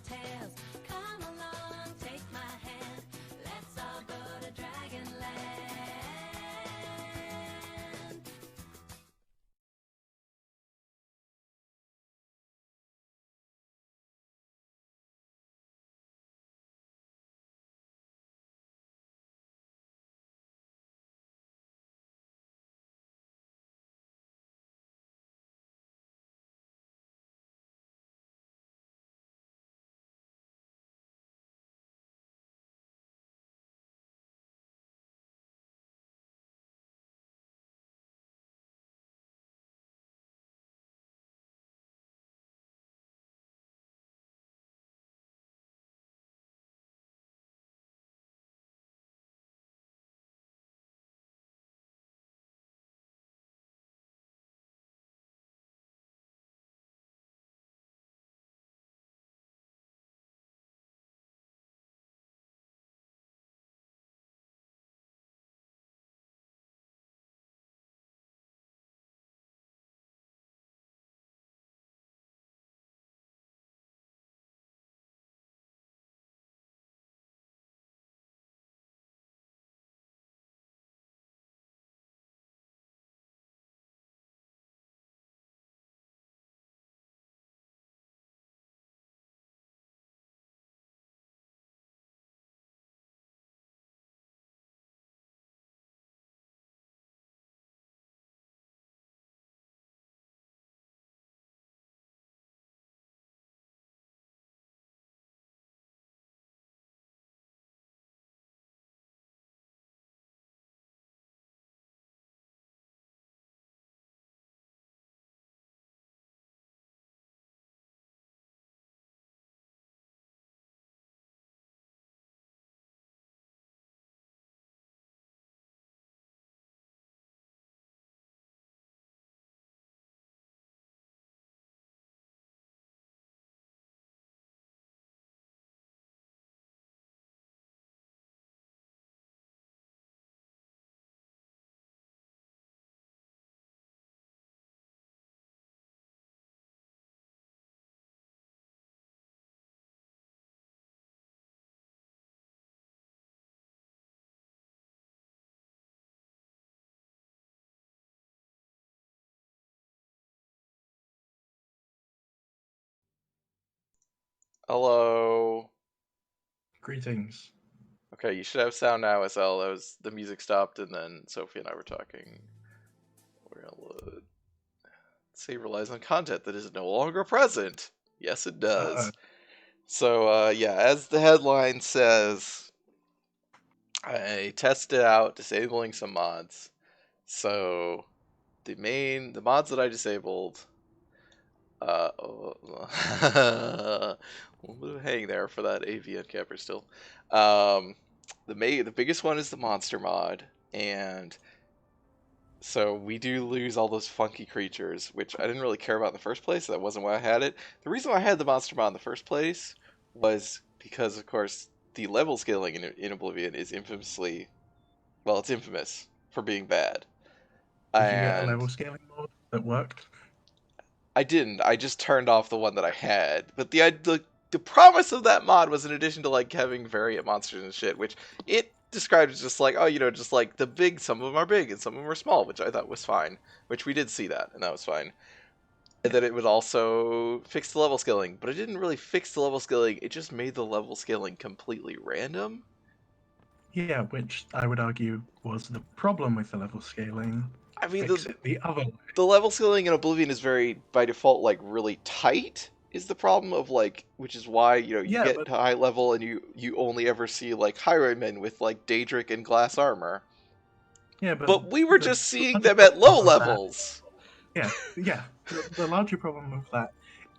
tales. Come along, take my hand. Let's all go to Dragonland. Hello. Greetings. Okay, you should have sound now, SL. That was the music stopped, and then Sophie and I were talking. We're gonna load. Save relies on content that is no longer present. Yes, it does. So, yeah, as the headline says, I tested out disabling some mods. So, the mods that I disabled, we'll hang there for that AV camper still. The biggest one is the monster mod, and so we do lose all those funky creatures, which I didn't really care about in the first place. That wasn't why I had it. The reason why I had the monster mod in the first place was because, of course, the level scaling in Oblivion is infamously, well, it's infamous for being bad. Did you get a And level scaling mod that worked? I didn't. I just turned off the one that I had. But the promise of that mod was, in addition to like having variant monsters and shit, which it described as just like, oh, just like the big. Some of them are big and some of them are small, which I thought was fine. Which we did see that, and that was fine. And then it would also fix the level scaling, but it didn't really fix the level scaling. It just made the level scaling completely random. Yeah, which I would argue was the problem with the level scaling. I mean, Fix it the other way. the level scaling in Oblivion is very, by default, like really tight. Is the problem of like, which is why you Yeah, get but to high level and you only ever see like highwaymen with like Daedric and glass armor. yeah, but But we were the just seeing larger them at problem low of that, levels. yeah, the larger problem of that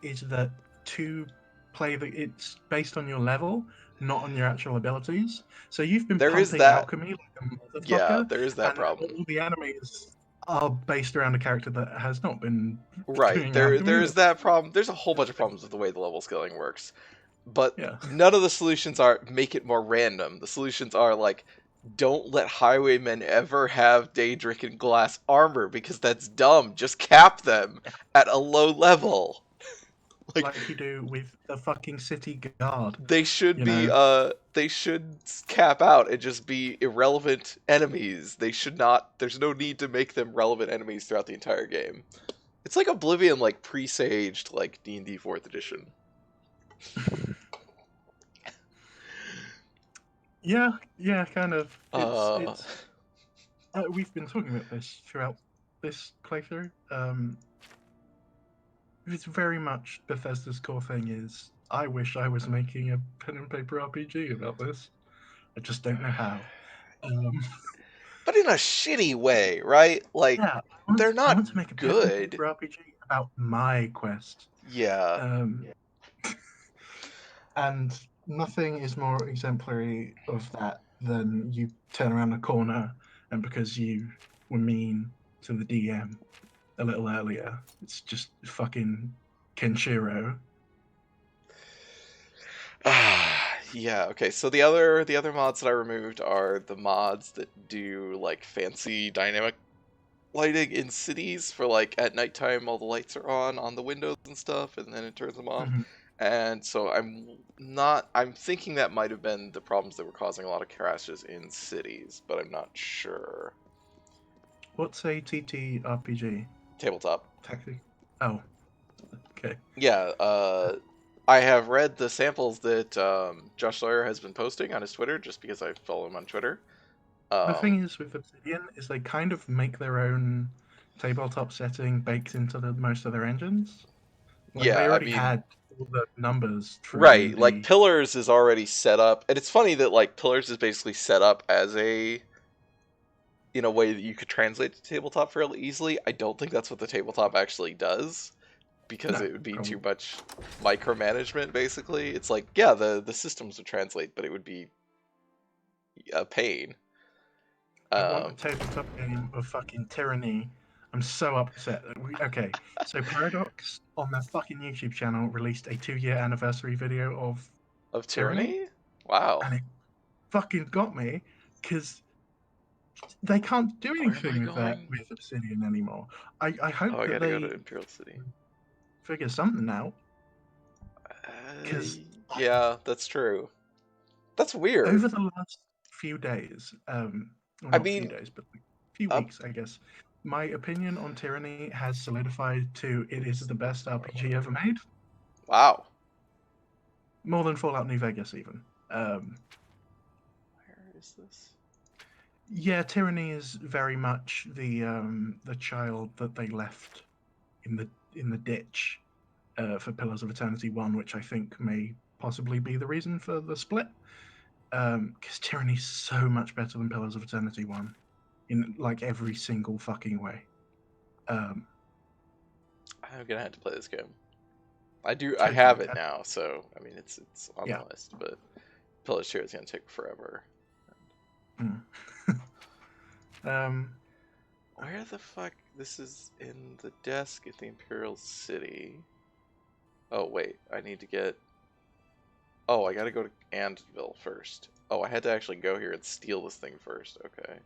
is that to play it's based on your level, not on your actual abilities. So you've been There is pumping that. alchemy like a Yeah, motherfucker, there is that and problem. all the enemies are based around a character that has not been Right. doing There alchemy. is that problem. There's a whole bunch of problems with the way the level scaling works. But Yeah. none of the solutions are make it more random. The solutions are like, don't let highwaymen ever have Daedric and glass armor because that's dumb. Just cap them at a low level. like you do with the fucking city guard. they should You be know? they should cap out and just be irrelevant enemies. They should not. There's no need to make them relevant enemies throughout the entire game. It's like Oblivion, like presaged, like D&D 4th edition. Yeah, kind of. Uh, It's we've been talking about this throughout this playthrough. It's very much Bethesda's core thing is I wish I was making a pen and paper RPG about this. I just don't know how. Um, but in a shitty way, right? Like yeah, they're I not want to make a pen and good. paper RPG about my quest. Yeah. Um, and nothing is more exemplary of that than you turn around a corner and because you were mean to the DM a little earlier, it's just fucking Kenshiro. Yeah, okay. So the other mods that I removed are the mods that do like fancy dynamic lighting in cities for like at nighttime all the lights are on the windows and stuff and then it turns them off. Mhm. And so I'm thinking that might have been the problems that were causing a lot of crashes in cities, but I'm not sure. What's a TTRPG? Tabletop. Tactic? Oh, okay. Yeah, I have read the samples that Josh Sawyer has been posting on his Twitter just because I follow him on Twitter. The thing is with Obsidian is they kind of make their own tabletop setting baked into most of their engines. Like they Yeah, I already mean, had all the numbers for right, like D&D. Pillars is already set up, and it's funny that like Pillars is basically set up as a in a way that you could translate to tabletop fairly easily. I don't think that's what the tabletop actually does because No, it would be probably. too much micromanagement. Basically, it's like yeah, the systems would translate, but it would be a pain. I want a Um, tabletop game of fucking tyranny. I'm so upset. Okay, so Paradox on their fucking YouTube channel released a 2-year anniversary video of of Tyranny, tyranny? Wow. and it fucking got me because they can't do Where am I anything with that going? with Obsidian anymore. I Oh, hope I that gotta go to they Imperial City. figure something out Uh, because yeah, that's true. That's weird. over the last few days, well, I not few mean, days, but like few um, weeks, I guess, my opinion on Tyranny has solidified to it is the best RPG ever made, wow. more than Fallout New Vegas even. Where is this? Yeah, Tyranny is very much the child that they left in the ditch for Pillars of Eternity 1, which I think may possibly be the reason for the split. Because Tyranny's so much better than Pillars of Eternity 1 in like every single fucking way. Um, I'm gonna have to play this game. I do. I have totally. it now, so I mean, it's on Yeah. the list. But Pillars 2 is gonna take forever. Mm. um, Where the fuck? This is in the desk at the Imperial City. Oh wait, I need to get. Oh, I gotta go to Andville first. Oh, I had to actually go here and steal this thing first. Okay.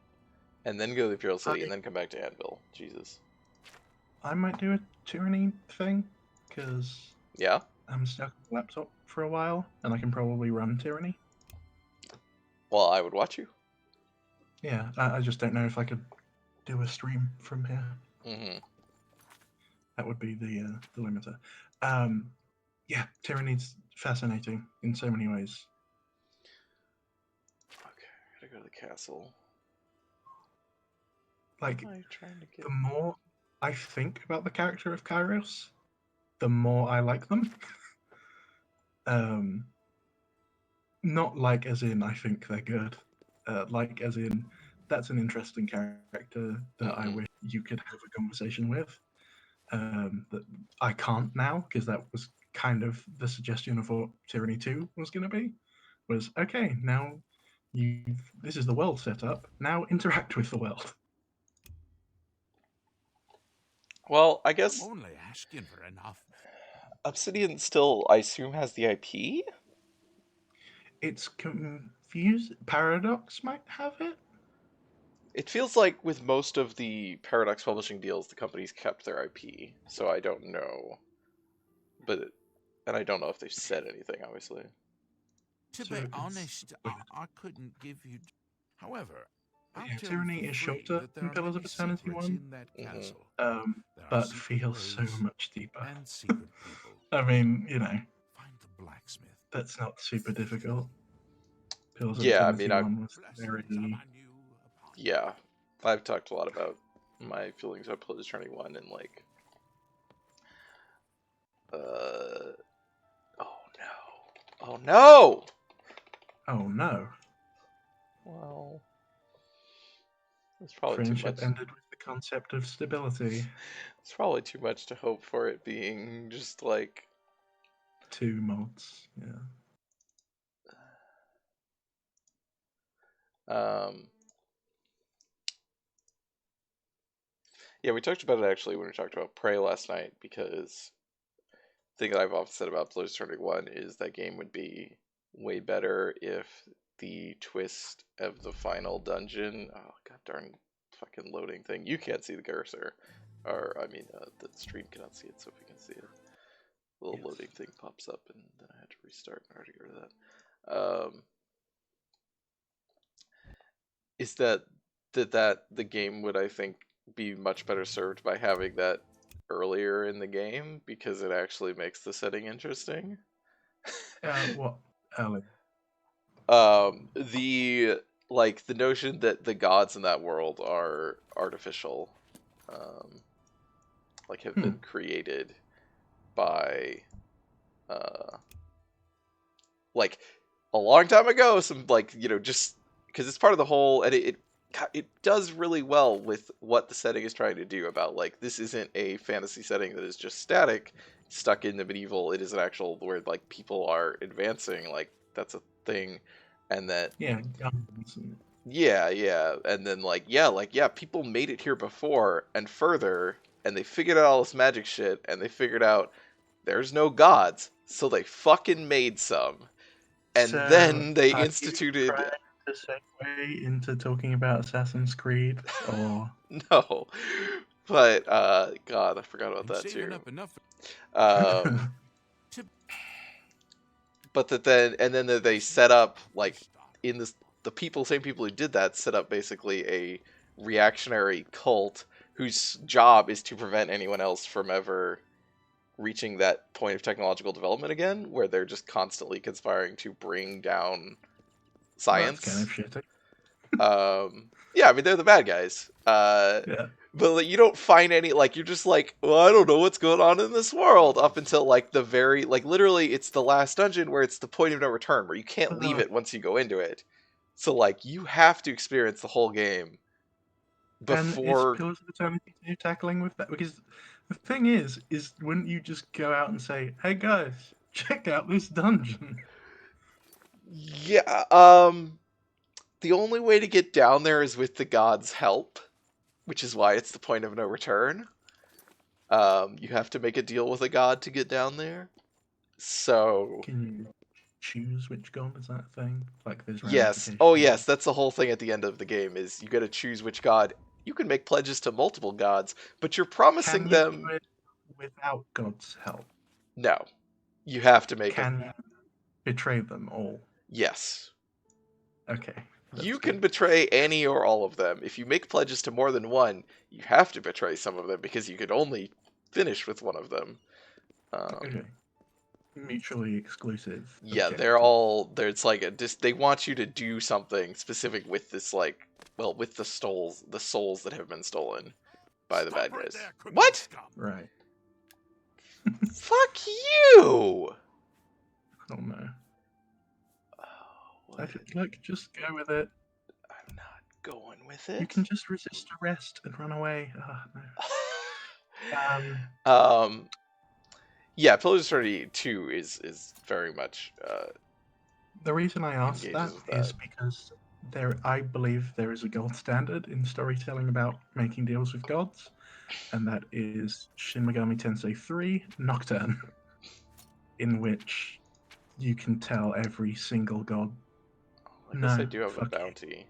And then go to the Imperial City and then come back to Andville. Jesus. I might do a Tyranny thing because Yeah? I'm stuck on the laptop for a while and I can probably run Tyranny. Well, I would watch you. Yeah, I just don't know if I could do a stream from here. Mm-hmm. That would be the limiter. Yeah, Tyranny's fascinating in so many ways. Okay, I gotta go to the castle. Like, What am I trying to get? the more I think about the character of Kairos, the more I like them. Not like as in I think they're good. Like as in that's an interesting character that I Mhm. wish you could have a conversation with. That I can't now because that was kind of the suggestion of what Tyranny 2 was going to be. Was okay now. This is the world set up. Now interact with the world. Well, I I'm guess only asking for enough. Obsidian still, I assume, has the IP? It's confused. Paradox might have it. It feels like with most of the Paradox Publishing deals, the companies kept their IP, so I don't know. But And I don't know if they've said anything, obviously. To So be it's honest, weird. I couldn't give you. However, I'll Yeah, tell Tyranny you is for free shorter that there than are Pillars many of Eternity secrets 1, in that Mhm. castle. There are but secret feels so ways much deeper. and secret people. I mean, Find the blacksmith. that's not super difficult. Pillars of Yeah, I Eternity mean, 1 was very... yeah, I've talked a lot about my feelings about Pillars of Eternity 1 and like, oh no, oh no. Oh no. Well, it's probably too Friendship much. ended with the concept of stability. It's probably too much to hope for it being just like 2 mods, yeah. Yeah, we talked about it actually when we talked about Prey last night, because the thing that I've often said about Pillars of Eternity 1 is that game would be way better if the twist of the final dungeon, oh god darn fucking loading thing, you can't see the cursor, or I mean the stream cannot see it, so if you can see it, a little Yes. loading thing pops up and then I had to restart in order to get rid of that. Is that the game would, I think, be much better served by having that earlier in the game, because it actually makes the setting interesting. What? Early. The like the notion that the gods in that world are artificial, like have been created by like a long time ago, some like, you know, just because it's part of the whole, and it does really well with what the setting is trying to do about, like, this isn't a fantasy setting that is just static, stuck in the medieval. It is an actual where like people are advancing, like that's a thing, and that Yeah, guns and... yeah, and then like yeah, people made it here before and further, and they figured out all this magic shit, and they figured out there's no gods, so they fucking made some. And So, then they are you instituted trying to segue into talking about Assassin's Creed, or... no, but God, I forgot about I'm that saving too. up enough. But that then they set up, like, in this, the same people who did that set up basically a reactionary cult whose job is to prevent anyone else from ever reaching that point of technological development again, where they're just constantly conspiring to bring down science. That's kind of shitty. Yeah, I mean, they're the bad guys. Yeah. But like, you don't find any, like, you're just like, well, I don't know what's going on in this world up until like the very, like, literally it's the last dungeon where it's the point of no return, where you can't leave it once you go into it. So like, you have to experience the whole game before. And is Pillars of Eternity 2 tackling with that? Because the thing is wouldn't you just go out and say, hey guys, check out this dungeon? Yeah, the only way to get down there is with the gods' help, which is why it's the point of no return. You have to make a deal with a god to get down there. So Can you choose which god is that thing? Like there's yes, ramifications. oh yes, that's the whole thing at the end of the game, is you got to choose which god. You can make pledges to multiple gods, but you're promising Can you them. do it without God's help? No, you have to make Can you betray them all? Yes. Okay. You can betray any or all of them. If you make pledges to more than one, you have to betray some of them, because you can only finish with one of them. Okay. Mutually exclusive. Yeah, objectives. there's like they want you to do something specific with this, like, well, with the souls that have been stolen by the bad guys. What? Right. Fuck you! Oh no. Oh, I feel like just go with it. I'm not going with it. You can just resist arrest and run away. Oh, no. Yeah, Pillars of Eternity 2 is very much The reason I asked engages that with is that. because I believe there is a gold standard in storytelling about making deals with gods, and that is Shin Megami Tensei 3 Nocturne, in which you can tell every single god. I guess I No, do have a fuck you. bounty.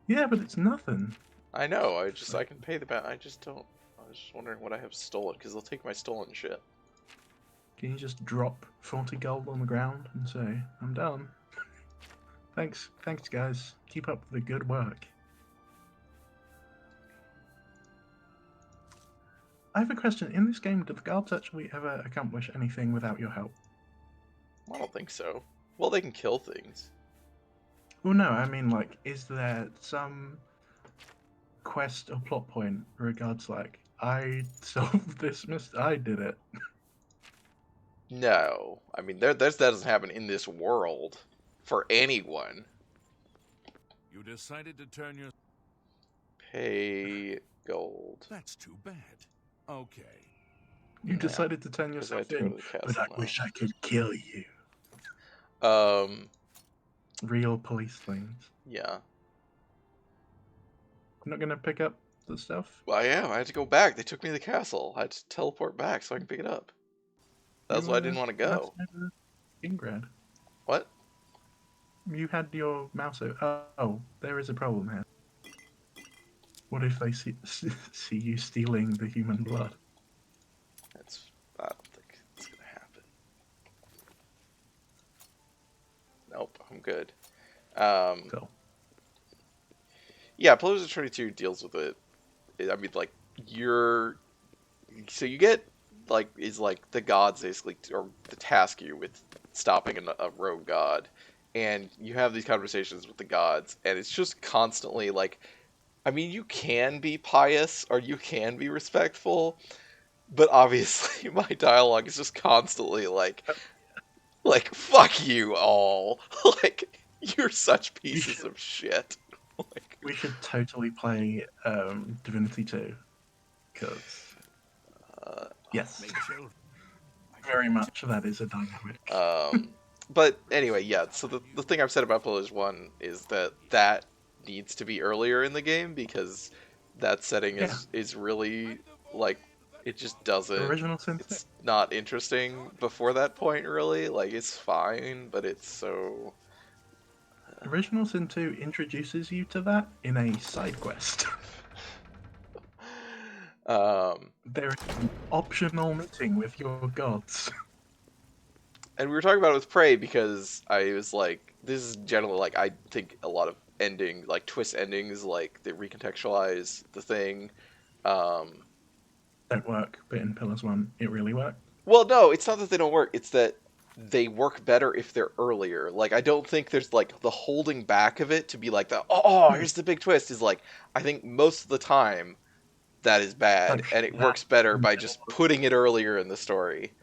Yeah, but it's nothing. I know, I can pay the bounty. I just don't. I was just wondering what I have stolen, because they'll take my stolen shit. Can you just drop 40 gold on the ground and say, I'm done? Thanks, guys. Keep up the good work. I have a question. In this game, do the guards actually ever accomplish anything without your help? I don't think so. Well, they can kill things. Well, no, I mean, like, is there some quest or plot point regards like, I solved this I did it? No. I mean, that doesn't happen in this world for anyone. You decided to turn your... Pay gold. That's too bad. Okay. You Yeah, decided to turn 'cause I yourself have to go in, to the castle but I now. wish I could kill you. Real police things. Yeah. I'm not gonna pick up the stuff. Well, I am. I had to go back. They took me to the castle. I had to teleport back so I can pick it up. That's why I didn't want to go. Ingrad. What? You had your mouse over. Oh, there is a problem here. What if they see you stealing the human blood? I don't think it's gonna happen. Nope, I'm good. Cool. Yeah, Pillars of 22 deals with it. I mean, like, so you get, like, is like the gods basically, or the task you with stopping a rogue god, and you have these conversations with the gods, and it's just constantly like, I mean, you can be pious or you can be respectful, but obviously my dialogue is just constantly like fuck you all, like you're such pieces of shit. Like, We should totally play Divinity 2. Because, yes, Make sure. very much that is a dynamic. But anyway, yeah, so the thing I've said about Pillars 1 is that needs to be earlier in the game, because that setting is really, like, it just doesn't... Original Sin 2. It's not interesting before that point, really. Like, it's fine, but it's so... Original Sin 2 introduces you to that in a side quest. There is an optional meeting with your gods. And we were talking about it with Prey because I was like, this is generally, like, I think a lot of like, twist endings, like, they recontextualize the thing. Don't work, but in Pillars 1, it really worked. Well, no, it's not that they don't work, it's that they work better if they're earlier. Like, I don't think there's, like, the holding back of it to be like, here's the big twist, is like, I think most of the time that is bad, Like, and it works better by middle just of- putting it earlier in the story.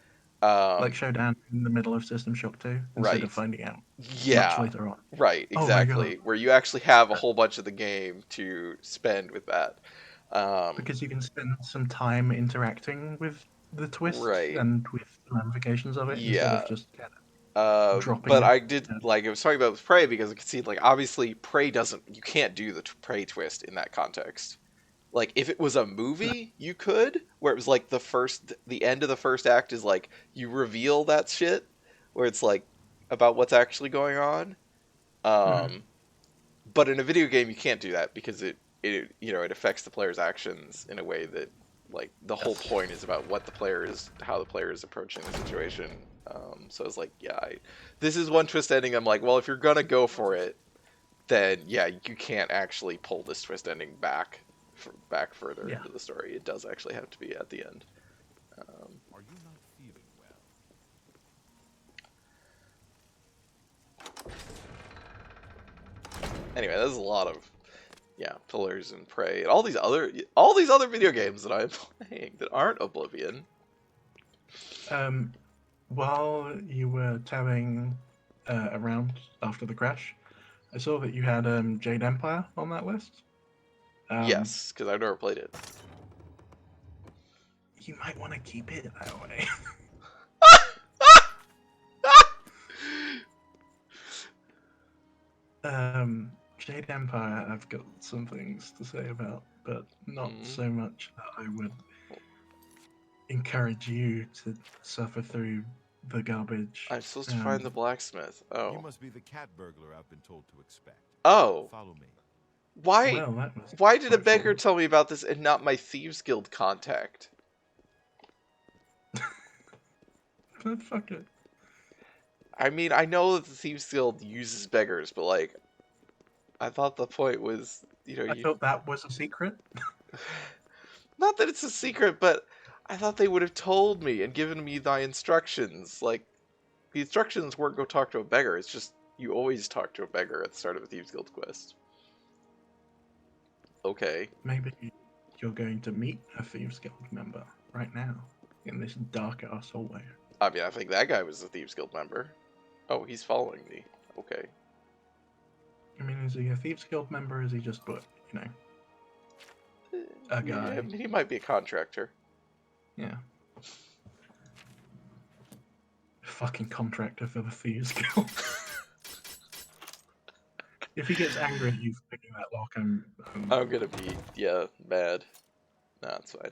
Like Showdown in the middle of System Shock 2, instead Right. of finding out Yeah. much later on. Right, Oh my exactly. God. Where you actually have a whole bunch of the game to spend with that. Because you can spend some time interacting with the twist Right. and with the ramifications of it instead Yeah. of just dropping but it. I did, like, I was talking about with Prey because I could see, like, obviously Prey you can't do the Prey twist in that context. Like, if it was a movie, you could, where it was like the end of the first act is like, you reveal that shit, where it's like, about what's actually going on. But in a video game, you can't do that because it affects the player's actions in a way that, like, the whole point is about how the player is approaching the situation. So it's like, yeah, this is one twist ending. I'm like, well, if you're gonna go for it, then yeah, you can't actually pull this twist ending back further into the story. It does actually have to be at the end. Are you not feeling well? Anyway, there's a lot of Pillars and Prey and all these other video games that I'm playing that aren't Oblivion. While you were tabbing around after the crash, I saw that you had Jade Empire on that list. Yes, because I've never played it. You might want to keep it that way. Jade Empire, I've got some things to say about, but not so much that I would encourage you to suffer through the garbage. I'm supposed to find the blacksmith. You Oh. must be the cat burglar I've been told to expect. Oh. Follow me. Why? Well, that was Why did a quite beggar forward. tell me about this and not my Thieves Guild contact? Fuck it. I mean, I know that the Thieves Guild uses beggars, but like, I thought the point was, I you thought that was a secret. not that it's a secret, but I thought they would have told me and given me the instructions. Like, the instructions weren't go talk to a beggar. It's just you always talk to a beggar at the start of a Thieves Guild quest. Okay. Maybe you're going to meet a Thieves Guild member right now in this dark ass hallway. I mean, I think that guy was a Thieves Guild member. Oh, he's following me. Okay. I mean, is he a Thieves Guild member? Or is he just, a guy? Yeah, he might be a contractor. Yeah. Fucking contractor for the Thieves Guild. If he gets angry at you for picking that lock, I'm I'm gonna be, mad. No, it's fine.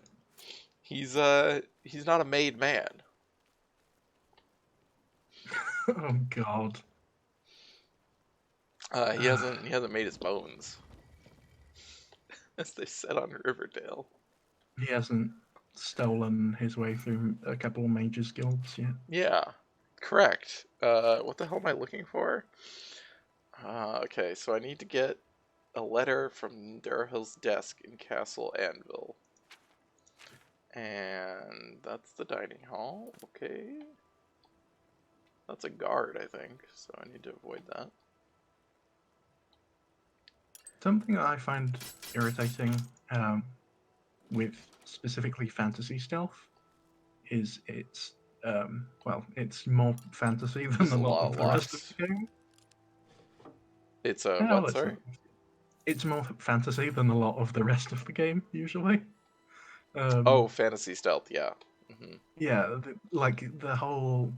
He's not a made man. oh god. He hasn't made his bones. As they said on Riverdale. He hasn't stolen his way through a couple of mages guilds yet. Yeah, correct. What the hell am I looking for? Okay, so I need to get a letter from Darahill's desk in Castle Anvil. And that's the dining hall. Okay. That's a guard, I think, so I need to avoid that. Something that I find irritating with specifically fantasy stealth is it's more fantasy than There's a a lot lot of of the rest locks. of the game. It's Well, what, sorry? It's more fantasy than a lot of the rest of the game usually. Oh, fantasy stealth, yeah. Yeah, like the whole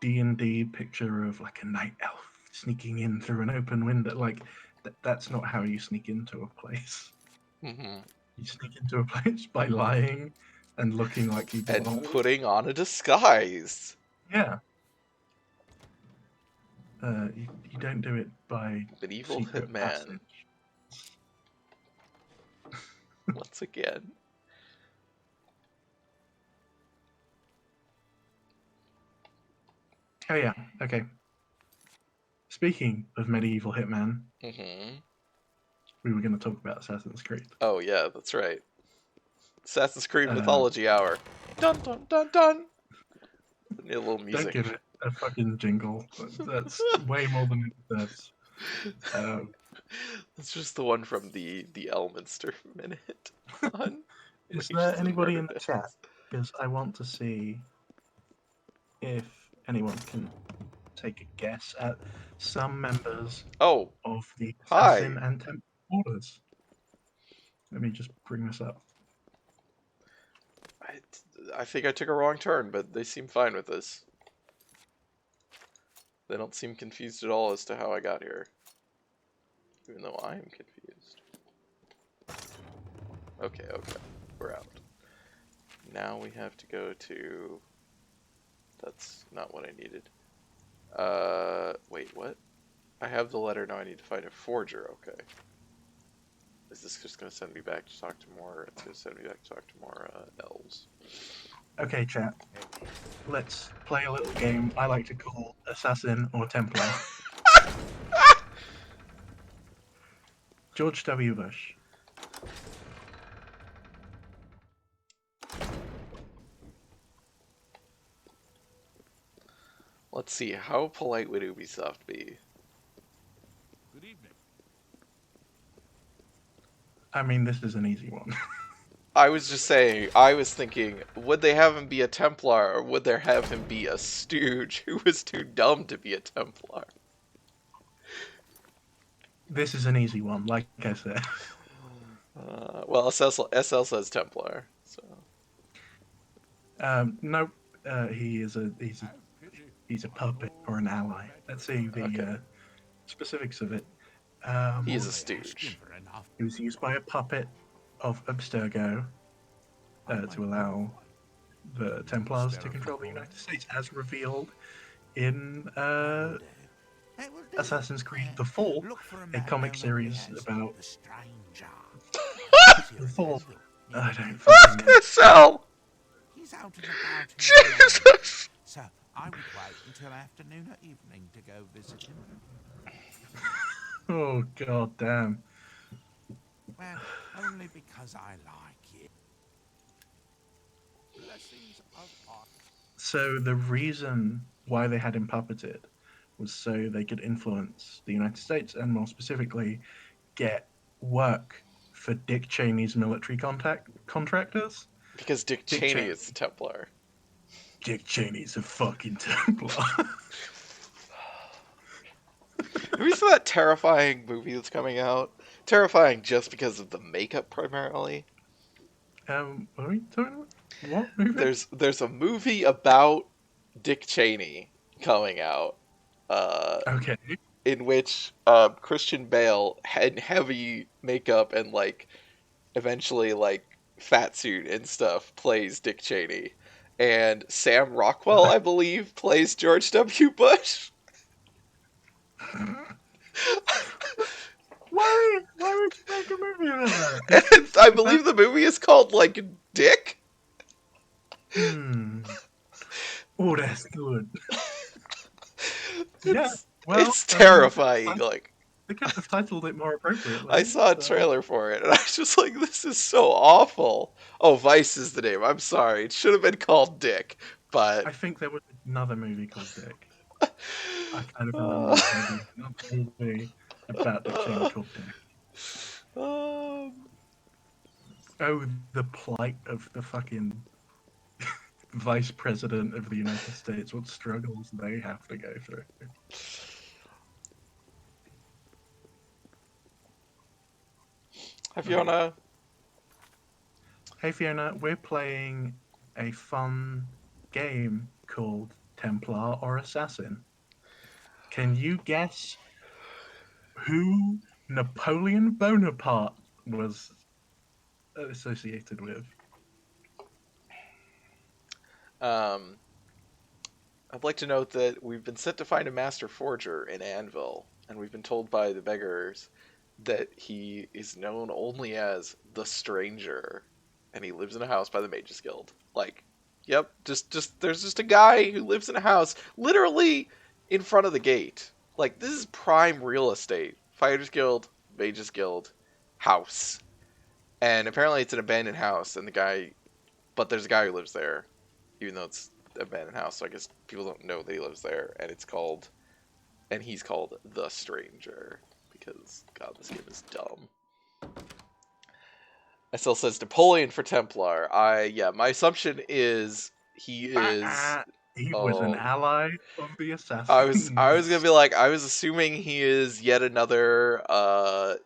D&D picture of like a night elf sneaking in through an open window, like that's not how you sneak into a place. Mm-hmm. You sneak into a place by lying and looking like you belong. And putting on a disguise. Yeah. You don't do it by Medieval secret hitman. passage. Once again. Oh yeah, okay. Speaking of medieval hitman, Mm-hmm. we were going to talk about Assassin's Creed. Oh yeah, that's right. Assassin's Creed Uh, Mythology Hour. Dun dun dun dun! Need a little Don't music. give it a fucking jingle. That's way more than it deserves. That's just the one from the Elminster minute. On Is Mages there and anybody in the Murder chat? Myths. Because I want to see if anyone can take a guess at some members Oh, of the Hi. Assassin and Temple Orders. Let me just bring this up. I think I took a wrong turn, but they seem fine with this. They don't seem confused at all as to how I got here. Even though I am confused. Okay, we're out. Now we have to go to... That's not what I needed. Wait, what? I have the letter, now I need to find a forger, okay. Is this just going to send me back to talk to more... It's going to send me back to talk to more, elves. Okay, chat. Let's play a little game I like to call Assassin or Templar. George W. Bush. Let's see, how polite would Ubisoft be? Good evening. I mean, this is an easy one. I was just saying, I was thinking, would they have him be a Templar, or would they have him be a stooge who was too dumb to be a Templar? This is an easy one, like I said. Well, SL says Templar, so... Nope. He's a puppet or an ally. Let's see the Okay. specifics of it. He is a stooge. He was used by a puppet of Abstergo to allow the Templars to control the United States, as revealed in Assassin's Creed IV, a comic series about the fall. I don't fucking know. SL! He's out and about here alone, Jesus! so I would wait until afternoon or evening to go visit him. Oh god damn. Well, only because I like it. Blessings of art. So the reason why they had him puppeted was so they could influence the United States and more specifically get work for Dick Cheney's military contractors. Because Dick Dick Cheney Cheney. is the Templar. Dick Cheney's a fucking Templar. Have you seen that terrifying movie that's coming out? Terrifying just because of the makeup, primarily. What are you talking about? What movie? There's a movie about Dick Cheney coming out, Okay. in which Christian Bale had heavy makeup and like eventually like fat suit and stuff plays Dick Cheney, and Sam Rockwell, I believe, plays George W. Bush. Why would you make a movie about And that? I believe the movie is called like Dick. Oh, that's good. Yeah, well, It's terrifying. Like, they could have titled it more appropriately. I saw a trailer for it, and I was just like, this is so awful. Oh, Vice is the name. I'm sorry. It should have been called Dick, but... I think there was another movie called Dick. I kind of remember there being another movie about Dick Cheney called Dick. Oh, the plight of the fucking Vice President of the United States. What struggles they have to go through. Hi, Fiona. Hey Fiona, we're playing a fun game called Templar or Assassin. Can you guess who Napoleon Bonaparte was associated with? I'd like to note that we've been sent to find a master forger in Anvil, and we've been told by the beggars that he is known only as the Stranger, and he lives in a house by the Mages Guild. Like, yep, there's just a guy who lives in a house literally in front of the gate. Like, this is prime real estate. Fighters Guild, Mages Guild, house. And apparently it's an abandoned house, and but there's a guy who lives there, even though it's an abandoned house, so I guess people don't know that he lives there, and he's called the Stranger, because, God, this game is dumb. I still says Napoleon for Templar. My assumption is he is... He was an ally of the assassins. I was gonna be like, I was assuming he is yet another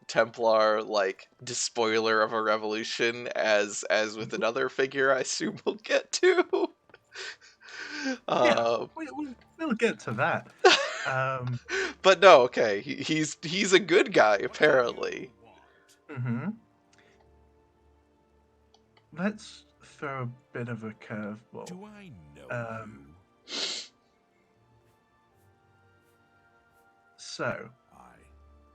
Templar, like, despoiler of a revolution, as with another figure I assume we'll get to. Yeah, we'll get to that. But no, okay, he's a good guy, apparently. Mm-hmm. Let's throw a bit of a curveball. Do I know you? So, I,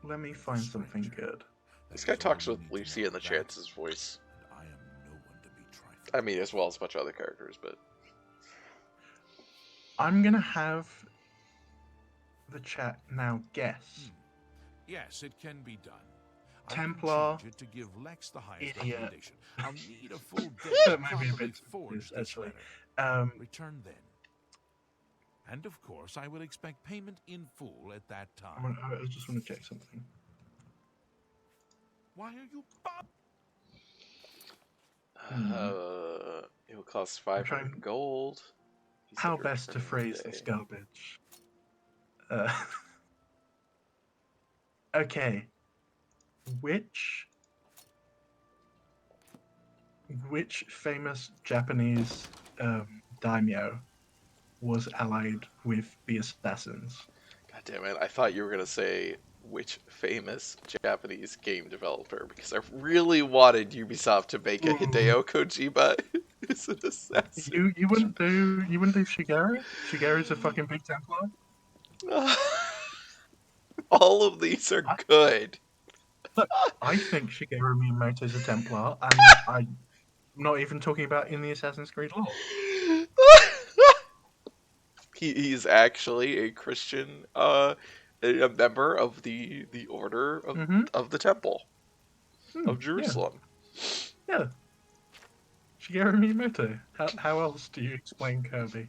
let me find something good. This guy talks with Lucy in the Chance's voice. I am no one to be trifled. I mean, as well as a bunch of other characters, but... I'm gonna have the chat now guess. Yes, it can be done. I Templar, can change it to give Lex the highest idiot. recommendation. I'll need a full day That to might be a properly bit forge confused, this actually. letter. Return then. And of course, I will expect payment in full at that time. I just want to check something. Why are you It will cost 500 gold. He said How best to return phrase today. this garbage? Okay. Which famous Japanese daimyo was allied with the assassins? God damn it, I thought you were gonna say which famous Japanese game developer, because I really wanted Ubisoft to make a Hideo Kojima as an assassin. You wouldn't do Shigeru? Shigeru's a fucking big Templar. All of these are good. Look, I think Shigeru Miyamoto's a Templar, and I'm not even talking about in the Assassin's Creed lore. He's actually a Christian, a member of the Order of the Temple of Yeah, Jerusalem. yeah. Shigeru Miyamoto. How else do you explain Kirby?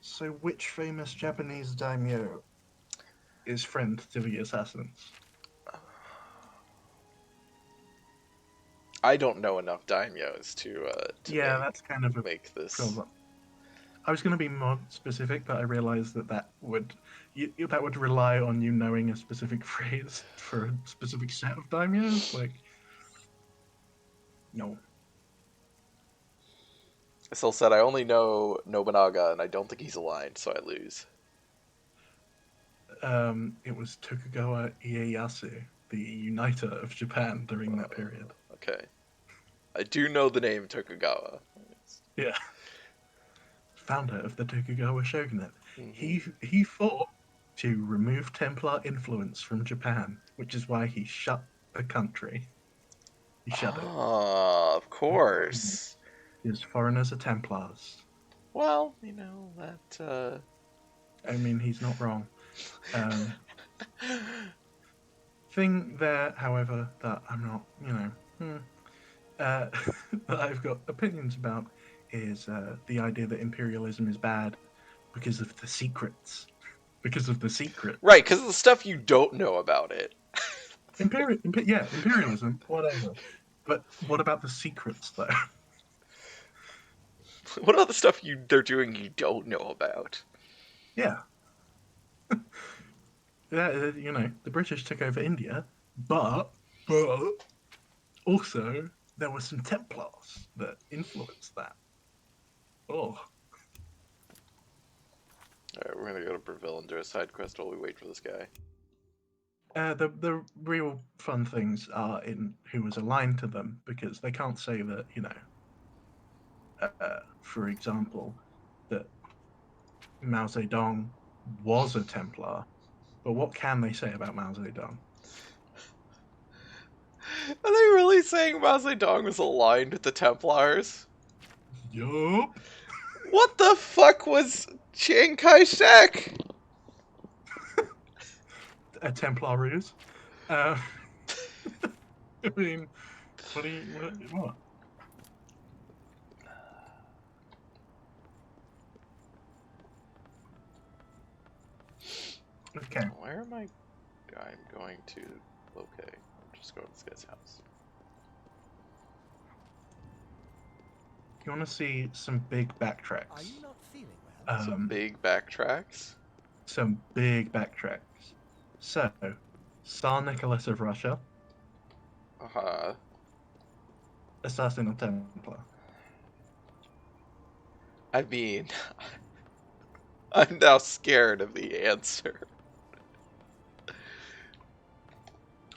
So which famous Japanese daimyo is friend to the assassins? I don't know enough daimyos to Yeah, that's kind of a make this. problem. I was going to be more specific, but I realized that would rely on you knowing a specific phrase for a specific set of daimyos. Like, no. I still said I only know Nobunaga, and I don't think he's aligned, so I lose. It was Tokugawa Ieyasu, the uniter of Japan during that period. Okay. I do know the name Tokugawa. Yeah. Founder of the Tokugawa shogunate. Mhm. He fought to remove Templar influence from Japan, which is why he shut the country. He shut it. Ah, of course. His foreigners are Templars. Well, you know, that, I mean, he's not wrong. Thing there, however, that I'm not, that I've got opinions about is the idea that imperialism is bad because of the secrets. Because of the secret. Right, because of the stuff you don't know about it. Imperialism, whatever. But what about the secrets, though? What about the stuff they're doing you don't know about? Yeah. Yeah, the British took over India, but also there were some Templars that influenced that. Oh. Alright, we're gonna go to Breville and do a side quest while we wait for this guy. The real fun things are in who was aligned to them, because they can't say that, for example, that Mao Zedong was a Templar, but what can they say about Mao Zedong? Are they really saying Mao Zedong was aligned with the Templars? Yup. What the fuck was Chiang Kai-shek? A Templar ruse. I mean, what? Okay. Where am I? I'm going to. Okay, I'm just going to this guy's house. You want to see some big Are backtracks? you not feeling well? Some big backtracks. Some big backtracks. So, Tsar Nicholas of Russia, assassin of Templar. I mean, I'm now scared of the answer.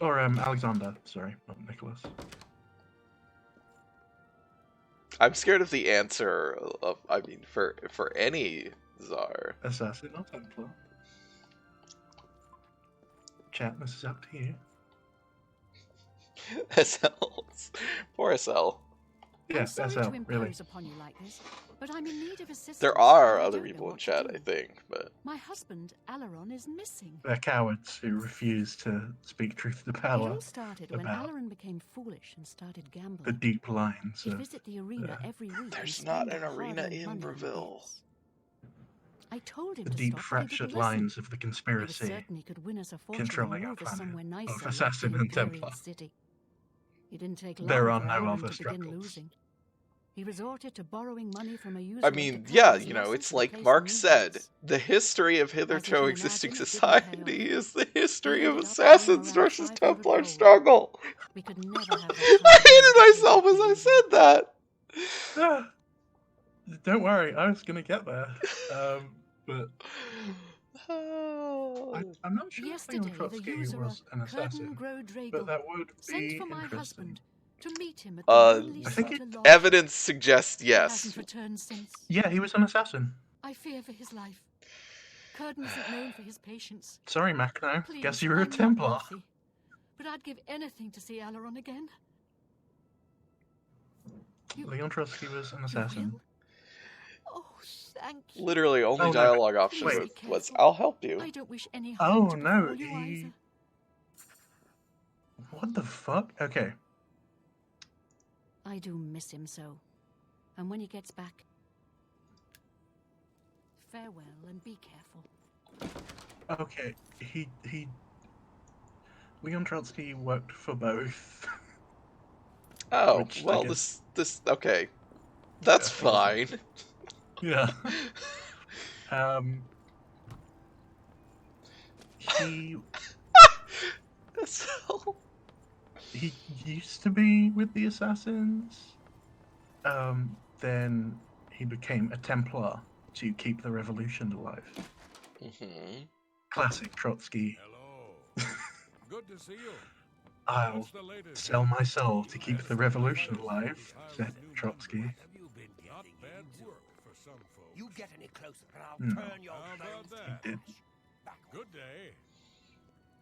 Or Alexander, sorry, not Nicholas. I'm scared of the answer of. I mean, for any czar. Assassin of Templar. Chat, this is up to you. SLs. Poor SL. Yeah, I'm sorry SL, to impose really. upon you like this, but I'm in need of assistance. There are and I other don't know people in what to chat, do. I think, but My husband, Alaron, is missing. They're cowards who refuse to speak truth to It power all started when about Alaron became foolish and started the gambling. deep lines He'd of. visit the arena every week. there's and not spend an our arena hard-earned in money on Breville. bets. I told him The to deep stop, but he fractured didn't listen. lines of the He was conspiracy certain he could win us a fortune controlling and our move us planet somewhere nicer of like Assassin the and Imperial Templar. City. It didn't take long There are for no Alaron other to begin struggles. losing. He resorted to borrowing money from a usurer I to mean, cover yeah, his you know, losses it's and like place Mark new said, bets. the history of As you hitherto can existing imagine, it didn't pay society off. is the history He of ended up paying assassins around versus 500 Templar gold. struggle. We could never have that I kind of money hated to pay myself back as the I usurer. said that. Ah, don't worry, I was gonna get there. But I'm not sure if Leon Yesterday, the Trotsky usurer, was an Curtin assassin, Grow but Dragel, that would sent be for my interesting. husband to meet him at the lonely I think Sutter it- Lodge. Evidence suggests He yes. hasn't returned since. Yeah, he was an assassin. I fear for his life. Curden isn't known for his patience. Sorry, Macno. Please, Guess you were a I'm not Templar. wealthy, but I'd give anything to see Aileron again. Leon Trotsky was an You assassin. will? Oh, thank you. Literally, only Oh, no, dialogue option please was, be was careful. "I'll help you." I don't wish any harm Oh to no, befall you either. What the fuck? Okay. I do miss him so. And when he gets back, farewell and be careful. Okay. He Leon Trotsky worked for both. Oh, Which I well, guess- this okay. That's Yeah, I fine. Yeah. He So, he used to be with the assassins. Then he became a Templar to keep the revolution alive. mhm. Classic Trotsky. Hello. Good to see you. I'll What's the latest? sell my soul to keep the Yes, revolution I alive, was said new Trotsky. members. Have you been Not getting bad into? work for some folks. You get any closer and I'll No. turn your How about brains to that? Did ash. Good day.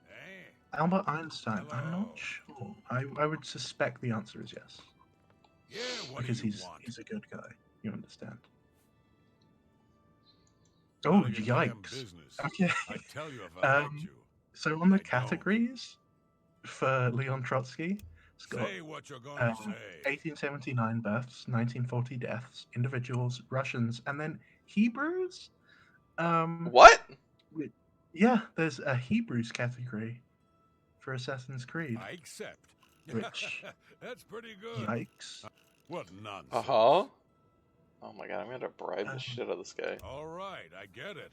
Hey. Albert Einstein? I'm Hello. not sure. I would suspect the answer is yes. Yeah, what Because do you he's want? a good guy. You understand. None Oh, of your damn yikes. business. Okay. I'd tell you if I liked Um, you. So on the I don't. categories for Leon Trotsky, it's got Say what you're going to say. 1879 births, 1940 deaths, individuals, Russians, and then Hebrews. What? Yeah, there's a Hebrews category for Assassin's Creed. I accept. Which- That's pretty good. Yikes. What nonsense. Uh-huh. Oh my god, I'm gonna bribe the Um, shit out of this guy. All right, I get it.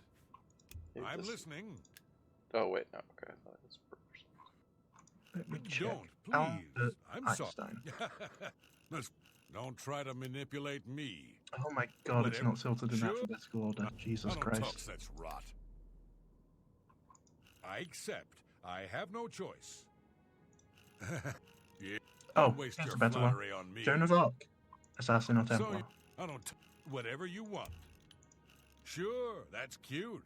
He I'm just- listening. Oh wait, no, okay. That was Let me check. Don't, Albert please. I'm sorry. Einstein. Don't try to manipulate me. Oh my god, it's Whatever. not sorted in Sure. alphabetical order. I Jesus don't talk Christ. such rot. I accept. I have no choice. Yeah, Oh, don't waste here's your a better one. flattery on me. Joan of Arc. Assassin or So Templar. I don't whatever you want. Sure, that's cute.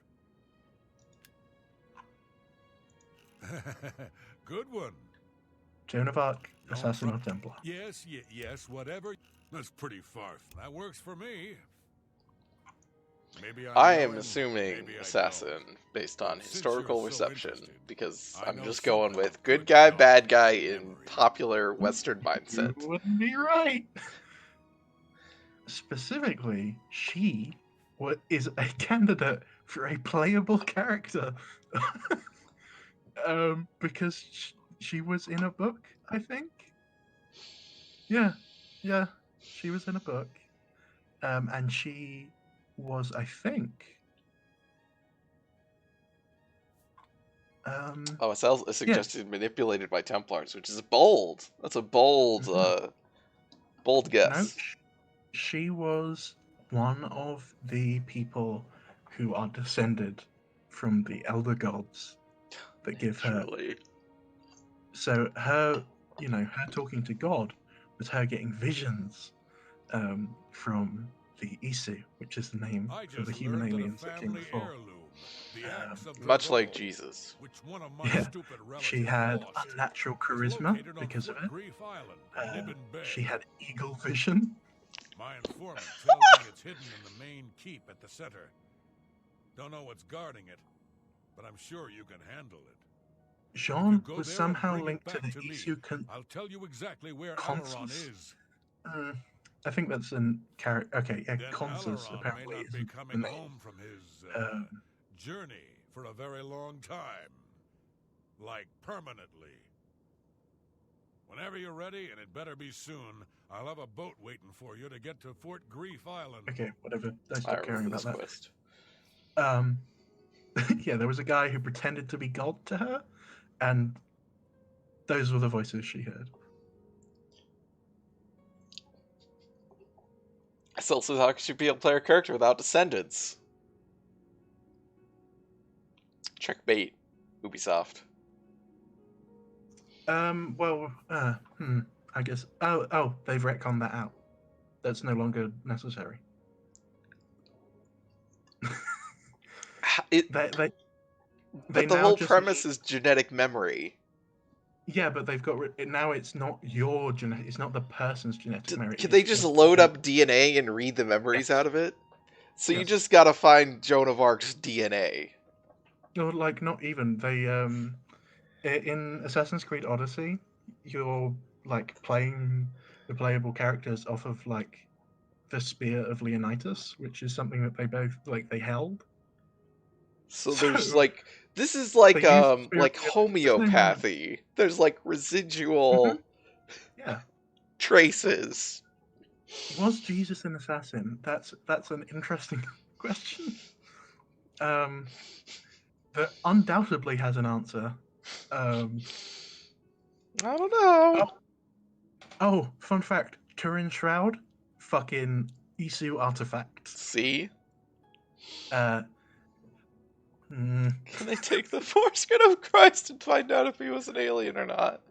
Good one. Joan of Arc. No Assassin or prob- Templar. Yes, whatever. That's pretty far. That works for me. Maybe I know am him, assuming maybe I assassin don't. based on Since historical you're so reception interested, because I I'm know just going something with good good guy, dog bad guy in memory. popular Western mindset. You wouldn't be right. Specifically, she is a candidate for a playable character. Because she was in a book, I think. Yeah, she was in a book. And she was, I think. Oh, it suggested manipulated by Templars, which is bold. That's a bold, Mhm. bold No, guess. she was one of the people who are descended from the elder gods that give her. Truly. So her talking to God was her getting visions from the Isu, which is the name I for the just human learned that a aliens that came family before. heirloom, the axe of the Much like Voe, Jesus. which one of my Yeah, stupid relatives she had lost, unnatural is charisma located on because of Fort it. Grief Island, Nibbin Bay. She had eagle vision. My informant tells me it's hidden in the main keep at the center. Don't know what's guarding it, but I'm sure you can handle it. Jean go was there and somehow bring it linked to back the to me. Isu I'll tell you exactly where Consus? Aileron is. I think that's an character. Okay, yeah, Then Consus Aileron may apparently not be isn't the coming name. home from his Um, journey for a very long time. Like permanently. Whenever you're ready, and it better be soon, I'll have a boat waiting for you to get to Fort Grief Island. Okay, whatever. I I stopped caring remember about this that. quest. Yeah, there was a guy who pretended to be God to her, and those were the voices she heard. I still says how could you be a player character without descendants? Checkmate, Ubisoft. Well, I guess. Oh, they've retconned that out. That's no longer necessary. It, They but the now whole just premise need- is genetic memory. yeah, but they've got now. It's not your genetic. It's not the person's genetic memory. Can It's they just just load up DNA and read the memories Yes. out of it? So you Yes. just gotta find Joan of Arc's DNA. Or like not even they in Assassin's Creed Odyssey, you're like playing the playable characters off of like the spear of Leonidas, which is something that they both like they held. So So there's like this is they like use the spear of Leonidas. There's no homeopathy. There's like residual Yeah. traces. Was Jesus an assassin? That's an interesting question. That undoubtedly has an answer. Um, I don't know. oh, fun fact: Turin Shroud, fucking Isu artifact. See? Uh, Can they take the foreskin of Christ and find out if he was an alien or not?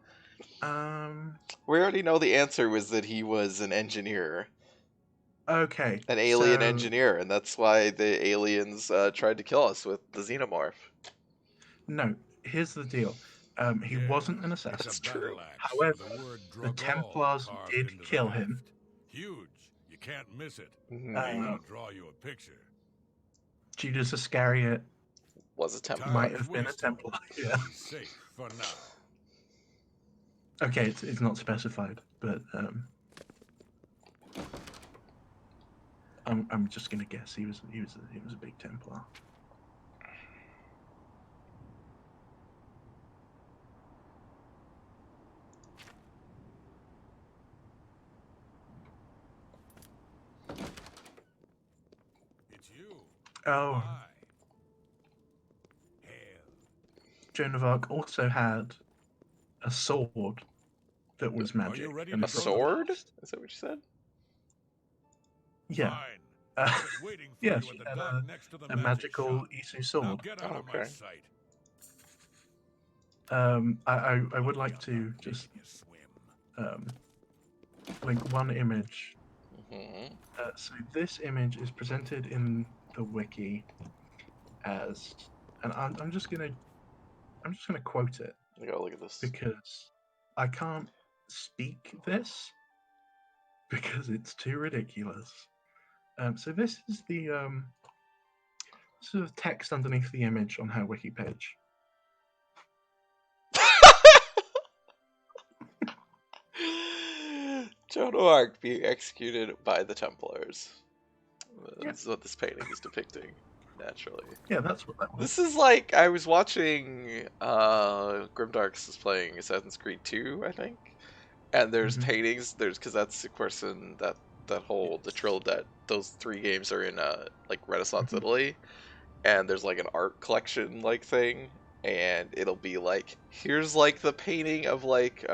We already know the answer was that he was an engineer. Okay. An alien so- engineer, and that's why the aliens tried to kill us with the xenomorph. No, here's the deal. He Yeah, wasn't an it's a assassin. battle axe However, with the word the Dragal Templars carved did into the kill him. haft. Huge. You can't miss it. Mhm. Ain't Uh, gonna draw you a picture. Judas Iscariot Was a Templar. might Time's have been a wasted. Templar. Yeah. He's safe for now. Okay, it's not specified, but I'm just gonna guess he was a big Templar. It's you. Oh, Why? Hail. Joan of Arc also had a sword that was Are magic. you ready and to A from the sword? past. Is that what you said? Yeah. Fine. Uh, I've been waiting for yeah, you she at the had dock next to the a magic magical shop. Isu Now sword. get out Oh, of my okay. sight. I would like I'm to not just making you swim. link one image. Mm-hmm. So this image is presented in the wiki as, and I'm just gonna quote it I gotta look at this. because I can't speak this because it's too ridiculous. So this is the sort of text underneath the image on her wiki page. Joan of Arc being executed by the Templars. Yeah. This is what this painting is depicting, naturally. Yeah, that's what that was. This is like, I was watching, Grimdarks is playing Assassin's Creed 2, I think. And there's Mhm. paintings, because that's, of course, in that whole, the trill that those 3 games are in, like, Renaissance Mhm. Italy. And there's, like, an art collection, like, thing. And it'll be like, here's, like, the painting of, like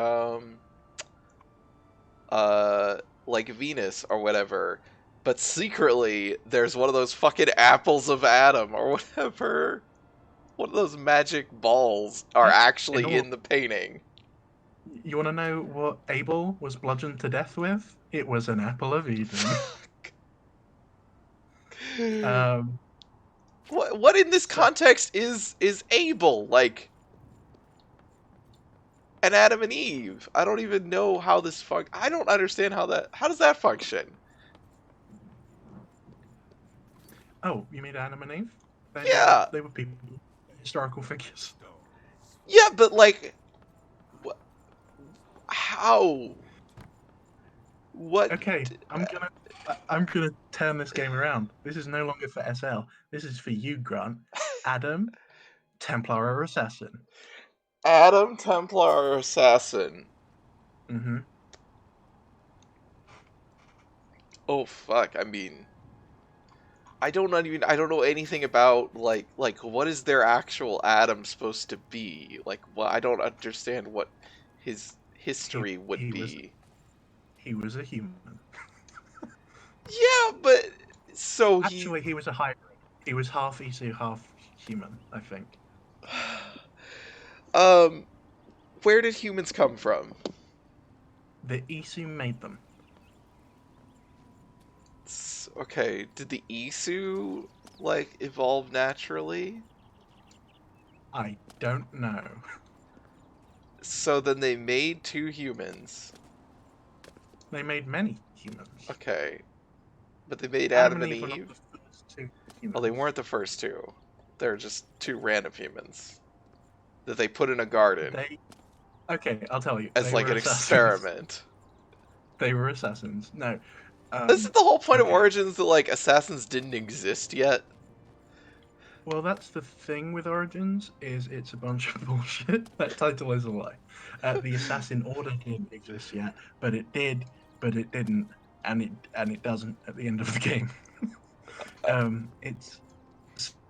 Venus or whatever, but secretly there's one of those fucking apples of Adam or whatever. One of those magic balls are Yeah, actually in all- in the painting. You want to know what Abel was bludgeoned to death with? It was an apple of Eden. What in this context is Abel? Like an Adam and Eve? I don't even know how this I don't understand how does that function? Oh, you mean Adam and Eve? Yeah. They were people, historical figures. Yeah, but like how? What? Okay, I'm gonna turn this game around. This is no longer for SL. This is for you, Grant. Adam, Templar or Assassin. Adam, Templar, or Assassin? Mm-hmm. Oh fuck! I mean, I don't know anything about like what is their actual Adam supposed to be? Like, well, I don't understand what his history would he be. He was a human. Yeah, but so Actually, he was a hybrid. He was half Isu, half human, I think. Where did humans come from? The Isu made them. Okay, did the Isu like evolve naturally? I don't know. So then they made 2 humans. They made many humans. Okay. But they made Adam Adam and and Eve were not Eve? the first 2 humans. Well, they weren't the first 2. They're just 2 random humans that they put in a garden Okay, I'll tell you. as They like were an assassins. experiment. They were assassins. No. Isn't the whole point of okay. Origins that like assassins didn't exist yet? Well, that's the thing with Origins, is it's a bunch of bullshit. That title is a lie. The Assassin Order didn't exist yet, but it did, but it didn't, and it doesn't at the end of the game. It's so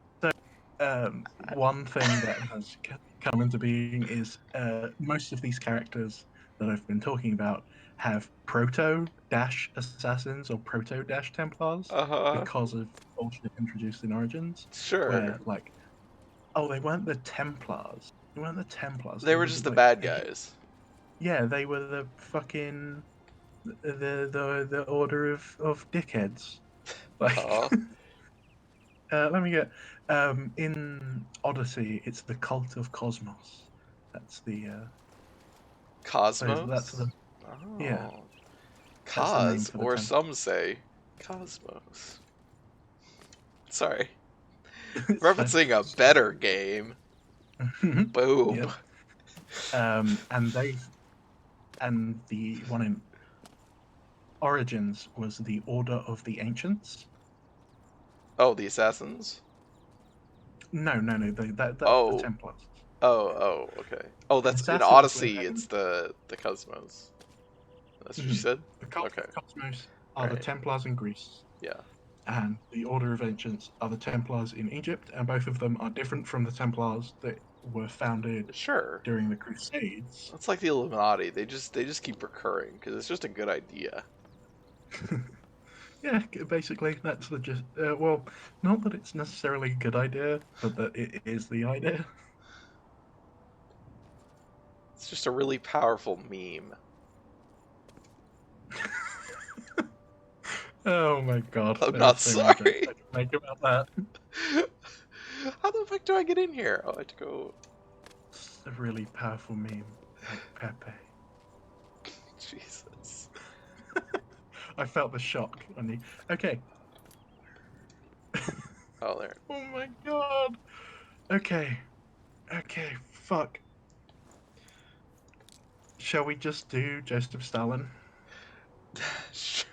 one thing that has come into being is most of these characters that I've been talking about have proto-assassins or proto-templars Uh-huh. because of bullshit introduced in Origins, Sure. where like, oh, they weren't the Templars. They weren't the Templars. They were just the like, bad guys. Yeah, they were the fucking the order of dickheads. Like, Oh. let me get in Odyssey. It's the Cult of Cosmos. That's the Cosmos? that's the Oh. yeah. That's the name Cos, for the or temple. some say Cosmos. Sorry. It's Referencing a better game. fine. Boom. Yep. And the one in Origins was the Order of the Ancients. Oh, the assassins? No. That's Oh. the Templars. Oh, okay. Oh, that's in Assassins Odyssey, were- it's the Cosmos. That's what you Mhm. said? The Cult Okay. of Cosmos are the Right. Templars in Greece, Yeah. and the Order of Ancients are the Templars in Egypt, and both of them are different from the Templars that were founded Sure. during the Crusades. It's like the Illuminati. They just keep recurring because it's just a good idea. Yeah, basically, that's the gist. Well, not that it's necessarily a good idea, but that it is the idea. It's just a really powerful meme. Oh my god. I'm there not are so many jokes sorry. I can make about that. How the fuck do I get in here? Oh, I have to go. It's a really powerful meme, like Pepe. Jesus. I felt the shock on you. Okay. Oh, there. Oh my god. Okay. Okay, fuck. Shall we just do Joseph Stalin? Sure.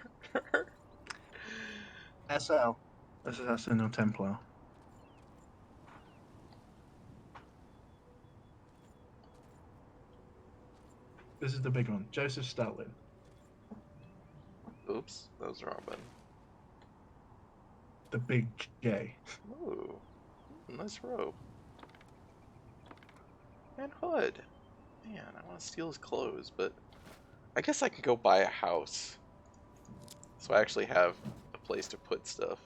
SL. Assassin or Templar. This is the big one. Joseph Stalin. Oops, that was the wrong button. The big J. Ooh, nice robe. And hood. Man, I want to steal his clothes, but I guess I can go buy a house. So I actually have a place to put stuff.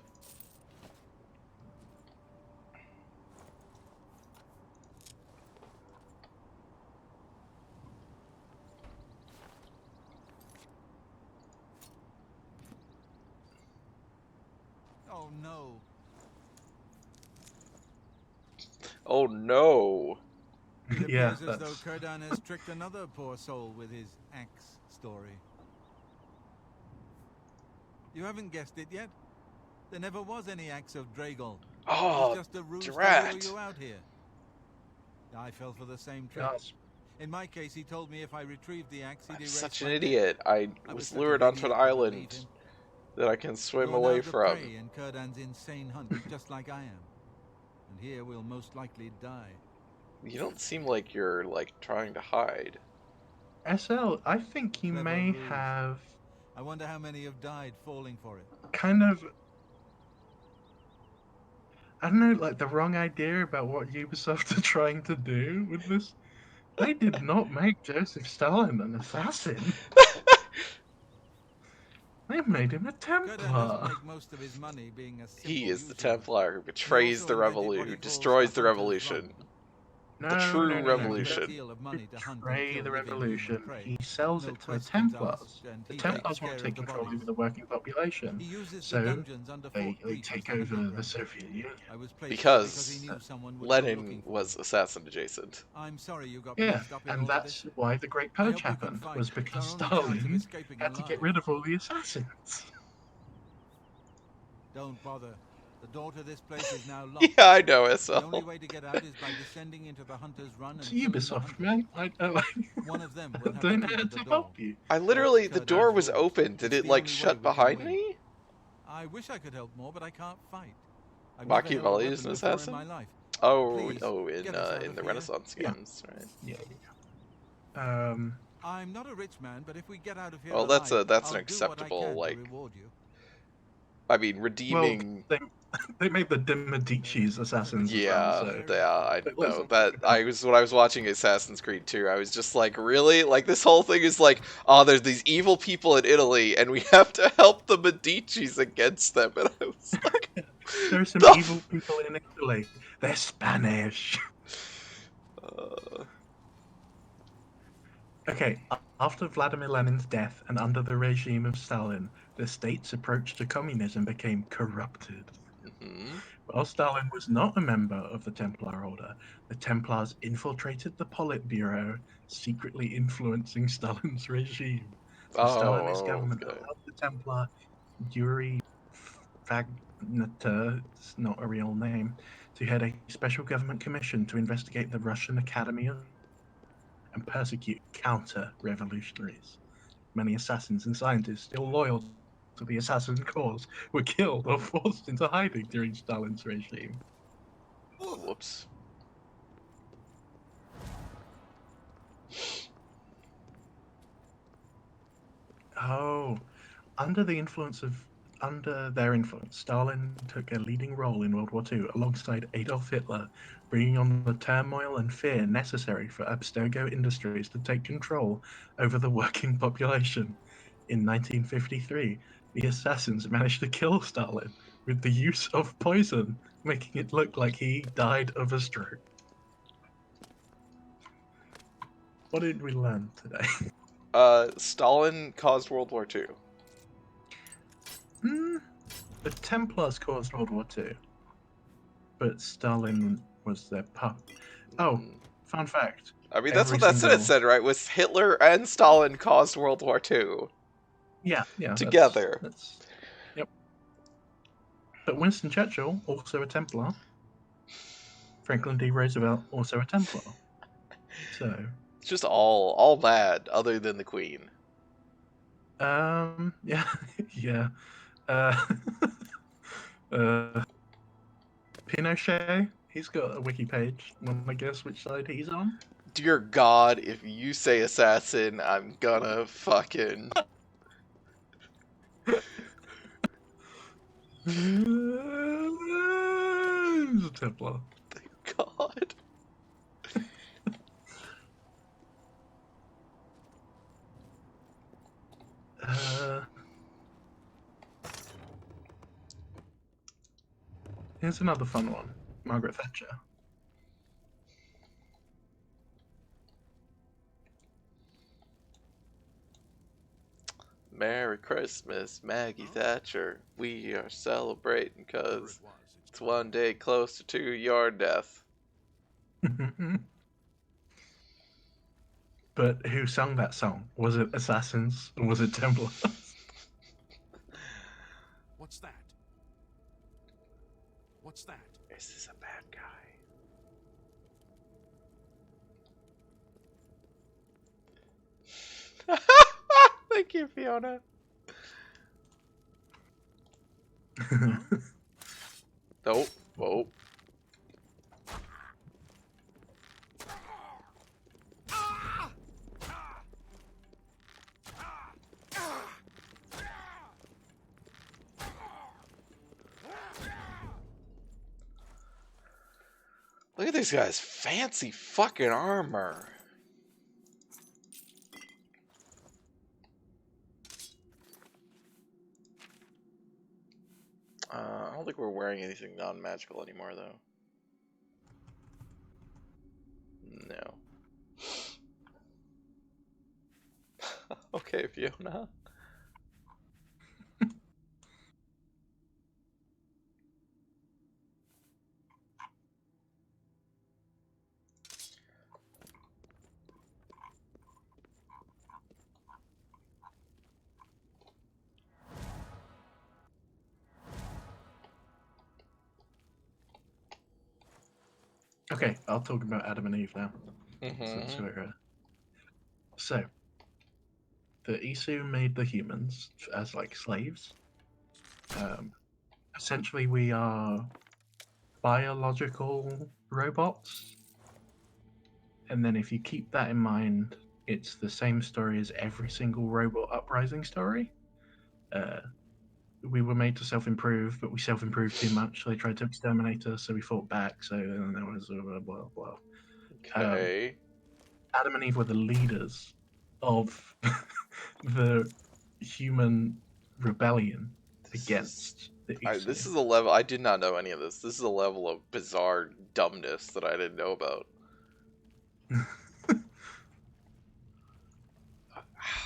Oh no. Oh no! It Yeah, appears as though that's... Kurdan has tricked another poor soul with his axe story. You haven't guessed it yet? There never was any axe of Dragol. It Oh, was just a ruse to drat. lure you out here. I fell for the same trick. Yes. In my case, he told me if I retrieved the axe, he'd I'm erase such an my debt. idiot. I I was such lured an onto an idiot to believe island him. that I can swim You're away now the from. prey in Kurdan's insane hunt, just like I am. And here we'll most likely die. You don't seem like you're like trying to hide. SL, I think he Clever may ruse. have I wonder how many have died falling for it. kind of... I don't know, like the wrong idea about what Ubisoft are trying to do with this. They did not make Joseph Stalin an assassin. They made him a Kurdan doesn't Templar. make most of his money being a simple He is the usurer. Templar who betrays also the invented what revolution, he who calls destroys a the hunter's revolution. No, true no, no, no. revolution. Deal of money to hunt and Betray kill the living revolution. human prey. He sells No it to the questions Templars. asked, and The he Templars takes want care to take of the control bodies. over the working population. He uses the So dungeons under Fort they Greece take as a over hunting the ground. Soviet Union. I was placed Because there because he knew someone would go Lenin looking for was me. assassin adjacent. I'm sorry you got Yeah, mixed up in and all of that's this. why the Great I Purge hope you can happened, fight. was It's our because only chance of Stalin escaping had to alive. get rid of all the assassins. Don't bother. The door to this place is now locked. Yeah, I know, The only SL. way to get out is by descending into the Hunter's Run and It's killing the Ubisoft, hunters. man. One of them will have don't the know key how to the to door. help you. I literally, the Cut door out was doors. open. Did It's it the like only way shut we can behind win. me? I wish I could help more, but I can't fight. I've never held a Machiavelli is weapon an before in assassin? my life. Oh, Please, get us out in of the here. Renaissance Yeah. games, right? Yeah. I'm not a rich man, but if we get out of here Well, that's alive, an I'll do what I acceptable, can like, to reward you. I mean, Well, redeeming. they made the De Medici's assassins as well, Yeah, so yeah, I it know wasn't that. about- When I was watching Assassin's Creed 2, I was just like, really? Like, this whole thing is like, oh, there's these evil people in Italy, and we have to help the Medicis against them. And I was like, there are some the evil people in Italy. They're Spanish. Okay, after Vladimir Lenin's death and under the regime of Stalin, the state's approach to communism became corrupted. mhm. While Stalin was not a member of the Templar Order, the Templars infiltrated the Politburo, secretly influencing Stalin's regime. The Stalinist government Okay. allowed the Templar Yuri Fagneter, it's not a real name, to head a special government commission to investigate the Russian Academy of and persecute counter-revolutionaries. Many assassins and scientists still loyal to the assassin cause were killed or forced into hiding during Stalin's regime. Whoops. Oh, under their influence, Stalin took a leading role in World War II alongside Adolf Hitler, bringing on the turmoil and fear necessary for Abstergo Industries to take control over the working population. In 1953, the assassins managed to kill Stalin with the use of poison, making it look like he died of a stroke. What did we learn today? Stalin caused World War II. The Templars caused World War II, but Stalin was their pup. Oh, Mm. fun fact. I mean, that's Every what that sentence single- said, right? Was Hitler and Stalin caused World War II Yeah, together. Yep. But Winston Churchill, also a Templar. Franklin D. Roosevelt, also a Templar. So, It's just all bad, other than the Queen. yeah, yeah. Uh, Pinochet, he's got a wiki page. Want to guess which side he's on? Dear God, if you say assassin, I'm gonna fucking. He's a Templar. God. Here's another fun one. Margaret Thatcher. Merry Christmas, Maggie Thatcher. We are celebrating because it's one day closer to your death. But who sung that song? Was it Assassins or was it Templars? What's that? What's that? Is this a bad guy? Thank you, Fiona. Nope. Whoa. Look at these guys' fancy fucking armor. I don't think we're wearing anything non-magical anymore, though. Okay, Fiona. Okay, I'll talk about Adam and Eve now. Since Mm-hmm. we're so the Isu made the humans as like slaves. Essentially, we are biological robots, and then if you keep that in mind, it's the same story as every single robot uprising story. Uh, we were made to self-improve, but we self-improved too much, so they tried to exterminate us, so we fought back. So then there was blah blah blah. Okay. Adam and Eve were the leaders of the human rebellion This is against the Isu. this is a level I did not know any of this. This is a level of bizarre dumbness that I didn't know about.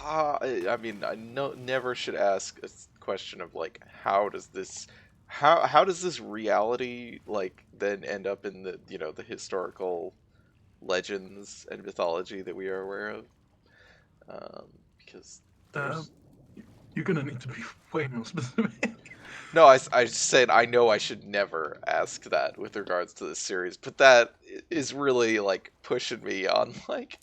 I mean, I never should ask a question of like how does this reality like then end up in the the historical legends and mythology that we are aware of, because Uh, there's you're gonna need to be way more specific. no, I said I know I should never ask that with regards to this series, but that is really like pushing me on like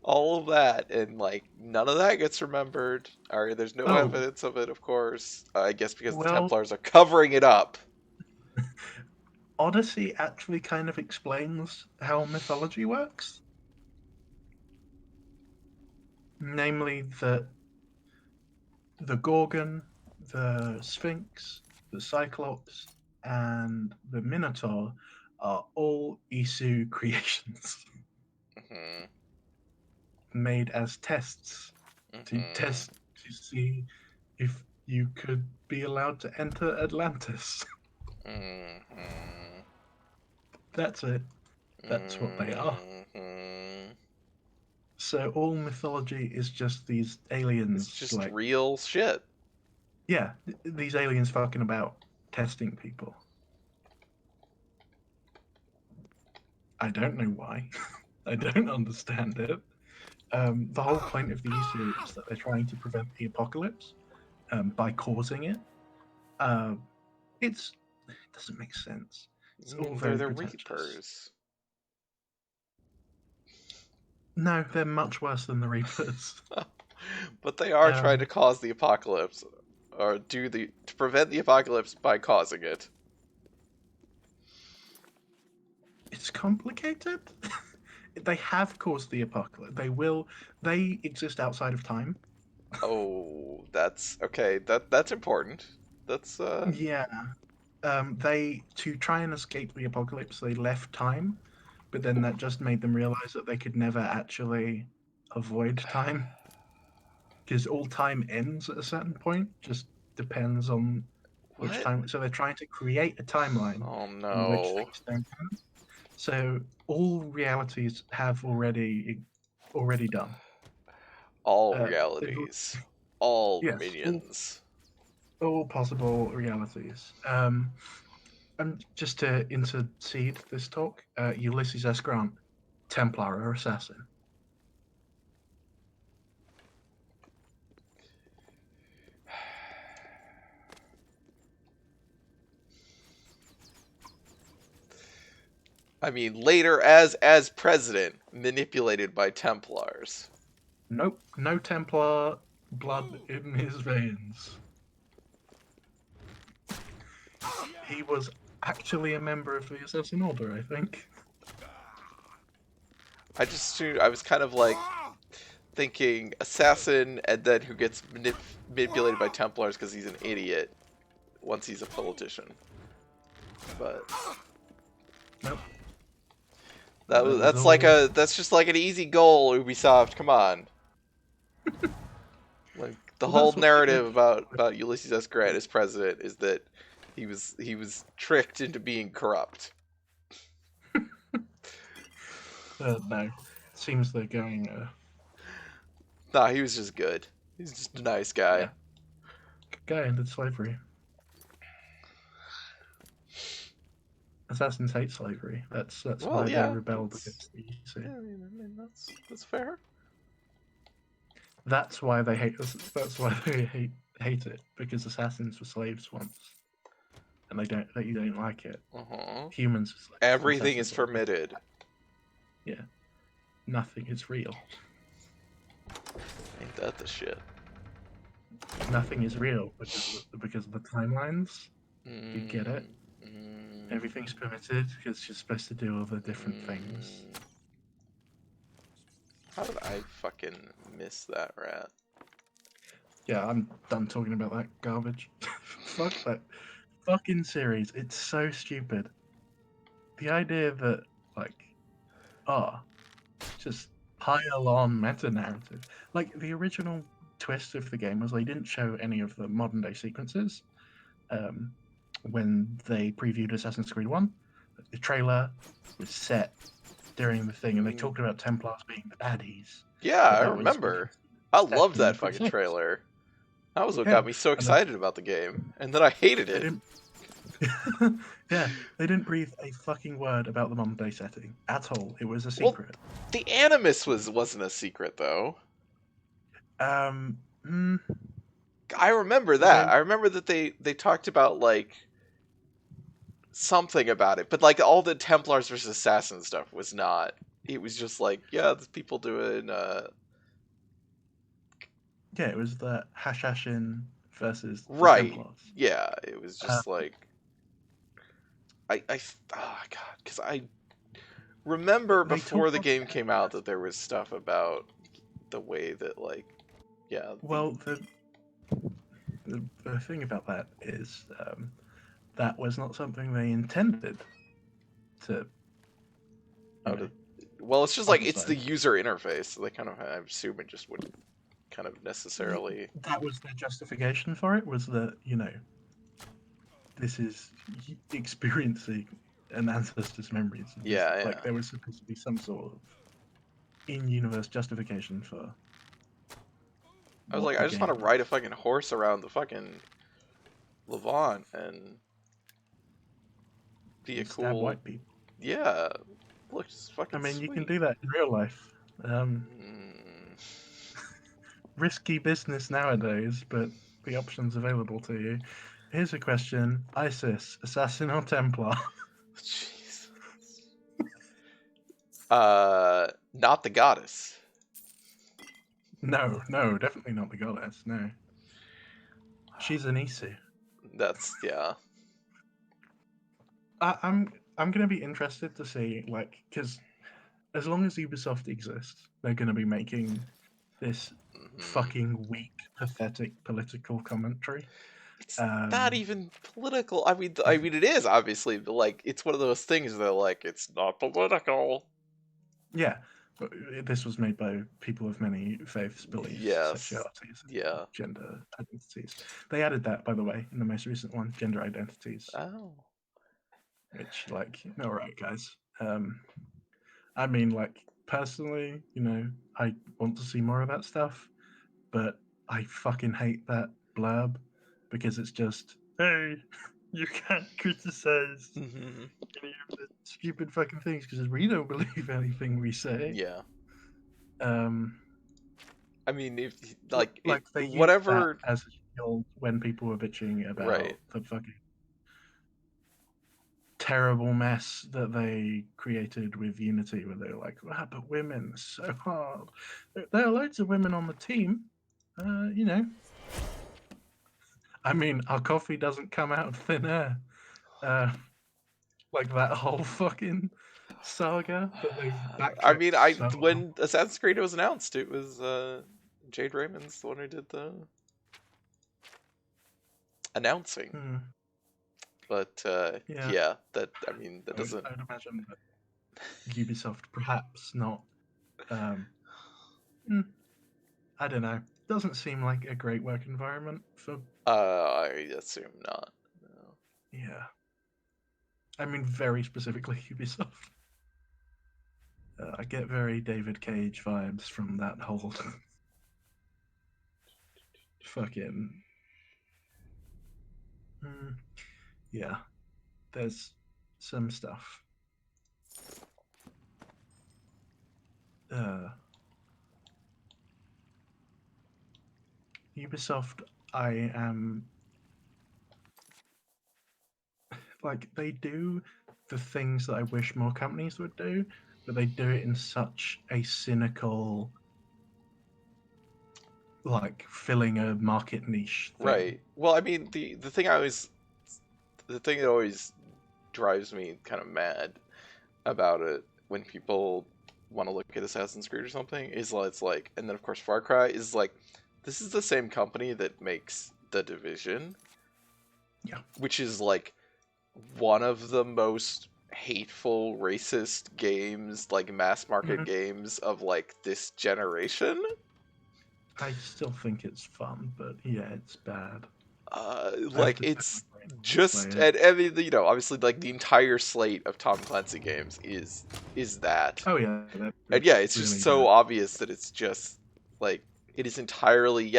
all of that, and like none of that gets remembered. Or there's no Oh, evidence of it, of course. I guess because the well, Templars are covering it up. Odyssey actually kind of explains how mythology works. Namely, that the Gorgon, the Sphinx, the Cyclops, and the Minotaur are all Isu creations Hmm. made as tests to Hmm. test to see if you could be allowed to enter Atlantis. Hmm. That's it. That's what they are. Hmm. So all mythology is just these It's aliens, just like, real shit. yeah, these aliens fucking about testing people. I don't know why. I don't understand it. The whole point of the Isu is that they're trying to prevent the apocalypse by causing it. Uh, it doesn't make sense. It's all They're very the pretentious. Reapers. No, they're much worse than the Reapers. But they are trying to Um, cause the apocalypse, or to prevent the apocalypse by causing it. it's complicated. They have caused the apocalypse. They will. They exist outside of time. Oh, that's okay. That's important. That's Yeah. They to try and escape the apocalypse, they left time, but then that just made them realize that they could never actually avoid time because all time ends at a certain point. Just depends on which what? time. So they're trying to create a timeline Oh in which no. things don't end. So all realities have already done. All They've realities. All yes, minions. all possible realities. And just to intercede this talk, Ulysses S. Grant, Templar or assassin? I mean, later as president, manipulated by Templars. Nope, no Templar blood in his veins. He was actually a member of the Assassin Order, I think. I was kind of like thinking assassin, and then who gets manipulated by Templars because he's an idiot once he's a politician. But Nope, that's just like an easy goal, Ubisoft. Come on. Like the Well, whole that's what they narrative did. about Ulysses S. Grant as president is that he was tricked into being corrupt. No, seems they're going Nah, he was just good. He's just a nice guy. Yeah. Guy ended slavery. Assassins hate slavery. That's Well, why they yeah, rebelled that's- against the EC. Yeah, I mean that's fair. That's why they hate us. That's why they hate it, because assassins were slaves once, and you don't like it. Uh-huh. Humans are slaves. Everything is assassins are- permitted. Yeah, nothing is real. Ain't that the shit? Nothing is real because of the timelines. You get it? Mm, Everything's permitted because you're supposed to do all the different things. mm. How did I fucking miss that rat? Yeah, I'm done talking about that garbage. Fuck that fucking series. It's so stupid. The idea that, like, just pile on meta narrative. Like, the original twist of the game was they didn't show any of the modern day sequences when they previewed Assassin's Creed 1. The trailer was set during the thing, and they talked about Templars being the baddies. Yeah, But I that was remember. because I set loved in that the fucking six. trailer. That was what Yeah, got me so and excited about the game, and then I hated they it. didn't. Yeah, they didn't breathe a fucking word about the modern day setting at all. It was a Well, secret. The Animus wasn't a secret though. Hmm, I remember that. They- I remember that they talked about like something about it, but like all the Templars versus Assassins stuff was not. It was just like, yeah, there's people doing. yeah, it was the Hashashin versus the Right. Templars. Yeah, it was Uh, just like. Oh god, because I remember They before talk the of- game came out that there was stuff about the way that like, yeah. Well, the thing about that is that was not something they intended to. How You to- know, Well, it's just like it's the publicize. user interface. So they kind of, I assume, it just wouldn't kind of necessarily. That was their justification for it. Was that this is experiencing an ancestor's memories. It was Yeah, like yeah. there was supposed to be some sort of in-universe justification for. I was what like, the I just want game to ride a is. fucking horse around the fucking Levant and be a And stab cool. white people. Yeah, looks I fucking. mean, you can sweet. do that in real life. Mm. Risky business nowadays, but the options available to you. Here's a question: ISIS, assassin or Templar? Jeez. Not the goddess. No, definitely not the goddess. No, she's an Isu. That's yeah. I'm gonna be interested to see, like, because as long as Ubisoft exists, they're gonna be making this Mhm. fucking weak, pathetic political commentary. It's not even political. I mean, it is obviously, but like, it's one of those things that like, it's not political. Yeah, but this was made by people of many faiths, beliefs, Yes. sexualities, Yeah. gender identities. They added that, by the way, in the most recent one, gender identities, Oh. which, like, all right, guys. I mean, like, personally, I want to see more of that stuff, but I fucking hate that blurb because it's just, hey, you can't criticize Mhm. any of the stupid fucking things because we don't believe anything we say. Yeah. Um, I mean, if like they used whatever. that as a shield when people were bitching about Right. the fucking terrible mess that they created with Unity, where they were like, "Ah, but women are so hard. There are loads of women on the team, you know." I mean, our coffee doesn't come out of thin air. Like that whole fucking saga that they've I backtracked mean, so when Assassin's Creed was announced, it was Jade Raymond's the one who did the announcing. Hmm. But Yeah. yeah, that I mean, that I would doesn't. imagine that Ubisoft perhaps not. I don't know. Doesn't seem like a great work environment for. I assume not. No. Yeah. I mean, very specifically Ubisoft. I get very David Cage vibes from that whole fucking. Yeah, there's some stuff. Ubisoft, I am like, they do the things that I wish more companies would do, but they do it in such a cynical, like, filling a market niche thing. Right. Well, I mean, the thing that always drives me kind of mad about it when people want to look at Assassin's Creed or something is it's like, and then of course Far Cry is like, this is the same company that makes The Division, Yeah. which is like one of the most hateful, racist games, like mass market games of like this generation. I still think it's fun, but yeah, it's bad. Like it's just, and I mean, you know, obviously like the entire slate of Tom Clancy games is that. Oh yeah, And yeah, it's just really so bad. obvious that it's just like it is entirely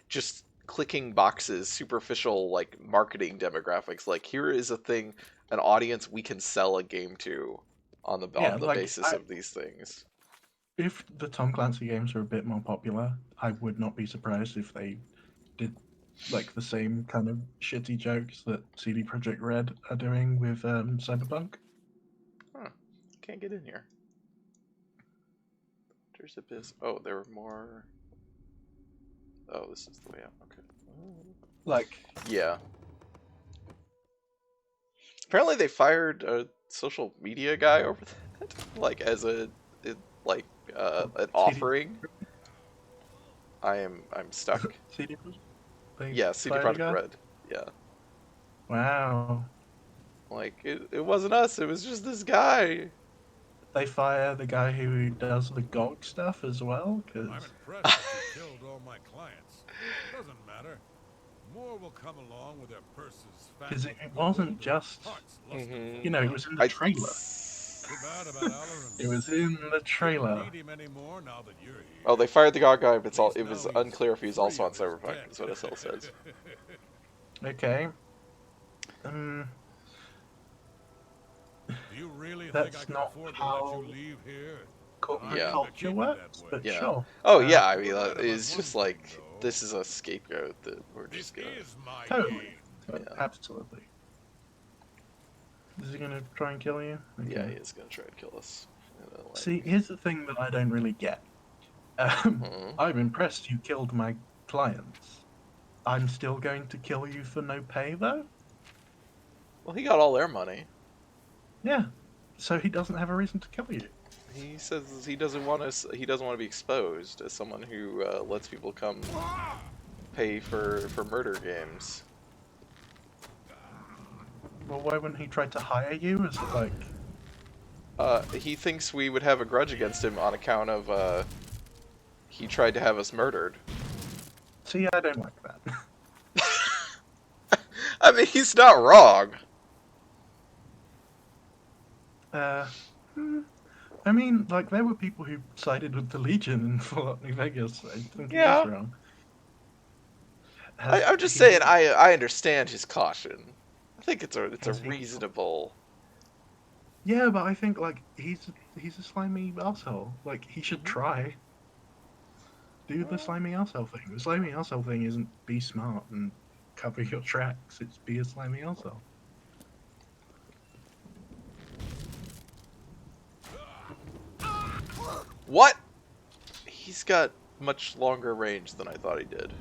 just clicking boxes, superficial like marketing demographics. Like here is a thing, an audience we can sell a game to on the like, basis of these things. If the Tom Clancy games were a bit more popular, I would not be surprised if they did like the same kind of shitty jokes that CD Projekt Red are doing with Cyberpunk. Huh. Can't get in here. There's Abyss. Oh, there were more. Oh, this is the way out. Okay. Like, Yeah. Apparently, they fired a social media guy over that, like as an offering. I'm stuck. CD Projekt? They Yeah, CD fired a Projekt guy? Red. Yeah. Wow. Like it wasn't us. It was just this guy. They fire the guy who does the GOG stuff as well? Because I'm impressed that you killed all my clients. Doesn't matter. More will come along with their purses. Because it wasn't just, you know, it was in the trailer. It was in the trailer. Oh, they fired the GOG guy, but it was unclear if he was also on Cyberpunk, is what SL says. Okay. Do you really That's think I not can afford to how let you leave here? corporate Yeah. culture works, but Yeah. sure. Oh yeah, I mean it's just like this is a scapegoat that we're This just gonna. is my Totally. game. Yeah. Absolutely. Is he gonna try and kill you? Yeah, Okay. he is gonna try and kill us. Like... See, here's the thing that I don't really get. I'm impressed you killed my clients. I'm still going to kill you for no pay, though? Well, he got all their money. Yeah. So he doesn't have a reason to kill you. He says he doesn't want us. He doesn't want to be exposed as someone who lets people come pay for murder games. Well, why wouldn't he try to hire you as, like... He thinks we would have a grudge against him on account of he tried to have us murdered. See, I don't like that. I mean, he's not wrong. I mean, like, there were people who sided with the Legion in Fallout New Vegas. I think he Yeah. is wrong. I'm just saying, I understand his caution. I think it's a reasonable. Yeah, but I think like he's a slimy asshole. Like he should try. Do the slimy arsehole thing. The slimy arsehole thing isn't be smart and cover your tracks. It's be a slimy arsehole. What? He's got much longer range than I thought he did.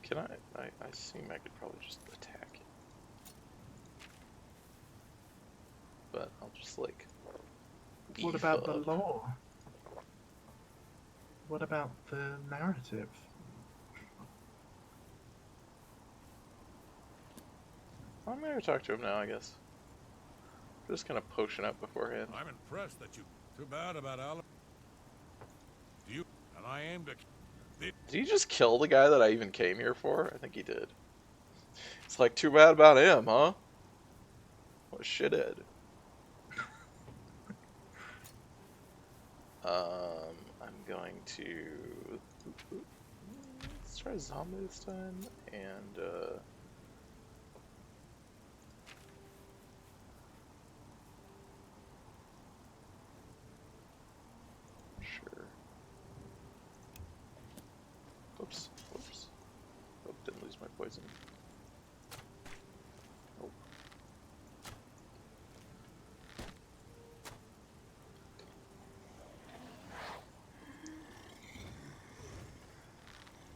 Can I assume I could probably just attack it. But I'll just like What beef about the up. lore? What about the narrative? I'm gonna talk to him now, I guess. Just kind of potion up beforehand. I'm impressed that you. Too bad about Alan. Do you? And I aim to. Did he just kill the guy that I even came here for? I think he did. It's like, too bad about him, huh? What a shithead. I'm going to... Let's try zombie this time, and, sure. Oops, whoops. Oh, didn't lose my poison. Oh.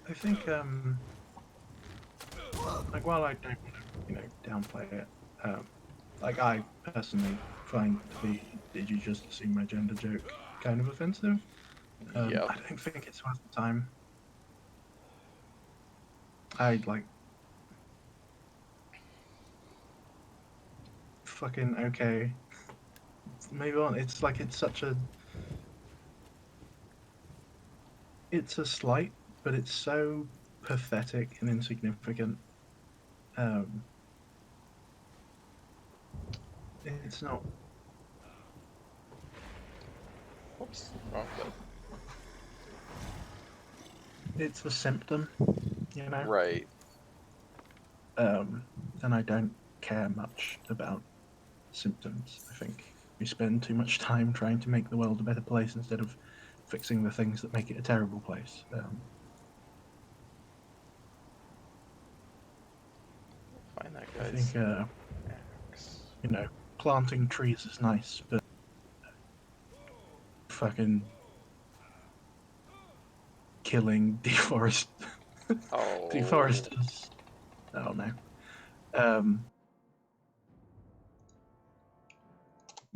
I think, like, while I don't, downplay it, like, I personally find the "did you just see my gender" joke kind of offensive. Yep. I don't think it's worth the time. I'd like fucking okay. Move on. It's like it's a slight, but it's so pathetic and insignificant. It's not. Oops, wrong button. It's a symptom, you know. Right. And I don't care much about symptoms. I think we spend too much time trying to make the world a better place instead of fixing the things that make it a terrible place. Find that I guy's think, axe. planting trees is nice, but fucking killing Oh. deforesters. Oh no.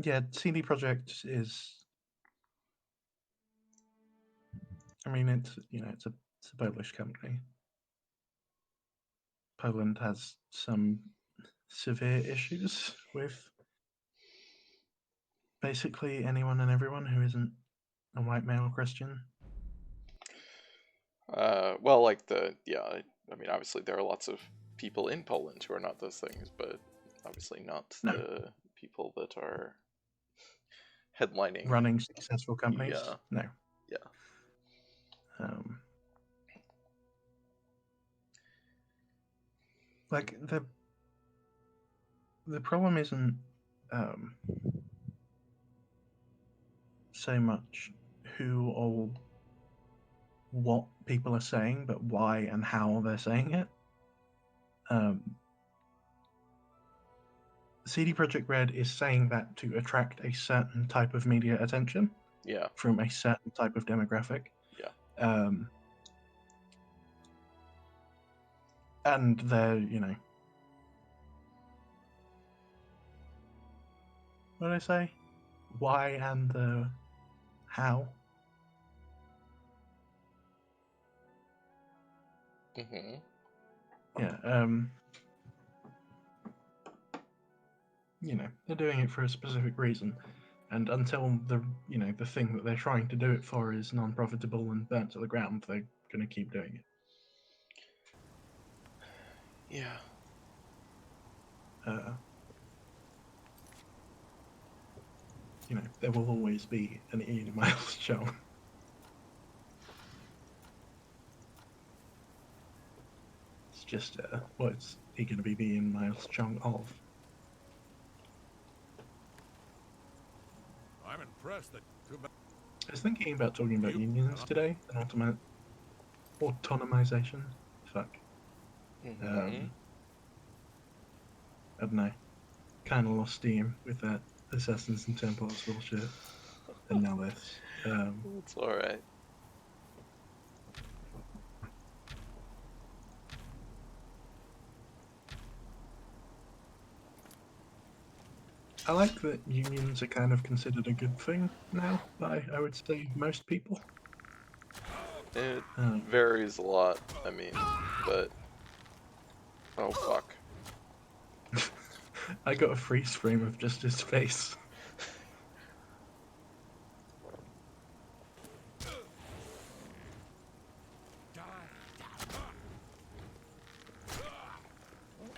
Yeah, CD Projekt is. I mean, it's a Polish company. Poland has some severe issues with basically anyone and everyone who isn't a white male Christian. Well, like I mean, obviously there are lots of people in Poland who are not those things, but obviously not No. the people that are headlining. Running successful companies. Yeah. No. Yeah. Like the problem isn't so much who or what people are saying, but why and how they're saying it. CD Projekt Red is saying that to attract a certain type of media attention Yeah. from a certain type of demographic. Yeah. And they're, what did I say? Why and the how? Mm-hmm. Yeah, they're doing it for a specific reason. And until the thing that they're trying to do it for is non-profitable and burnt to the ground, they're going to keep doing it. Yeah. There will always be an Ian Miles show. It's just, what's he going to be the Ian Miles Chong of? I'm impressed that too bad. I was thinking about talking about unions today, and autonomization. Fuck. Mm-hmm. I don't know. Kind of lost steam with that Assassins and Templars bullshit, and now this. It's alright. I like that unions are kind of considered a good thing now by, I would say, most people. It varies a lot, I mean, but... Oh, fuck. I got a freeze frame of just his face.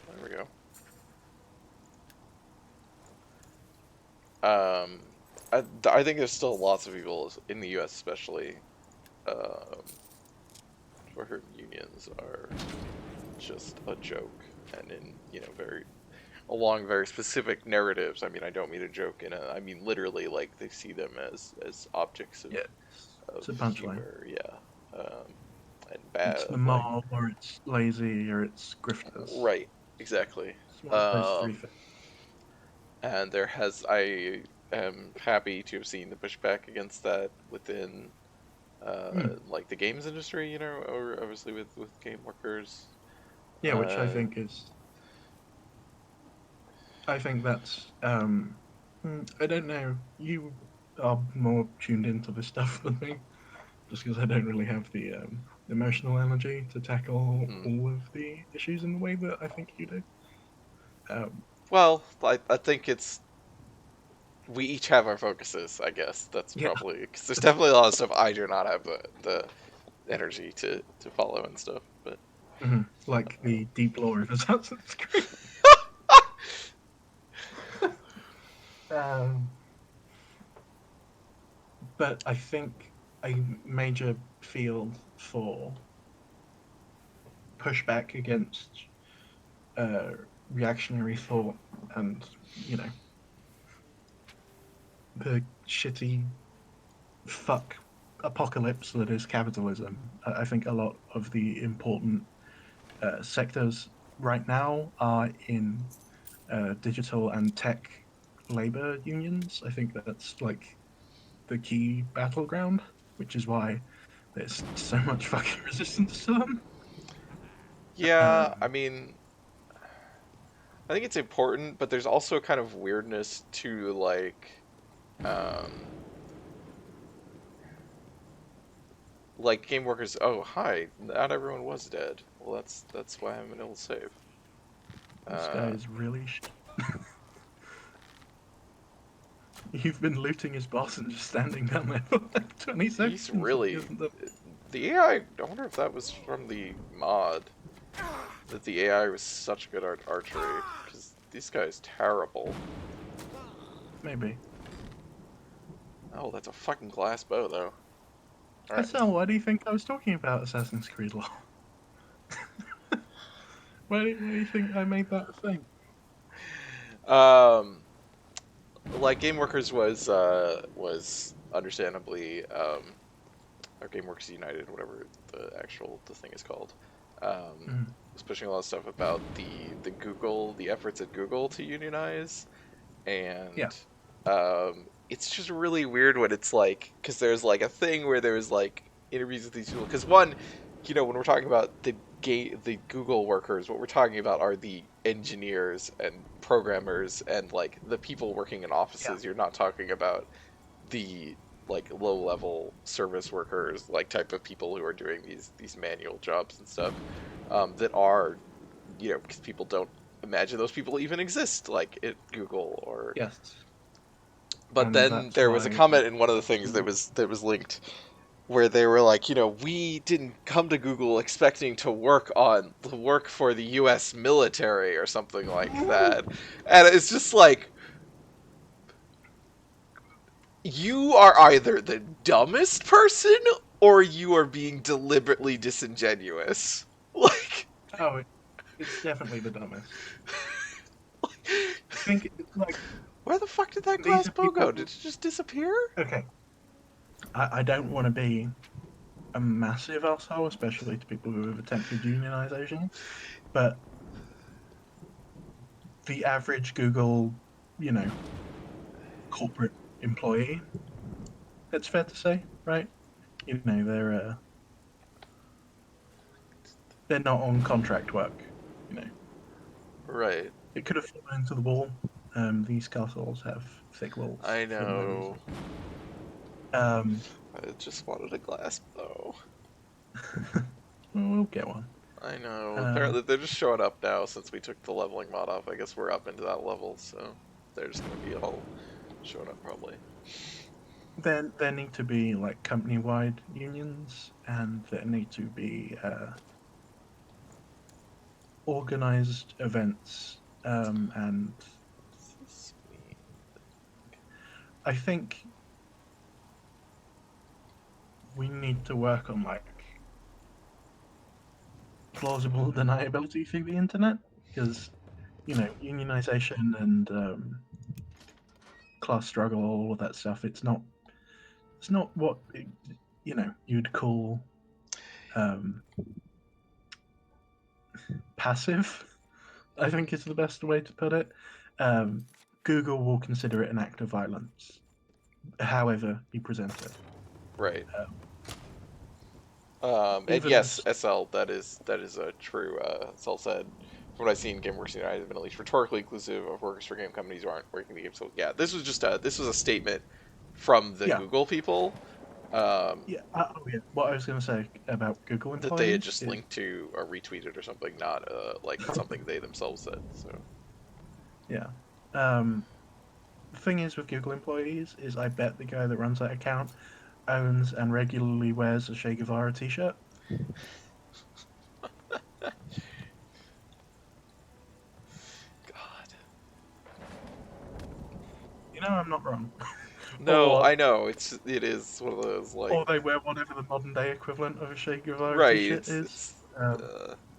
There we go. I think there's still lots of people in the U.S. especially for whom unions are just a joke, and in very along very specific narratives. I mean, I don't mean a joke I mean literally, like they see them as objects Yeah, of it's a punchline. humor, yeah, and bad, It's the like mob, or it's lazy, or it's grifters. right, exactly. It's one of those three Um, things. and I am happy to have seen the pushback against that within like the games industry, or obviously with game workers. Yeah, which I Uh, think is. I think that's. I don't know. You are more tuned into this stuff than me, just because I don't really have the emotional energy to tackle hmm. all of the issues in the way that I think you do. Well, I think we each have our focuses. I guess that's Yeah, probably because there's definitely a lot of stuff I do not have the energy to follow and stuff. But like the deep lore of Assassin's Creed. um, but I think a major field for pushback against uh, reactionary thought and, you know, the shitty fuck apocalypse that is capitalism. I think a lot of the important sectors right now are in digital and tech labor unions. I think that's like the key battleground, which is why there's so much fucking resistance to them. yeah, I Um, mean, I think it's important, but there's also a kind of weirdness to um, like game workers. Oh, hi, not everyone was dead. Well, that's why I'm an ill save. this guy is really You've been looting his boss and just standing down there for like 20 He's seconds. And he really hasn't done... the AI. I wonder if that was from the mod that the AI was such good at archery because this guy's terrible. Maybe. Oh, that's a fucking glass bow though. All right. So, why do you think I was talking about Assassin's Creed law? Why do you think I made that a thing? Like Game Workers was understandably or Game Workers United, whatever the thing is called, Mm. was pushing a lot of stuff about the efforts at Google to unionize, Yeah. and it's just really weird when it's like because there's like a thing where there's like interviews with these people because one, when we're talking about the Google workers, what we're talking about are the engineers and programmers and like the people working in Yeah. offices. You're not talking about the like low level service workers, like type of people who are doing these manual jobs and stuff that are because people don't imagine those people even exist like at Google or Yes. but And then that's there was a why. comment in one of the things that was linked where they were like, we didn't come to Google expecting to work for the US military or something like that. And it's just like you are either the dumbest person or you are being deliberately disingenuous. Like Oh, it's definitely the dumbest. I think, like, where the fuck did that these glass are bow people. go? Did it just disappear? Okay. I don't want to be a massive asshole, especially to people who have attempted unionization, but the average Google, you know, corporate employee, it's fair to say, right? They're not on contract work. You know, Right. it could have fallen into the wall. These castles have thick walls I for no reason. know. Um, I just wanted a glass bow. we'll get one. I know. Um, Apparently they're just showing up now since we took the leveling mod off. I guess we're up into that level, so they're just gonna be all showing up probably. there need to be like company-wide unions, and there need to be organized events, and What's this mean? I think we need to work on like plausible deniability through the internet because unionization and class struggle, all of that stuff. It's not what you'd call um, passive. I think is the best way to put it. Um, Google will consider it an act of violence, however you present it. Right. Um, And even yes, SL, that is a true. SL said, from what I've seen, GameWorks United have been at least rhetorically inclusive of workers for game companies who aren't working the game. So yeah, this was a statement from the yeah, Google people. Um, yeah. Yeah. What I was going to say about Google that they had employees just is linked to or retweeted or something, not like something they themselves said. So yeah. The thing is with Google employees is I bet the guy that runs that account owns and regularly wears a Che Guevara t-shirt. God, I'm not wrong. no, or I know it is one of those like or they wear whatever the modern day equivalent of a Che Guevara right. t-shirt is. It's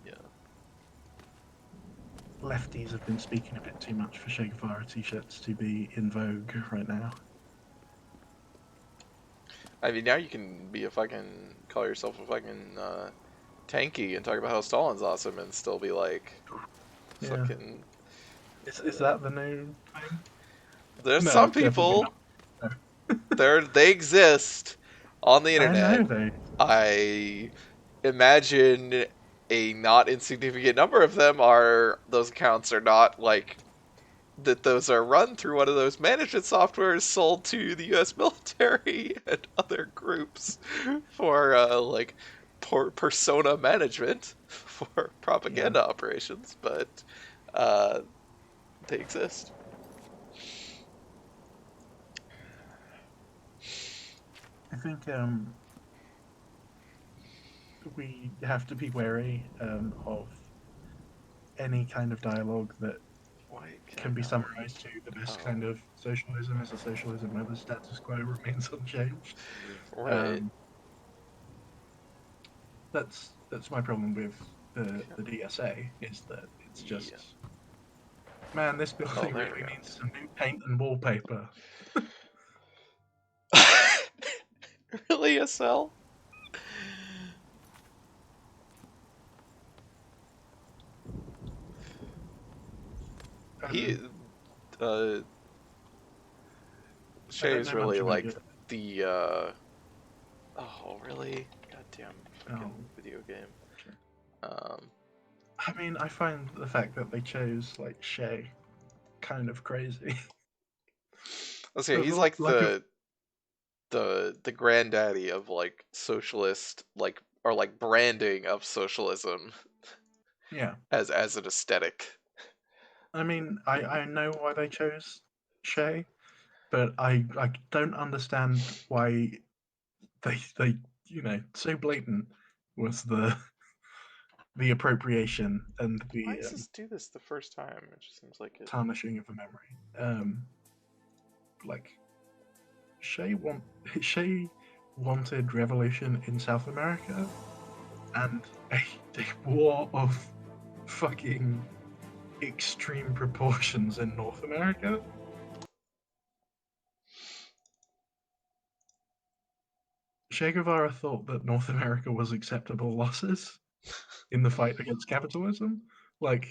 yeah. Lefties have been speaking a bit too much for Che Guevara t-shirts to be in vogue right now. I mean, now you can be call yourself a fucking tanky and talk about how Stalin's awesome and still be like, Yeah. fucking. Is that the new thing? There's No, some definitely people not. they exist on the I internet. know they. I imagine a not insignificant number of them are those accounts are not like that those are run through one of those management softwares sold to the U.S. military and other groups for like persona management for Yeah. propaganda operations, but uh, they exist. I think we have to be wary of any kind of dialogue that Why can can I be not? summarized to the best Oh, kind of socialism is a socialism where the status quo remains unchanged. right. Um, that's my problem with the Okay. DSA is that it's Yeah. just man, this Oh, building there we really go. needs some new paint and wallpaper. Really, SL? He Um, uh I Shay don't is know really much about like it. the oh really? Goddamn Oh, fucking video game. sure. Um I mean, I find the fact that they chose like Shay kind of crazy. let's see, he's Of like like of the granddaddy of like socialist like or like branding of socialism yeah. as an aesthetic. I mean, I know why they chose Shay, but I don't understand why they so blatant was the appropriation and Why the does this do this the first time? It just seems like it. tarnishing of a memory. Like Shay wanted revolution in South America and a war of fucking extreme proportions in North America. Che Guevara thought that North America was acceptable losses in the fight against capitalism. Like,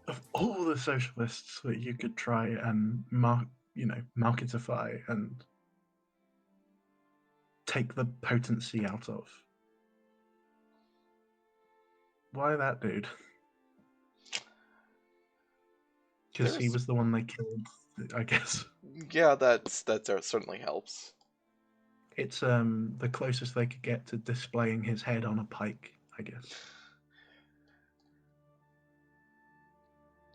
of all the socialists that you could try and marketify and take the potency out of, why that dude? Because he There's was the one they killed, I guess. yeah, that certainly helps. It's the closest they could get to displaying his head on a pike, I guess.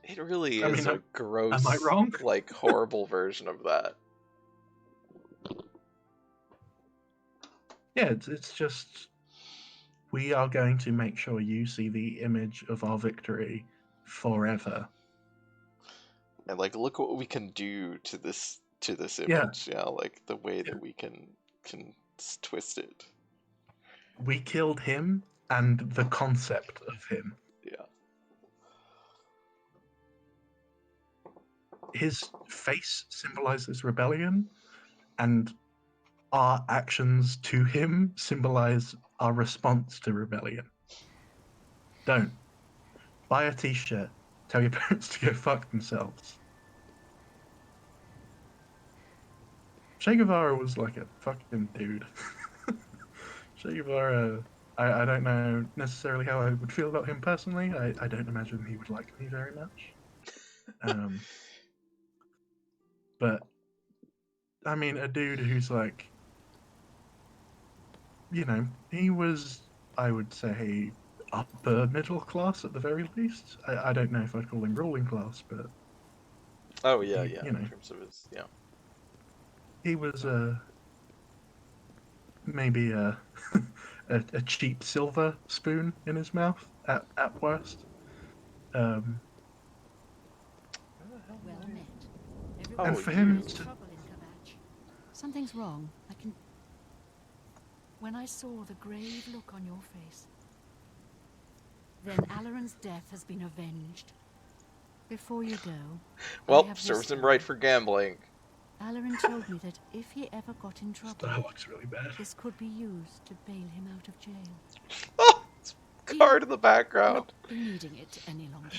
It really I is mean, a am I gross, wrong? like horrible version of that. Yeah, it's just we are going to make sure you see the image of our victory forever. And like, look what we can do to this Yeah. image. Yeah, like the way Yeah. that we can twist it. We killed him and the concept of him. Yeah. His face symbolizes rebellion, and our actions to him symbolize our response to rebellion. Don't buy a t-shirt. Tell your parents to go fuck themselves. Che Guevara was like a fucking dude. Che Guevara, I don't know necessarily how I would feel about him personally. I don't imagine he would like me very much. But I mean, a dude who's like, you know, he was, I would say, upper middle class at the very least. I don't know if I'd call him ruling class, but Oh yeah, He- yeah. you In know. terms of his, yeah. he was maybe a cheap silver spoon in his mouth at worst. Um, Well met. Oh, and for him you. to, trouble in Kavach. Something's wrong. I can. When I saw the grave look on your face, then Alarin's death has been avenged. Before you go, I Well, have this serves him for right you. for gambling. Alarin told me that if he ever got in trouble, that looks really bad. this could be used to bail him out of jail. Oh, it's He card in the background. not be needing it any longer.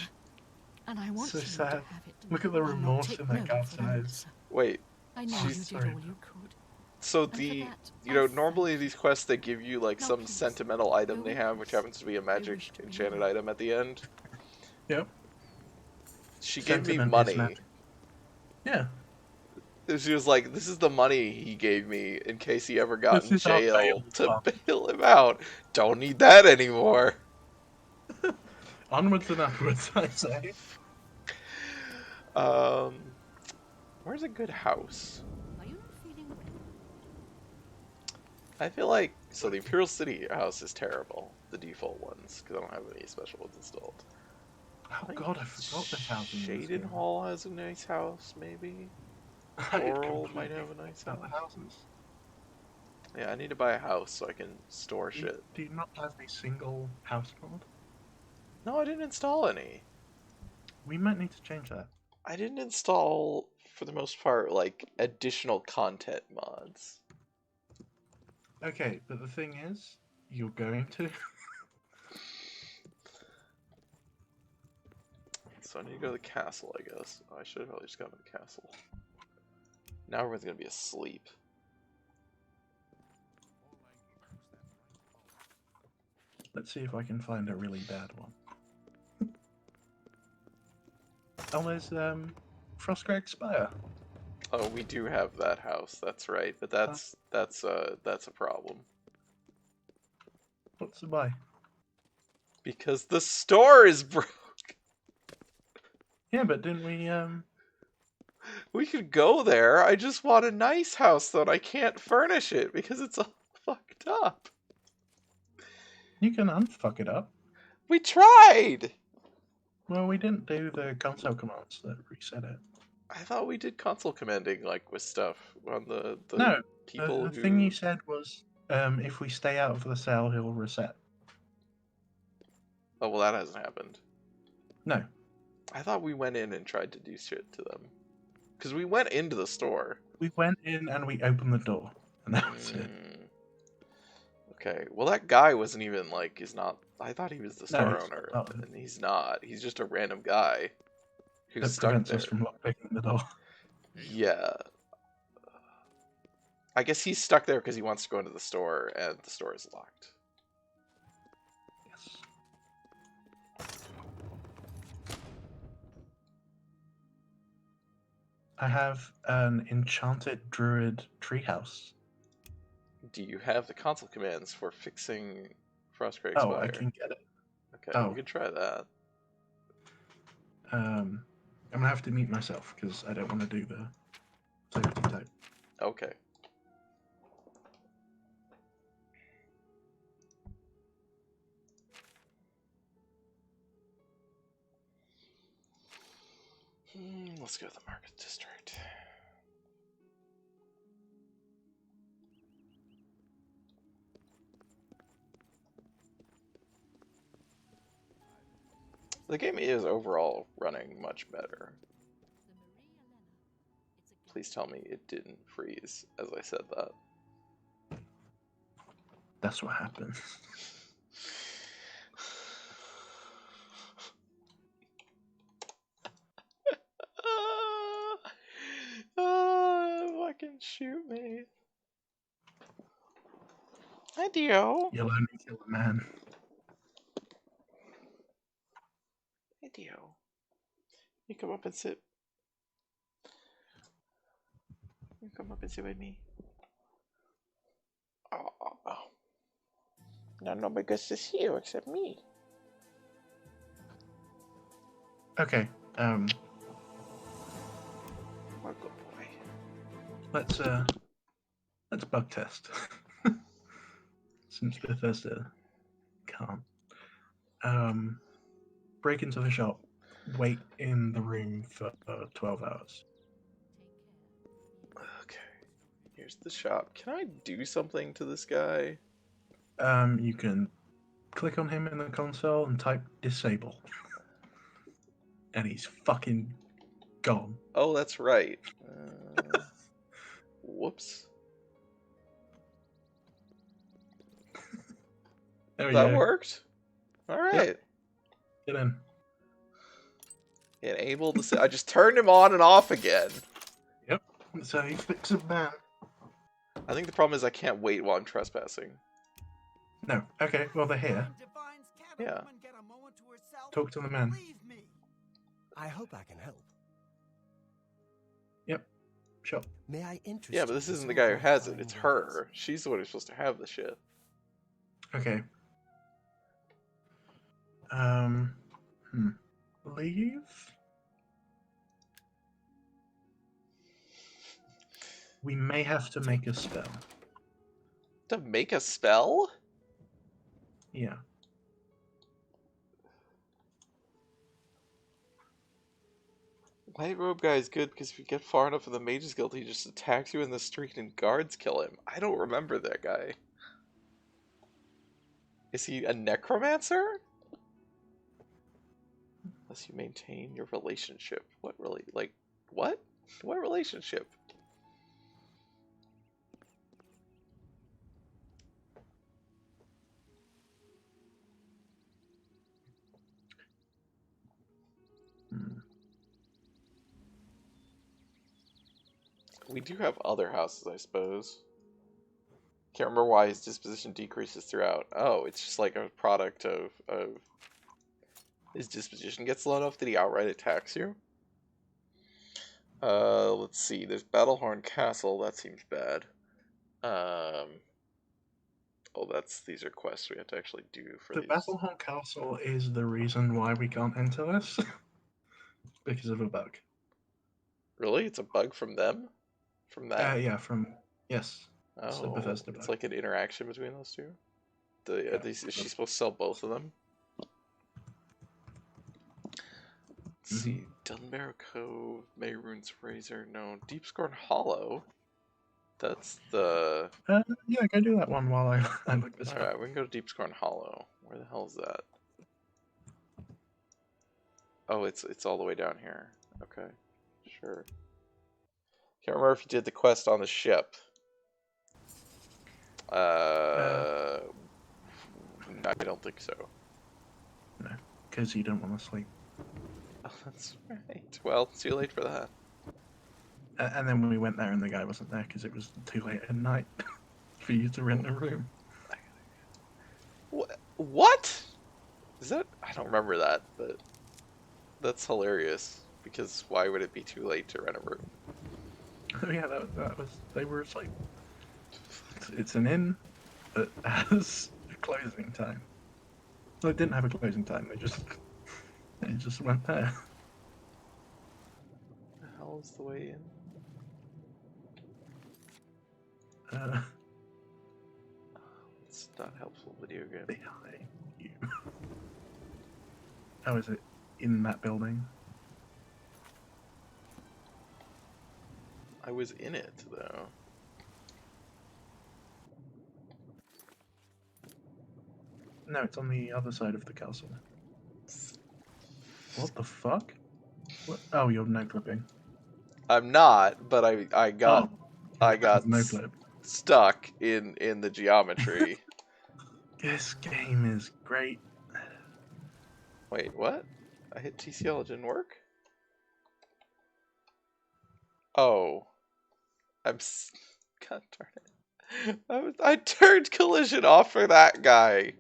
And I want So you sad. to have it. Look at the and not remorse take in that no girl's for an eyes. answer. Wait, I know She's you did sorry. all you could. so And for the that, you I know thank normally you. these quests they give you like Now some please, sentimental item go they in have, which peace. happens to be a I magic wish to be enchanted alone. item at the end. Yep. She gave me Sentiment is money. magic. Yeah. She was like, "This is the money he gave me in case he ever got This in is our jail bail to fund." bail him out. Don't need that anymore." Onwards and upwards, I say. Um, where's a good house? Are you not feeling well? I feel like so the Imperial City house is terrible. The default ones, because I don't have any special ones installed. Oh god, I forgot this house in this Shaden game. Hall has a nice house, maybe. I Coral might completely have a nice forgot the house. houses. Yeah, I need to buy a house so I can store Do you, shit. do you not have a single house mod? No, I didn't install any. We might need to change that. I didn't install, for the most part, like additional content mods. Okay, but the thing is, you're going to. So I need to go to the castle, I guess. Oh, I should have probably just gone to the castle. Now everyone's gonna be asleep. Let's see if I can find a really bad one. Oh, there's Frostcrag Spire. Oh, we do have that house. That's right, but that's a problem What's the buy? because the store is broke. Yeah, but didn't we We could go there. I just want a nice house, though, and I can't furnish it because it's all fucked up. You can unfuck it up. We tried. Well, we didn't do the console commands that reset it. I thought we did console commanding like with stuff on the No, people the who. thing you said was, if we stay out of the cell, he'll reset. Oh well, that hasn't happened. No. I thought we went in and tried to do shit to them. Because we went into the store. We went in and we opened the door, and that was it. Okay, well that guy wasn't even like, is not, I thought he was the No, store he's owner, not. and he's not. He's just a random guy who's That stuck prevents there. us from lockpicking the door. Yeah. I guess he's stuck there because he wants to go into the store, and the store is locked. Yes. I have an enchanted druid treehouse. Do you have the console commands for fixing Frostcrag Oh, Spire? I can get it. Okay, Oh. we could try that. I'm gonna have to mute myself because I don't want to do the safety type. Okay. Let's go to the market district. The game is overall running much better. Please tell me it didn't freeze as I said that. That's what happened. Fucking shoot me. Hi, Dio. You'll only kill a man. Hey, Dio. You come up and sit. You come up and sit with me. Oh. Now nobody gets to see you except me. Okay. What a good boy. Let's bug test. Since Bethesda can't. Break into the shop. Wait in the room for 12 hours. Okay. Here's the shop. Can I do something to this guy? You can click on him in the console and type disable. And he's fucking gone. Oh, that's right. Whoops. There That you go. worked? Alright. Get in. Enable the... I just turned him on and off again. Yep. So he fixed a man. I think the problem is I can't wait while I'm trespassing. No. Okay, well, they're here. Yeah. Talk to the man. I hope I can help. Yep. Sure. May I interest Yeah, but this isn't the guy who has it. It's her. She's the one who's supposed to have the shit. Okay. Leave? We may have to make a spell. To make a spell? Yeah. White Robe Guy is good because if you get far enough in the Mages Guild, he just attacks you in the street and guards kill him. I don't remember that guy. Is he a necromancer? Unless you maintain your relationship. What really? Like, what? What relationship? We do have other houses, I suppose. Can't remember why his disposition decreases throughout. Oh, it's just like a product of his disposition gets low enough that he outright attacks you. Let's see. There's Battlehorn Castle. That seems bad. Oh, these are quests we have to actually do for The these. Battlehorn Castle is the reason why we can't enter this. Because of a bug. Really? It's a bug from them? From that? Yeah, yes. It's a Oh, Bethesda it's bug. like an interaction between those two? Yeah. Is she supposed to sell both of them? Let's see. Dunbarrow Cove, Mayrune's Razor, no. Deepscorn Hollow. That's the... Yeah, go do that one while I look this up. Alright, we can go to Deepscorn Hollow. Where the hell is that? Oh, it's all the way down here. Okay, sure. Can't remember if you did the quest on the ship. I don't think so. No, because you don't want to sleep. Oh, that's right. Well, it's too late for that. And then when we went there and the guy wasn't there because it was too late at night for you to rent a room. What? Is that? I don't remember that, but that's hilarious. Because why would it be too late to rent a room? Oh yeah, that was. They were asleep. It's an inn that has a closing time. Well, it didn't have a closing time. They just went there. The hell is the way in? It's not helpful video game. Behind you. How is it in that building? I was in it, though. No, it's on the other side of the castle. What the fuck? What? Oh, you're no flipping. I'm not, but I got Oh, no flip. stuck in the geometry. This game is great. Wait, what? I hit TCL, it didn't work? Oh. God darn it. I turned collision off for that guy.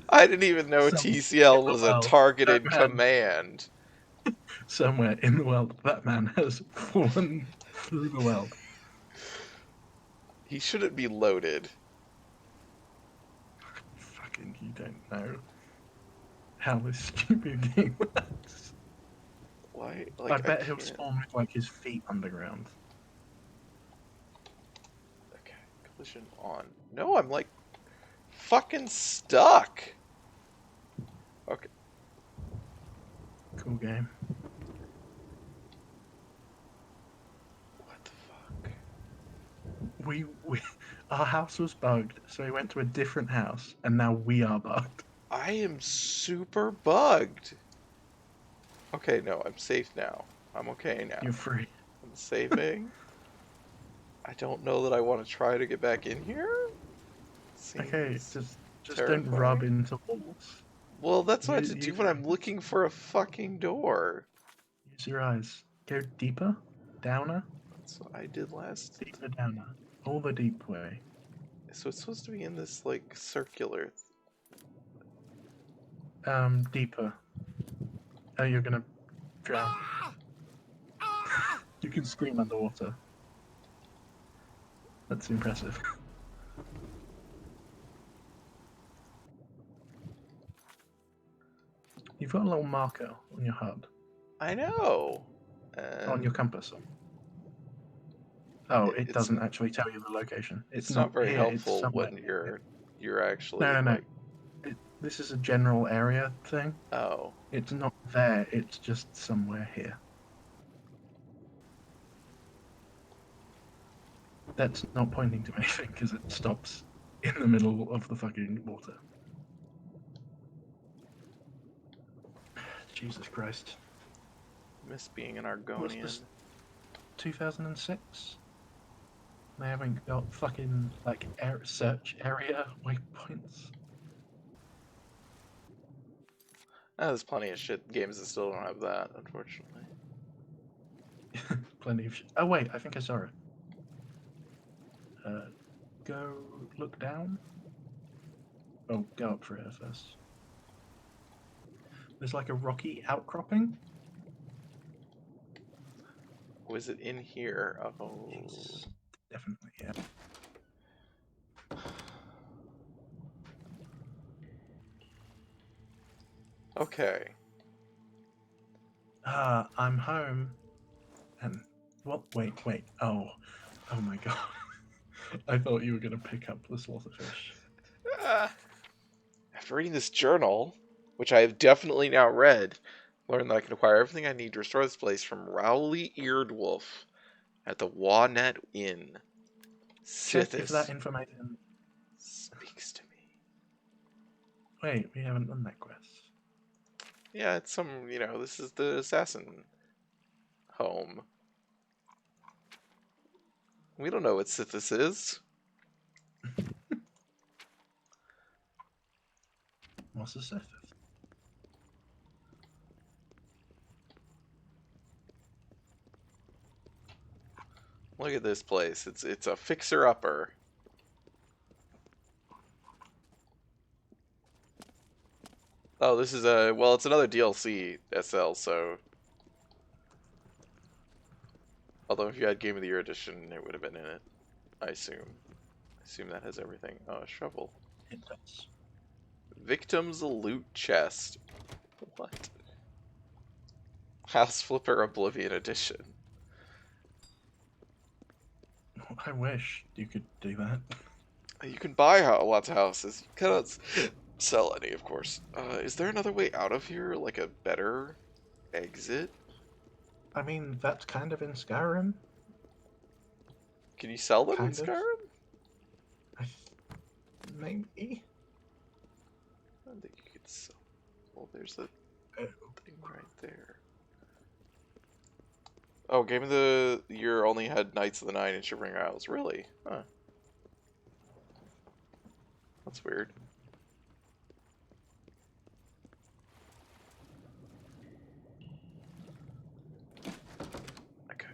I didn't even know TCL was a targeted command. Somewhere in the world, that man has fallen through the world. He shouldn't be loaded. Fucking, you don't know how this stupid game works. Why? I bet he'll spawn with like his feet underground. Okay, collision on. No, I'm like fucking stuck. Okay. Cool game. What the fuck? We our house was bugged, so we went to a different house, and now we are bugged. I am super bugged. Okay, no, I'm safe now. I'm okay now. You're free. I'm saving. I don't know that I want to try to get back in here. Okay, Seems just don't rub into walls. Well, that's what I have to do when I'm looking for a fucking door. Use your eyes. Go deeper, downer. That's what I did last. Deeper, downer. All the deep way. So it's supposed to be in this like circular. Deeper. Oh, you're gonna drown. You can scream underwater. That's impressive. You've got a little marker on your HUD. I know. On your compass. Oh, it doesn't actually tell you the location. It's not very here, helpful when you're actually No. This is a general area thing. Oh. It's not there. It's just somewhere here. That's not pointing to anything because it stops in the middle of the fucking water. Jesus Christ. Miss being an Argonian. 2006? They haven't got fucking, like, search area waypoints. There's plenty of shit games that still don't have that, unfortunately. Plenty of shit. Oh, wait, I think I saw it. Go look down. Oh, go up for it first. There's like a rocky outcropping. Was it in here? Oh. Yes, definitely, yeah. Okay. I'm home. And what? Wait. Oh my god. I thought you were gonna pick up the slaughterfish. After reading this journal, which I have definitely now read, learned that I can acquire everything I need to restore this place from Rowley-Eared Wolf at the Wanet Inn. Check if that information speaks to me. Wait, we haven't done that quest. Yeah, it's some, this is the assassin home. We don't know what Sithis is. What's the Sithis? Look at this place. It's a fixer-upper. Oh, this is it's another DLC SL, so... Although if you had Game of the Year edition, it would have been in it, I assume. I assume that has everything. Oh, a shovel. It does. Victim's Loot Chest. What? House Flipper Oblivion edition. I wish you could do that. You can buy lots of houses. You cannot sell any, of course. Is there another way out of here? Like a better exit? I mean, that's kind of in Skyrim. Can you sell them in Kind of. Skyrim? Maybe. I don't think you could sell. Well, there's a Oh. thing right there. Oh, Game of the Year only had Knights of the Nine and Shivering Isles. Really? Huh. That's weird. Okay.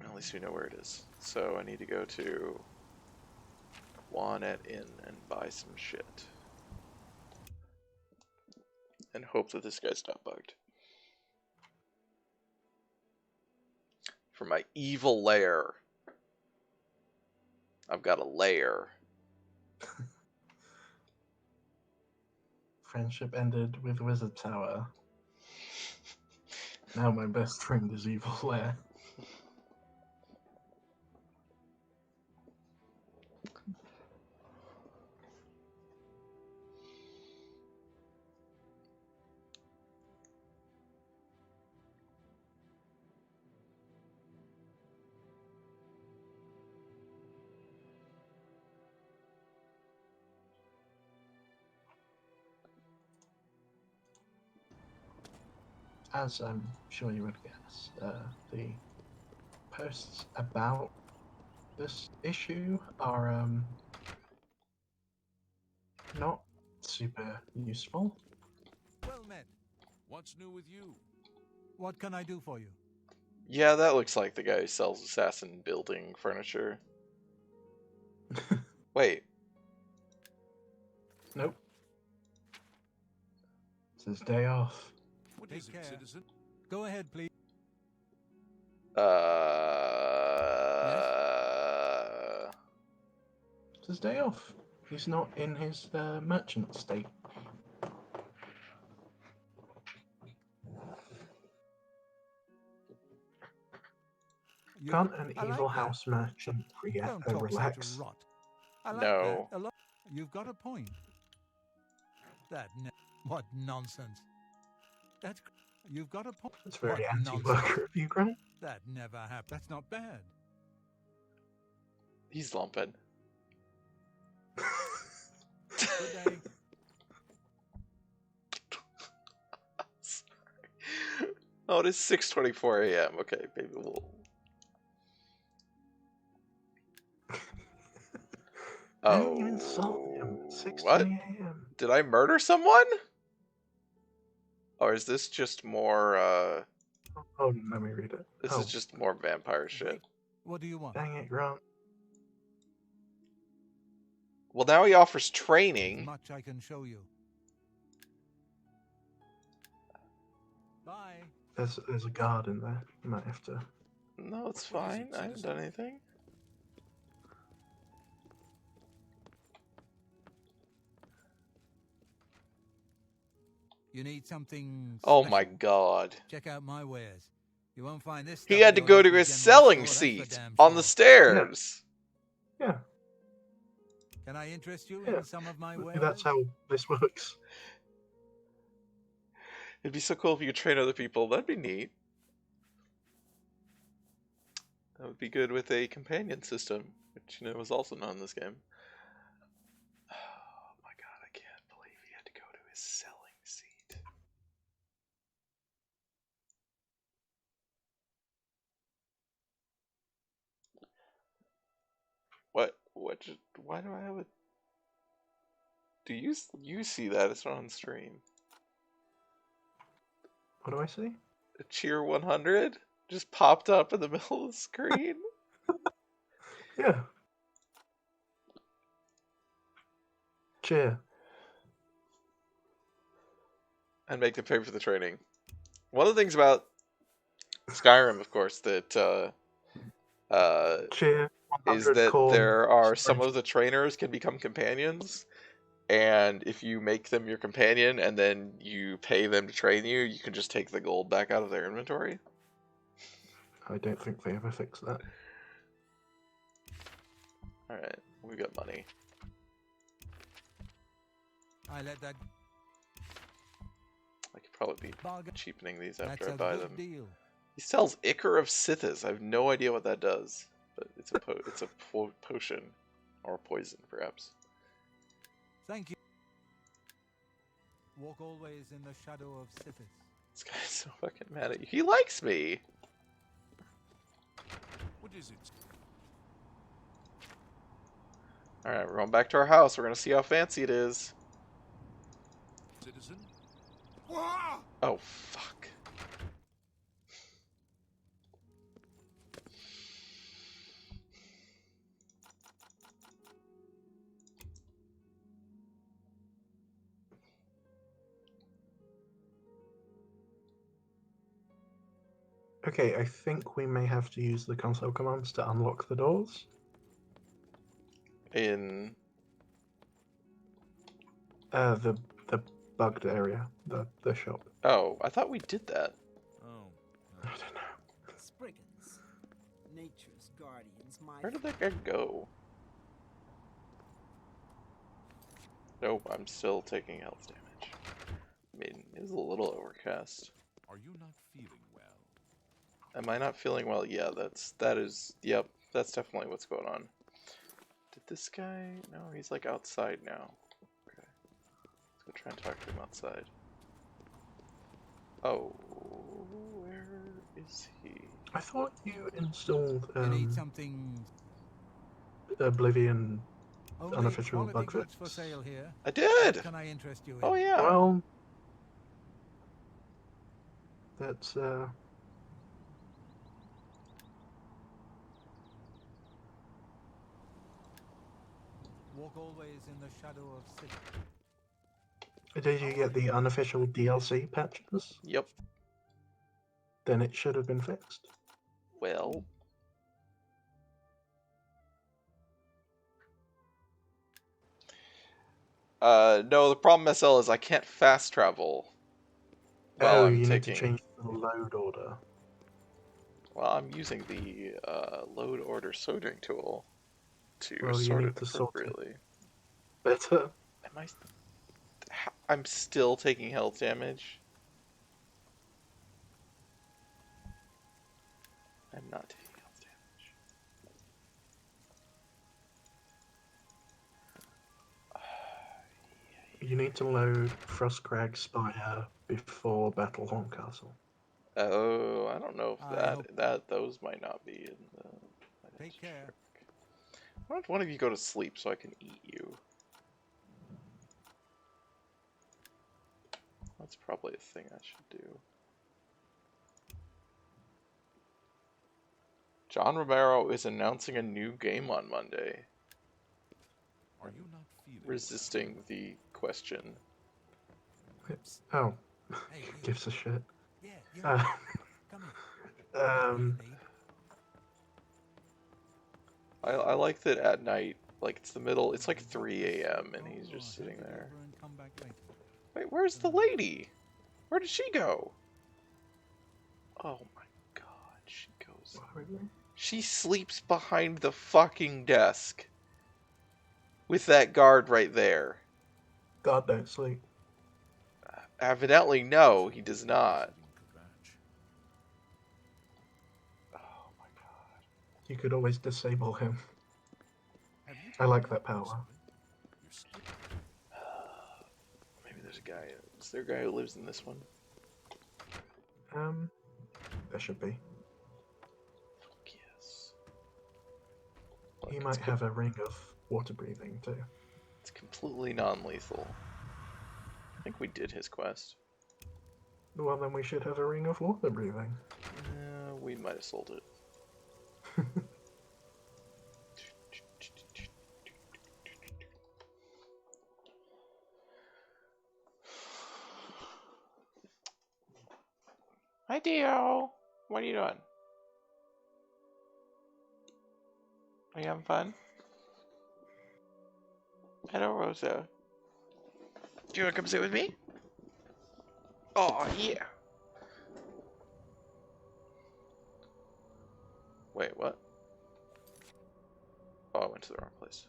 At least we know where it is. So I need to go to Juanet Inn and buy some shit. And hope that this guy's not bugged. For my evil lair. I've got a lair. Friendship ended with Wizard Tower. Now my best friend is Evil Lair. As I'm sure you would guess, the posts about this issue are not super useful. Well met. What's new with you? What can I do for you? Yeah, that looks like the guy who sells assassin building furniture. Wait. Nope. It's his day off. What Take is it, care. citizen? Go ahead, please. It's his day off. He's not in his merchant state. Can't an I like evil that. house merchant Don't talk relax? such rot. I like No. that a lot. You've got a point. What nonsense. You've got a point. It's very What anti-worker of you, Grant. That never happened. That's not bad. He's lumping. Good day. Oh, it is 6:24 a.m. Okay, maybe we'll. Why Oh, don't you insult him? what? 6:20 a.m. Did I murder someone? Or is this just more? Oh, let me read it. This Oh, is just more vampire shit. What do you want? dang it, Grant. Well, now he offers There's training. much I can show you. Bye. There's a guard in there. You might have to. No, it's What is fine. it, I haven't citizen? done anything. You need something Oh special. my god. Check out my wares. You won't find this He stuff had at to your go to local his general selling store, that's for seat damn on the sure. stairs. Yeah, Can I interest you Yeah. in some of my wares? that's how this works. It'd be so cool if you could train other people. That'd be neat. That would be good with a companion system, which is also not in this game. Oh my god, I can't believe he had to go to his selling seat. Why do I have a... Do you see that? It's not on stream. What do I see? A cheer 100 just popped up in the middle of the screen. Yeah. Cheer. And make them pay for the training. One of the things about Skyrim, of course, that Cheer. is 100 that corn. there are some of the trainers can become companions, and if you make them your companion and then you pay them to train you, you can just take the gold back out of their inventory. I don't think they ever fix that. Alright, we got money. I let that I could probably be bargain. cheapening these That's after I a buy good them. deal. He sells Ichor of Sithis. I have no idea what that does, but it's a potion or poison, perhaps. Thank you. Walk always in the shadow of Sithis. This guy's so fucking mad at you. He likes me. What is it? All right, we're going back to our house. We're gonna see how fancy it is. Citizen? Oh fuck. Okay, I think we may have to use the console commands to unlock the doors. In The bugged area, the shop. oh, I thought we did that. Oh. I don't know. Spriggans, nature's guardians, my Where did that guy go? Nope, I'm still taking health damage. I mean, it was a little overcast. Are you not feeling well? Am I not feeling well? Yeah, yep, that's definitely what's going on. Did this guy? No, he's like outside now. Okay. Let's go try and talk to him outside. Oh, where is he? I thought you installed You need something. Oblivion Only unofficial quality bug goods fix. for sale here. I did! What can I interest you in? Oh yeah! Well, that's Walk always in the shadow of Sithis. Did you get the unofficial DLC patches? Yep. Then it should have been fixed. Well. No, the problem, SL, is I can't fast travel. While Oh, I'm you need to taking... change the load order. Well, I'm using the load order sorting tool to Well, you sort need it to sort it. appropriately. Better. I'm still taking health damage. I'm not taking health damage. You need to load Frostcrag Spire before Battle Horncastle. Oh, I don't know if I hope- those might not be in the. I'd have Take to care. check. Why don't one of you go to sleep so I can eat you? That's probably a thing I should do. John Romero is announcing a new game on Monday. Are you not feeling Resisting the question. Oh, Hey, you. gives a shit. Yeah, you. Uh, Come here. um, I like that at night, like it's the middle, it's like 3 a.m. and he's just sitting Hand it there. over and come back later. Wait, where's the lady? Where did she go? Oh my god, she goes. She sleeps behind the fucking desk. With that guard right there. God don't sleep. Evidently, no, he does not. Oh my god. You could always disable him. Have you I like that power. Maybe there's a guy. Is there a guy who lives in this one? There should be. Yes. He Look, might have a ring of water breathing too. It's completely non-lethal. I think we did his quest. Well, then we should have a ring of water breathing. We might have sold it. Hi, Dio. What are you doing? Are you having fun? Hello, Rosa. Do you want to come sit with me? Oh, yeah. Wait, what? Oh, I went to the wrong place.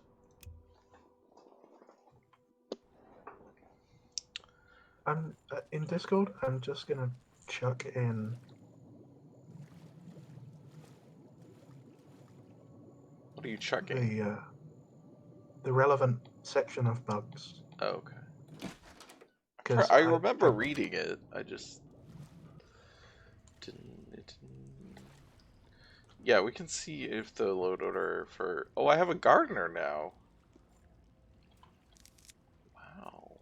I'm in Discord. I'm just gonna chuck in chucking? The relevant section of bugs. Oh, okay. Because I remember reading it. I just didn't. Yeah, we can see if the load order for. Oh, I have a gardener now. Wow.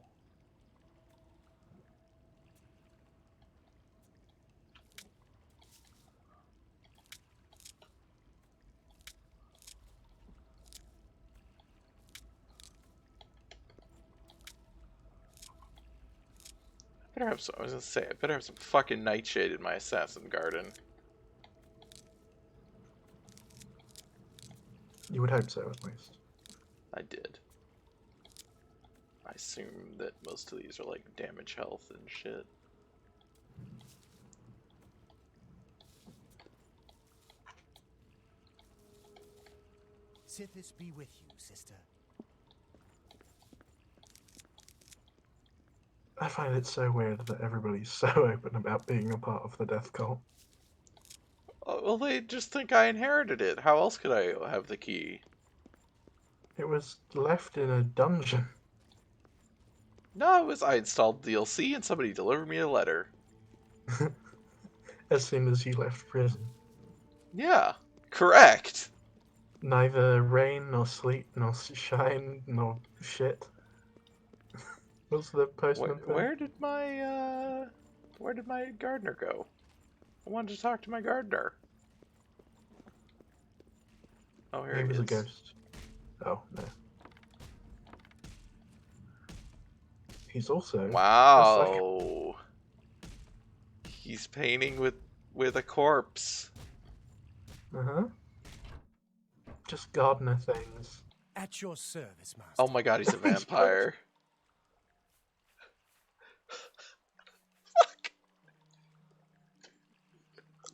I better have some. I was gonna say I better have some fucking nightshade in my assassin garden. You would hope so, at least. I did. I assume that most of these are like damage health and shit. Sithis be with you, sister. I find it so weird that everybody's so open about being a part of the death cult. Well, they just think I inherited it. How else could I have the key? It was left in a dungeon. No, it was I installed DLC and somebody delivered me a letter. As soon as you left prison. Yeah, correct. Neither rain, nor sleet, nor shine, nor shit. What's the postman thing? Where did my gardener go? I wanted to talk to my gardener. Oh, here He was is. a ghost. Oh, no. He's also... Wow. He's painting with a corpse. Uh-huh. Just gardener things. At your service, master. Oh my god, he's a vampire. Fuck.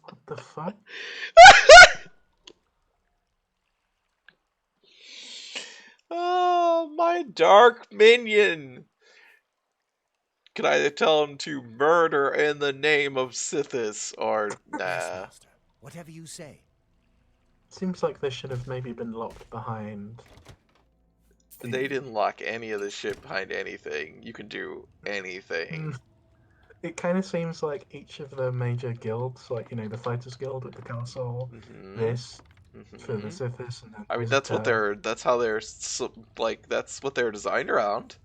What the fuck? Oh, my dark minion. Can I tell him to murder in the name of Sithis or Yes, nah? master. Whatever you say. Seems like they should have maybe been locked behind... They didn't lock any of this shit behind anything. You can do anything. It kind of seems like each of the major guilds, like, you know, the Fighters Guild at the castle, this, for the Sithis, and then I mean, that's what that's how they're, like, that's what they're designed around.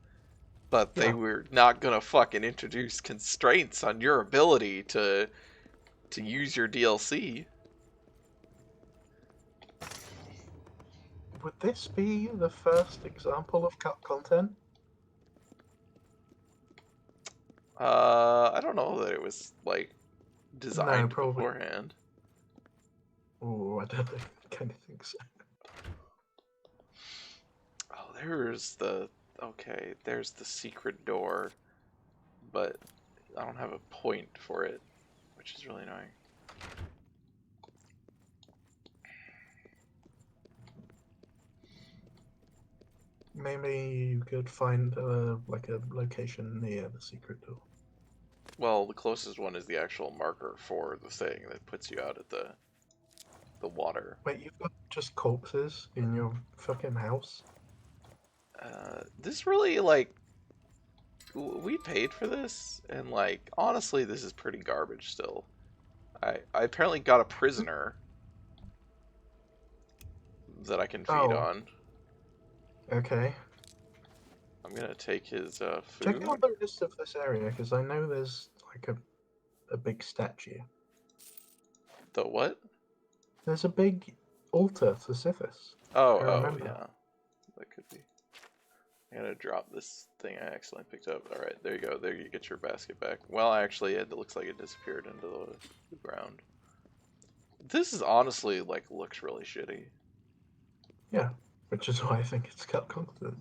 But they were not gonna fucking introduce constraints on your ability to use your DLC. Would this be the first example of cut content? I don't know that it was, like, designed probably. beforehand. Oh, I don't think, kind of think so. Oh, there's the... Okay, there's the secret door. But I don't have a point for it, which is really annoying. Maybe you could find like a location near the secret door. Well, the closest one is the actual marker for the thing that puts you out at the water. Wait, you've got just corpses in your fucking house? This really, like, we paid for this, and, like, honestly, this is pretty garbage still. I apparently got a prisoner that I can feed on. Okay. I'm gonna take his food. Check out the rest of this area, because I know there's like a big statue. The what? There's a big altar to Sithis. Oh, yeah. That could be. I'm gonna drop this thing I accidentally picked up. Alright, there you go. There you get your basket back. Well, actually, it looks like it disappeared into the ground. This is honestly, like, looks really shitty. Yeah, which is why I think it's cut content.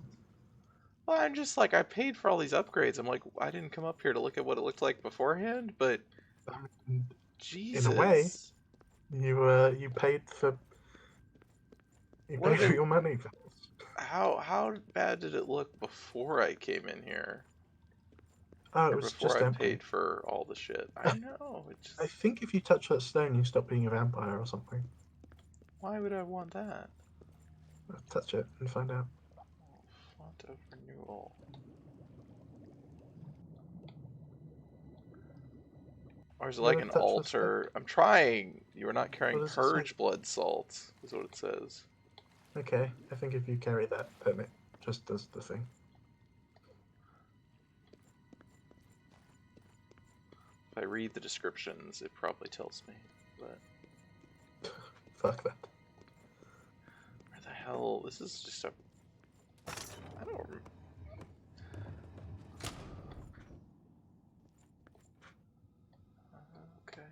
Well, I'm just like, I paid for all these upgrades. I'm like, I didn't come up here to look at what it looked like beforehand, but... Jesus. In a way, you paid for... You paid for your money for this. How bad did it look before I came in here? Oh, it or was before just I empty. paid for all the shit. I know. I think if you touch that stone, you stop being a vampire or something. Why would I want that? I'll touch it and find out. Font of renewal. Or is it like Well, an touch this thing. altar? I'm trying. You are not carrying What does it say? purge blood salt, is what it says. Okay, I think if you carry that, then it just does the thing. If I read the descriptions, it probably tells me. But Fuck that. where the hell? This is just a. I don't remember. Okay.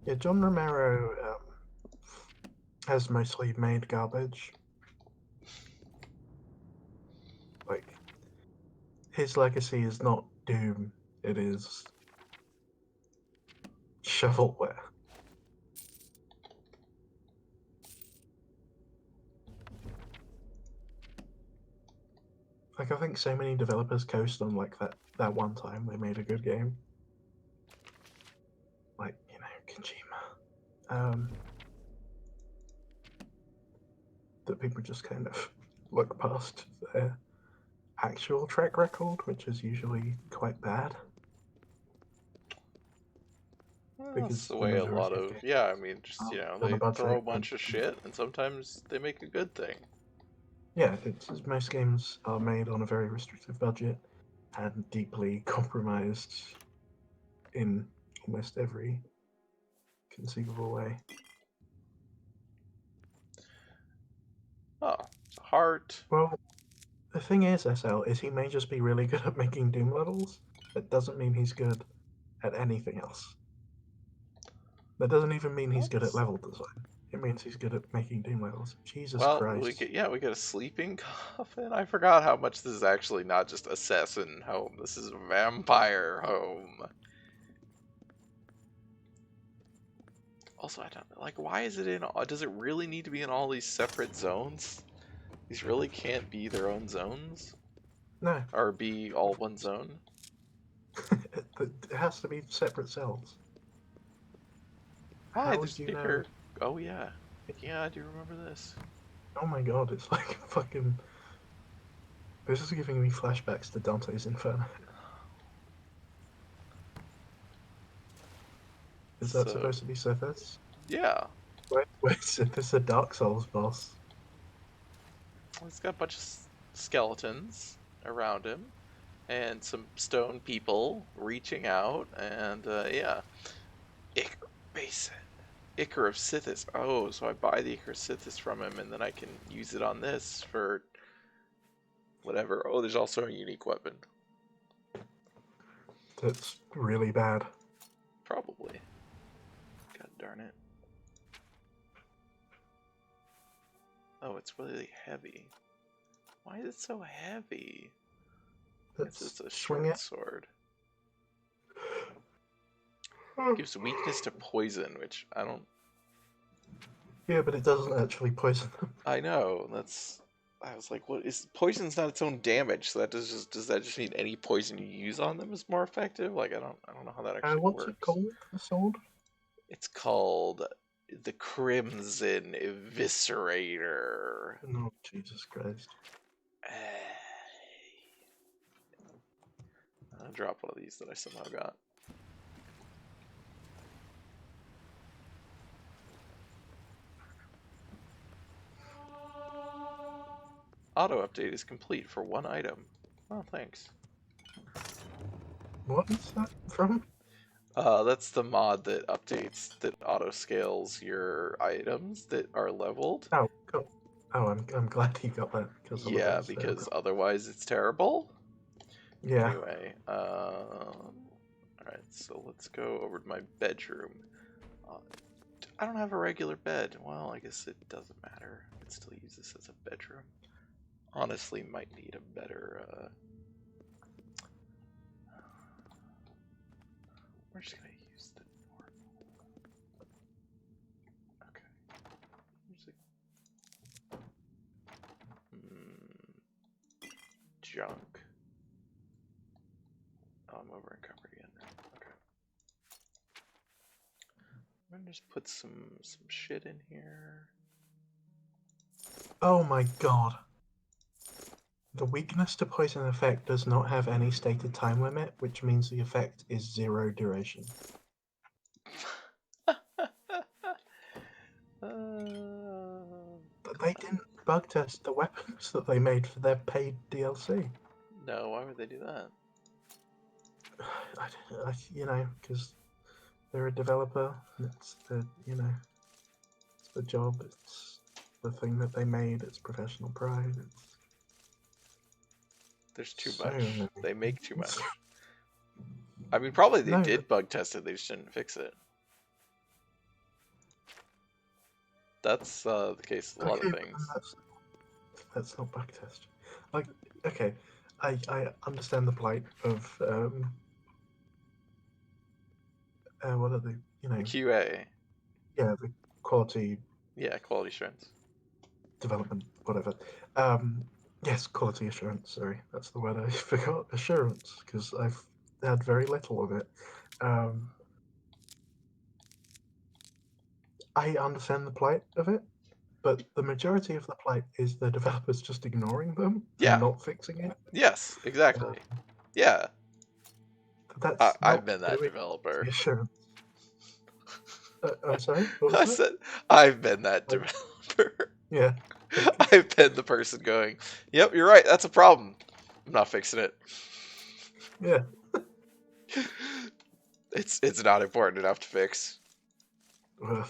Yeah, John Romero has mostly made garbage. Like, his legacy is not Doom, it is shovelware. Like, I think so many developers coast on like that one time they made a good game. Like, you know, Kojima. That people just kind of look past their actual track record, which is usually quite bad. Well, that's Because the the way a majority lot of of, games yeah, I mean, just, you know, on a they throw a budget, bunch of shit, and sometimes they make a good thing. yeah, it's most games are made on a very restrictive budget and deeply compromised in almost every conceivable way. Oh, it's a heart. Well, the thing is, SL, is he may just be really good at making Doom levels. That doesn't mean he's good at anything else. That doesn't even mean he's good at What? level design. It means he's good at making Doom levels. Jesus Well, Christ. we get a sleeping coffin. I forgot how much this is actually not just assassin home. This is vampire home. Also, I don't like. Why is it in? Does it really need to be in all these separate zones? These really can't be their own zones, No, or be all one zone. it has to be separate cells. Why? How There's would you know? bigger. Oh yeah, yeah. I do remember this. Oh my god, it's like fucking. This is giving me flashbacks to Dante's Inferno. Is that So supposed to be Sithis? yeah, Wait, Sithis a Dark Souls boss? he's got a bunch of skeletons around him, and some stone people reaching out, and yeah, Ichor Basin. Ichor of Sithis. Oh, so I buy the Ichor of Sithis from him, and then I can use it on this for whatever. Oh, there's also a unique weapon. That's really bad. Probably. God darn it. Oh, it's really heavy. Why is it so heavy? I guess it's a Swing short it. sword. Gives weakness to poison, which I don't. Yeah, but it doesn't actually poison them. I know. That's. I was like, what is poison's not its own damage? So that does that just mean any poison you use on them is more effective? Like I don't know how that actually What's works. it called? The sword? It's called the Crimson Eviscerator. No, Jesus Christ. I'll drop one of these that I somehow got. Auto update is complete for one item. Oh, thanks. What is that from? That's the mod that updates, that auto scales your items that are leveled. Oh, cool. Oh, I'm glad you got that because Yeah, because otherwise it's terrible. yeah. Anyway, alright, so let's go over to my bedroom. I don't have a regular bed. Well, I guess it doesn't matter. I can still use this as a bedroom. Honestly, might need a better, we're just gonna use the normal. Okay. Music. junk. Oh, I'm over encumbered again. Okay. I'm gonna just put some shit in here. Oh my god. The weakness to poison effect does not have any stated time limit, which means the effect is 0 duration. But they didn't bug test the weapons that they made for their paid DLC. No, why would they do that? Because they're a developer. It's it's the job. It's the thing that they made. It's professional pride. It's There's too so much. many They make too things. much. I mean, probably they No, did bug test it. They just didn't fix it. That's the case with a lot of but things. that's not bug test. Like, okay, I understand the plight of what are they? QA. Yeah, the quality Yeah, quality assurance. development, whatever. Yes, quality assurance. Sorry, that's the word I forgot. Assurance, because I've had very little of it. I understand the plight of it, but the majority of the plight is the developers just ignoring them Yeah. and not fixing it. Yes, exactly. Yeah. That's I've not been that doing developer. quality assurance. I'm sorry, what was I that? said I've been that Like- developer. Yeah. I've been the person going, "Yep, you're right. That's a problem. I'm not fixing it. Yeah. It's not important enough to fix." Ugh.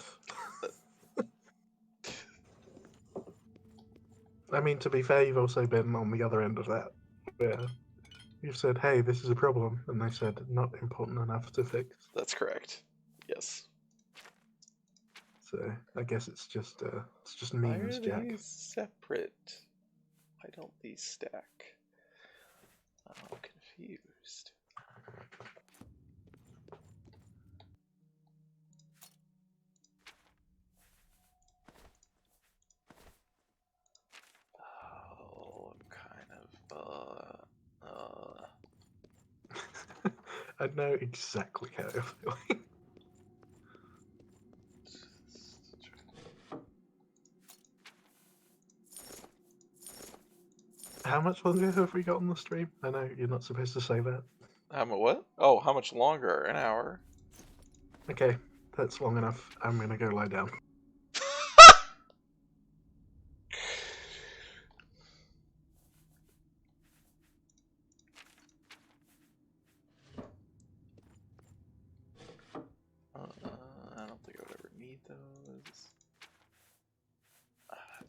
I mean, to be fair, you've also been on the other end of that, where you've said, "Hey, this is a problem," and they said, "Not important enough to fix." That's correct. Yes. So I guess it's just Why memes, are Jack. these separate? Why don't these stack? I'm confused. Oh, I'm kind of I know exactly how you're feeling. How much longer have we got on the stream? I know you're not supposed to say that. How much what? Oh, how much longer? An hour. Okay, that's long enough. I'm gonna go lie down. I don't think I would ever need those.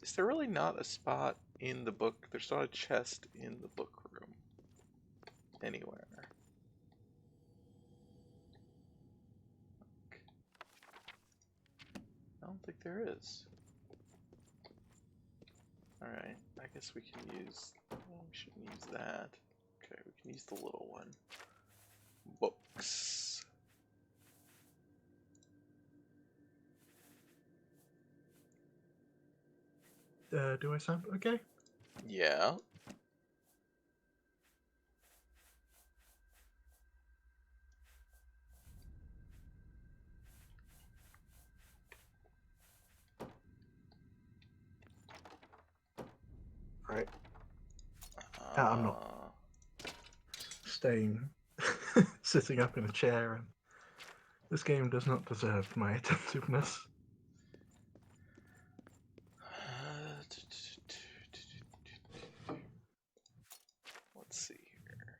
Is there really not a spot in the book? There's not a chest in the book room anywhere. I don't think there is. Alright, I guess we can use... Well, we shouldn't use that. Okay, we can use the little one. Books. Do I sound okay? Yeah. Right. I'm not staying sitting up in a chair, and this game does not deserve my attentiveness. Let's see here.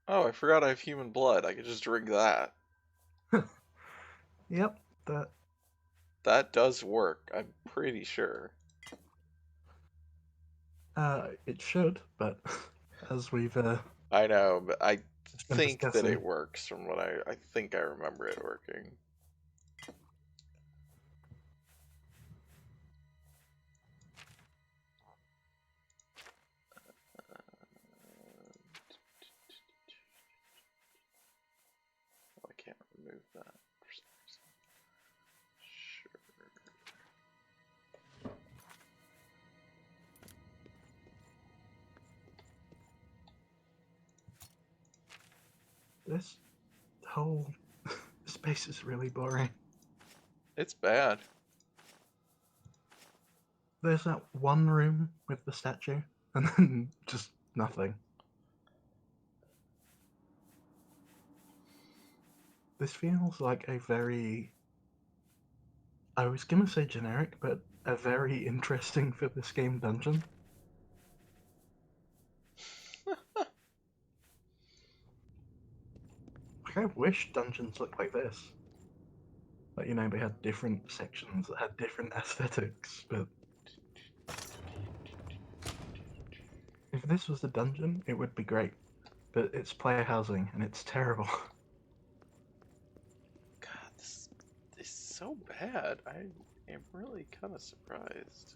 Oh, I forgot I have human blood. I could just drink that. Yep, That does work, I'm pretty sure. it should, but as we've I know, but I been think that discussing, it works from what I think I remember it working. Oh, I can't remove that for some reason. Sure. This whole space is really boring. It's bad. There's that one room with the statue, and then just nothing. This feels like a very... I was gonna say generic, but a very interesting for this game dungeon. I wish dungeons looked like this. Like, you know, they had different sections that had different aesthetics, but... If this was a dungeon, it would be great. But it's player housing, and it's terrible. God, this is so bad. I am really kind of surprised.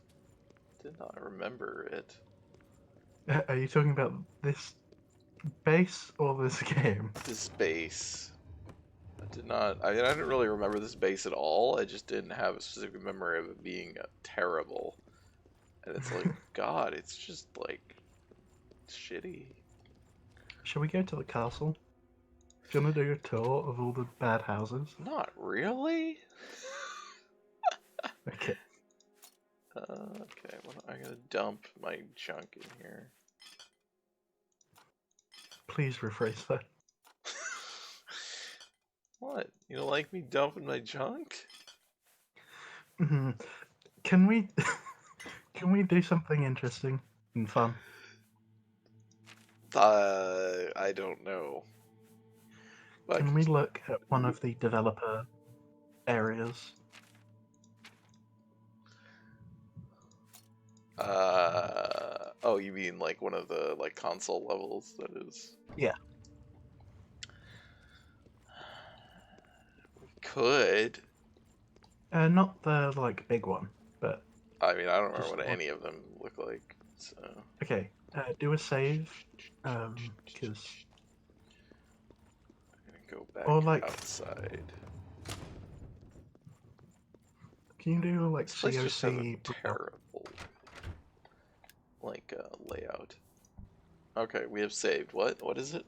Did not remember it. Are you talking about this base or this game? This base. I didn't really remember this base at all. I just didn't have a specific memory of it being terrible. And it's like, God, it's just like shitty. Shall we go to the castle? Do you want to do a tour of all the bad houses? Not really. Okay. Okay, well, I'm gonna dump my junk in here. Please rephrase that. What? You don't like me dumping my junk? Mhm. Can we can we do something interesting and fun? I don't know. Like, Can we look at one of the developer areas? Oh, you mean like one of the like console levels? That is. Yeah. We could. Not the like big one, but I mean, I don't remember Just what one. any of them look like. So. okay. Do a save, because I'm gonna go back Or, like- outside. can you do like This place just has a COC? terrible like layout. Okay, we have saved. What is it?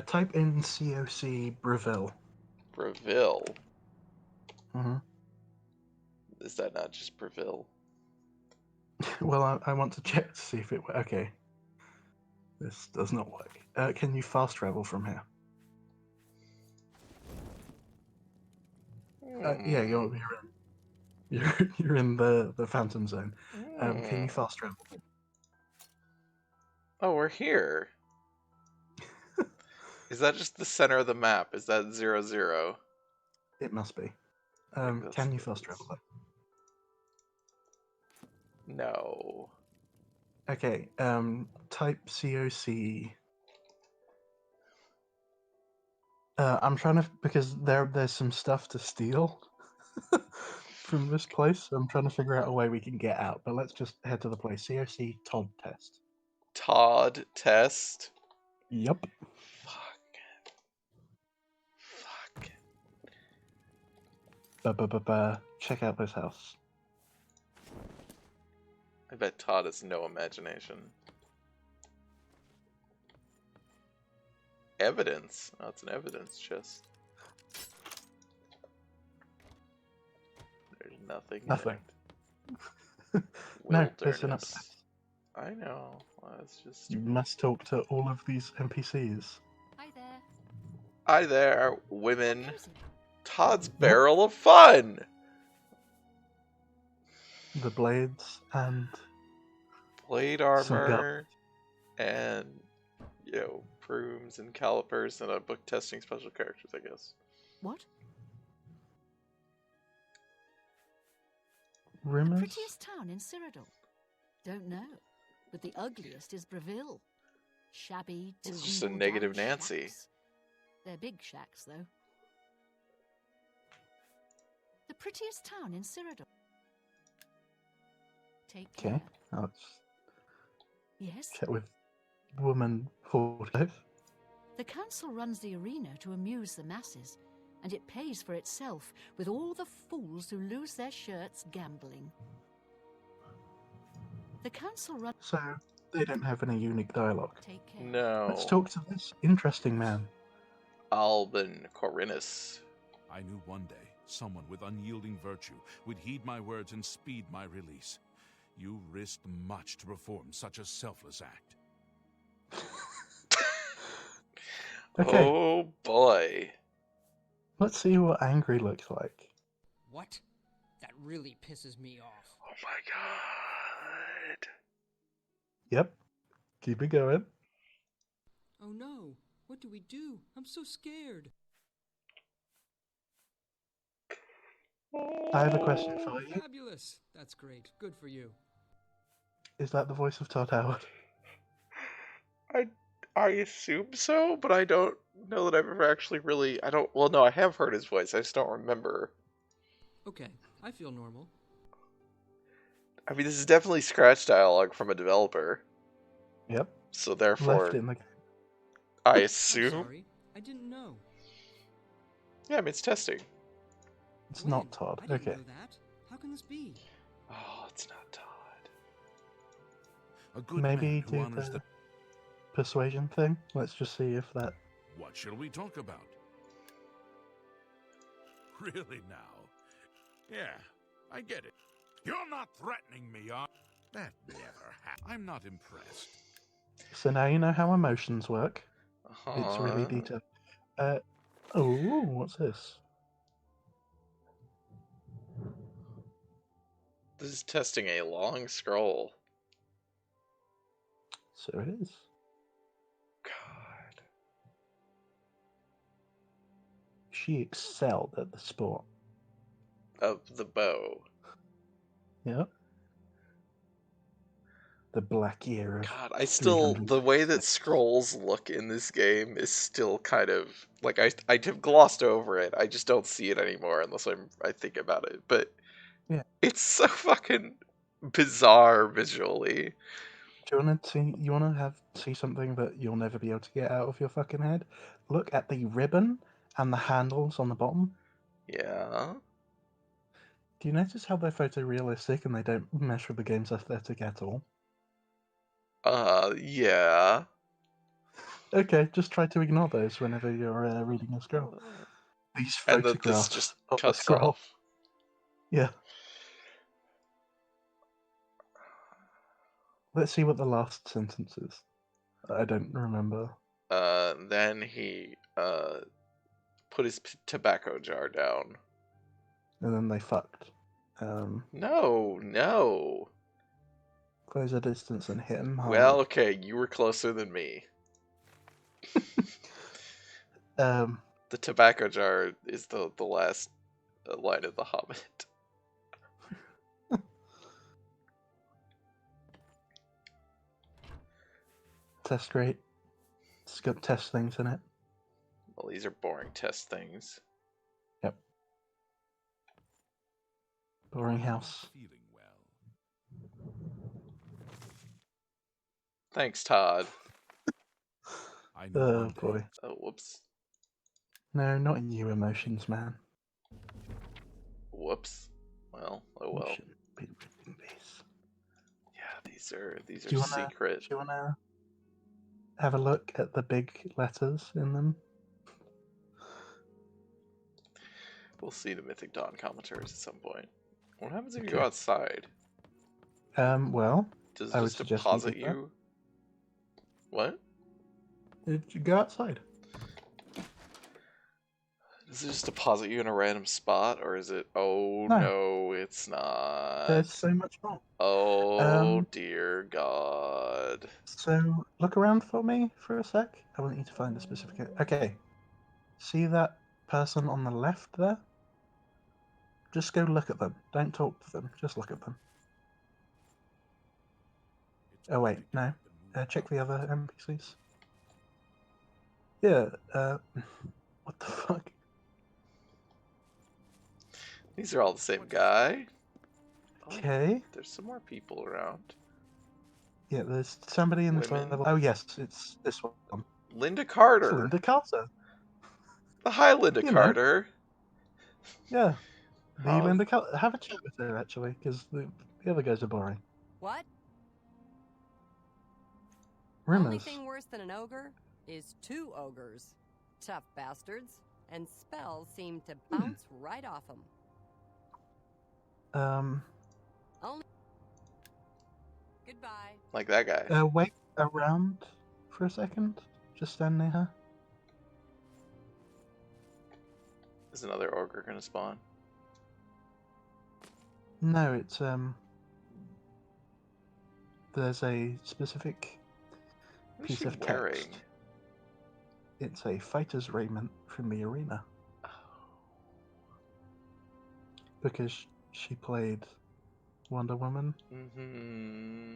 Type in COC Breville. Breville. hmm Is that not just Breville? Well, I want to check to see if it. Okay. This does not work. Can you fast travel from here? Yeah, you're in the Phantom Zone. Can you fast travel? Oh, we're here. Is that just the center of the map? Is that 0, 0? It must be. think that's Can you what fast it travel? is. No. Okay. Type COC. I'm trying to because there's some stuff to steal from this place. So I'm trying to figure out a way we can get out. But let's just head to the place. COC Todd test. Todd test. Yup. Fuck. Check out this house. I bet Todd has no imagination. Evidence. Oh, it's an evidence chest. There's nothing. Nothing. In it. No, there's an Wilderness. upstairs. I know. Well, it's just. You must talk to all of these NPCs. Hi there. Hi there, women. What goes in? Todd's barrel of fun. The blades and Blade Some armor, and brooms and calipers and a book testing special characters, I guess. What? The rumors. prettiest town in Cyrodiil? Don't know. But the ugliest is Breville. Shabby, It's just a tumble-down negative Nancy. shacks. They're big shacks, though. The prettiest town in Cyrodiil. Take care. Okay, let's Yes? check with woman 45. The council runs the arena to amuse the masses, and it pays for itself with all the fools who lose their shirts gambling. The council runs... So they don't have any unique dialogue. Take care. No. Let's talk to this interesting man. Alban Corinus. I knew one day someone with unyielding virtue would heed my words and speed my release. You risked much to perform such a selfless act. Okay, Oh boy. let's see what angry looks like. What? That really pisses me off. Oh my god. Yep, keep it going. Oh no, what do we do? I'm so scared. I have a question for you. Fabulous. That's great. Good for you. Is that the voice of Todd Howard? I assume so, but I don't know that I've ever actually really. Well, no, I have heard his voice. I just don't remember. Okay, I feel normal. I mean, this is definitely scratch dialogue from a developer. Yep, So left therefore, in the. I I'm assume. sorry. I didn't know. Yeah, I mean, it's testing. It's When? not Todd. I didn't Okay. know that. How can this be? Oh, it's not Todd. A good Maybe man who do honors the persuasion thing. Let's just see if that. What shall we talk about? Really now? Yeah, I get it. You're not threatening me, are that never happened. I'm not impressed. So now you know how emotions work. It's really Uh-huh. detailed. Oh, what's this? This is testing a long scroll. So it is. God. She excelled at the sport. Of the bow. Yep. The black year of God, the 300. way that scrolls look in this game is still kind of, like, I have glossed over it. I just don't see it anymore unless I think about it. But Yeah. it's so fucking bizarre visually. Do you want to see? You want to see something that you'll never be able to get out of your fucking head? Look at the ribbon and the handles on the bottom. Yeah. Do you notice how they're photorealistic and they don't mesh with the game's aesthetic at all? Yeah. Okay, just try to ignore those whenever you're reading a scroll. These And that this photographs just of the cuts scroll. off. Yeah. Let's see what the last sentence is. I don't remember. Then he put his tobacco jar down. And then they fucked. No. Close a distance and hit him hard. Well, okay, you were closer than me. The tobacco jar is the last line of The Hobbit. Test rate. It's got test things in it. Well, these are boring test things. Yep. Boring house. Feeling well. Thanks, Todd. I knew Oh one day. boy. Oh, whoops. No, not in you emotions, man. Whoops. Well, oh You well. shouldn't be reading these. Yeah, these are Do you wanna, secret. Do you wanna have a look at the big letters in them? We'll see the Mythic Dawn commentaries at some point. What happens if you Okay. go outside? Well, Does I it would just suggest you deposit do that. you? What? Did you go outside? Does it just deposit you in a random spot, or is it? Oh No. no, it's not. There's so much more. Oh dear God. So look around for me for a sec. I want you to find a specific. Okay. See that person on the left there? Just go look at them. Don't talk to them. Just look at them. It's Oh wait, good to no. get up and move Check about. the other NPCs. Yeah. What the fuck? These are all the same guy. Oh, Okay. there's some more people around. Yeah, there's somebody in this Women. level. Oh yes, it's this one. Linda It's Carter. Linda Carter. Hi, Linda You know. Carter. Yeah. The How's- Linda Carter. Have a chat with her actually, because the other guys are boring. What? Rumors. Only thing worse than an ogre is two ogres. Tough bastards. And spells seem to bounce right off them. Only. Goodbye. Like that guy. Wait around for a second. Just stand near her. Is another ogre gonna spawn? No, it's there's a specific What is piece she of wearing? text. It's a fighter's raiment from the arena. Because she played Wonder Woman. Mm-hmm.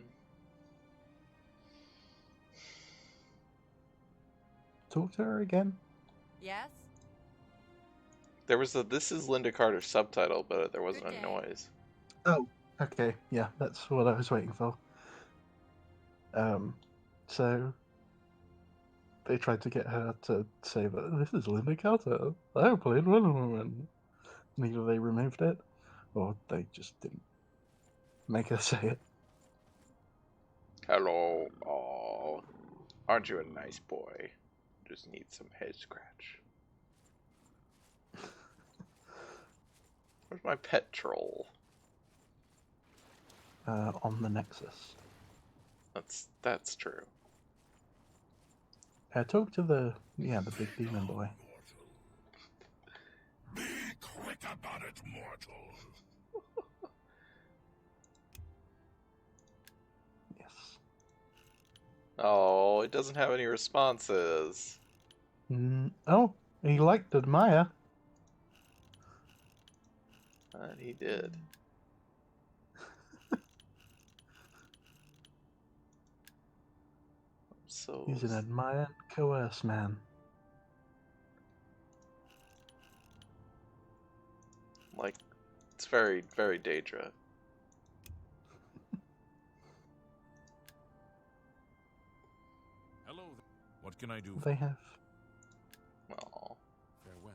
Talk to her again. Yes? There was a "This is Linda Carter" subtitle, but there wasn't Good a day. noise. Oh, okay. Yeah, that's what I was waiting for. So they tried to get her to say that this is Linda Carter. I played Wonder Woman. And either they removed it, or they just didn't make her say it. Hello. Oh, aren't you a nice boy? Just need some head scratch. Where's my pet troll? On the Nexus. That's true. Talk to the big demon boy. Be quick about it, mortal. Yes. Oh, it doesn't have any responses. Oh, he liked Admire. And he did. So He's an admire and coerce man. like, it's very, very Daedra. Hello. What can I do? They have. Oh, Farewell.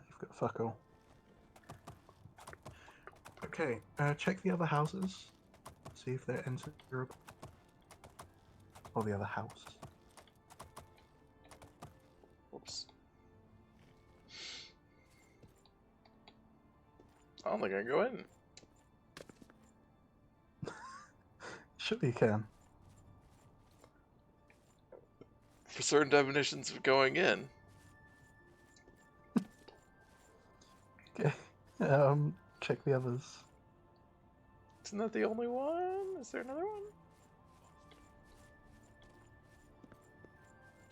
You've got fuck all. Okay, check the other houses. See if they're enterable. Or the other house. whoops. I don't think I can go in. Sure you can. For certain definitions of going in. Okay. Check the others. Isn't that the only one? Is there another one?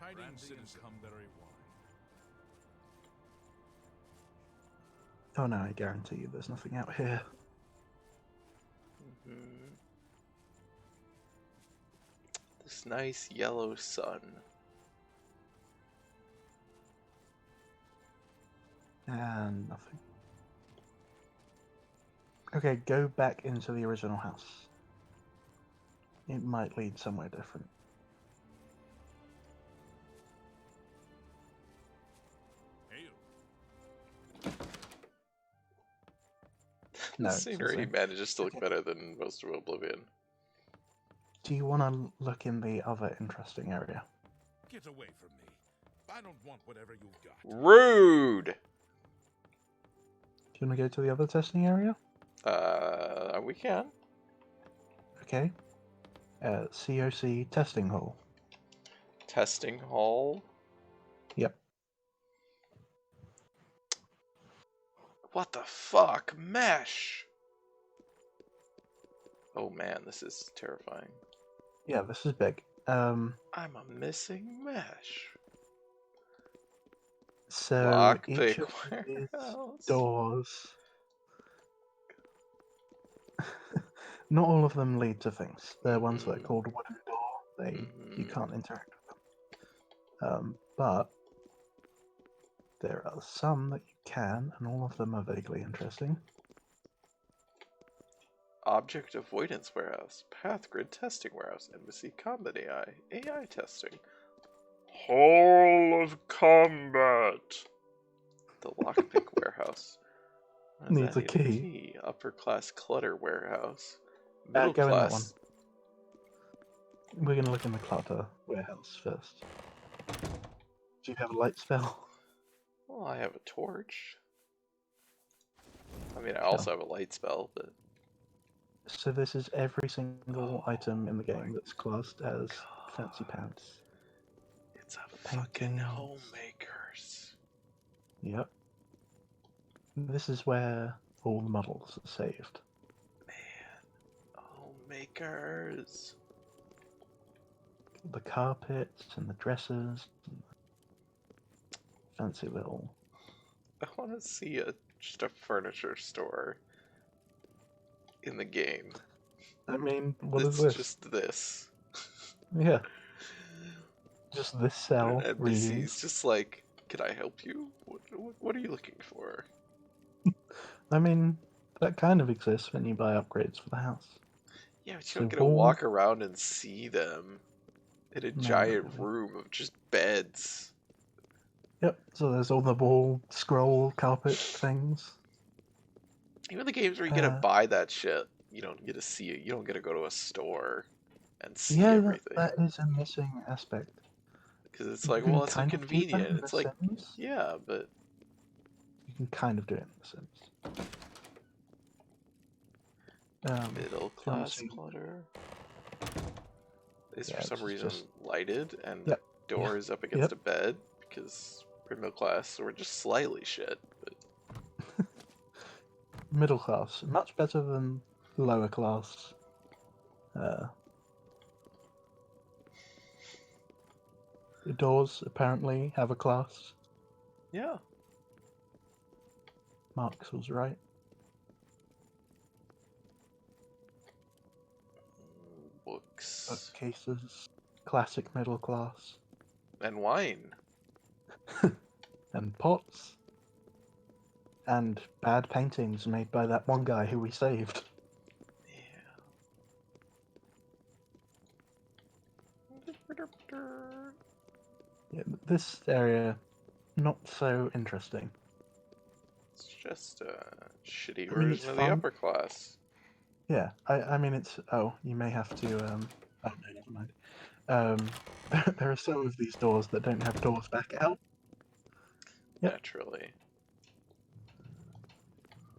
Tidings citizen. Come very wide. Oh no, I guarantee you there's nothing out here. This nice yellow sun. And nothing. Okay, go back into the original house. It might lead somewhere different. Hey, No, The it's the scenery same. manages to look better than most of Oblivion. Do you want to look in the other interesting area? get away from me. I don't want whatever you've got. Rude! Do you want to go to the other testing area? We can. Okay. COC testing hall. Testing hall. Yep. What the fuck? Mesh! Oh man, this is terrifying. Yeah, this is big. I'm a missing mesh. So Lockpick each of these warehouse. doors. Not all of them lead to things. They're ones that are called wooden door. You can't interact with them. But there are some that you can, and all of them are vaguely interesting. Object avoidance warehouse. Path grid testing warehouse. Embassy combat AI. AI testing. Hall of combat. The lockpick warehouse. What does Needs that a need? key. Upper class clutter warehouse. Middle Go in that one. class. We're going to look in the clutter warehouse first. Do you have a light spell? Well, I have a torch. I mean, I also have a light spell, but... So this is every single item in the game that's classed as fancy pants. It's a fucking Paintings. homemakers. Yep. This is where all the models are saved. Man, homemakers. The carpets and the dresses, and the fancy little. I want to see just a furniture store in the game. I mean, what It's is this? just this. Yeah. Just this cell An NPC reading. is just like, can I help you? What are you looking for? I mean, that kind of exists when you buy upgrades for the house. Yeah, but you So don't get to wall- walk around and see them in a No, giant not really. room of just beds. Yep, so there's all the wall scroll carpet things. Even the games where you get to buy that shit, you don't get to see it. You don't get to go to a store and see Yeah, everything. that is a missing aspect. Because it's You like, can well, it's kind of do that inconvenient. in It's The like, Sims. yeah, but You can kind of do it in The Sims. middle if you wanna class see- clutter is Yeah, for some this is reason just- lighted and Yep, the door yeah, is up against yep. a bed because we're middle class, so we're just slightly shit. But Middle class, much better than lower class. The doors apparently have a class. yeah, Marx was right. books Bookcases, classic middle class. and wine. And pots. And bad paintings made by that one guy who we saved. Yeah, this area, not so interesting. It's just a shitty I mean, it's version of the fun. upper class. Yeah, I mean it's... Oh, you may have to... Oh, no, never mind. There are some of these doors that don't have doors back out. Yep. Naturally.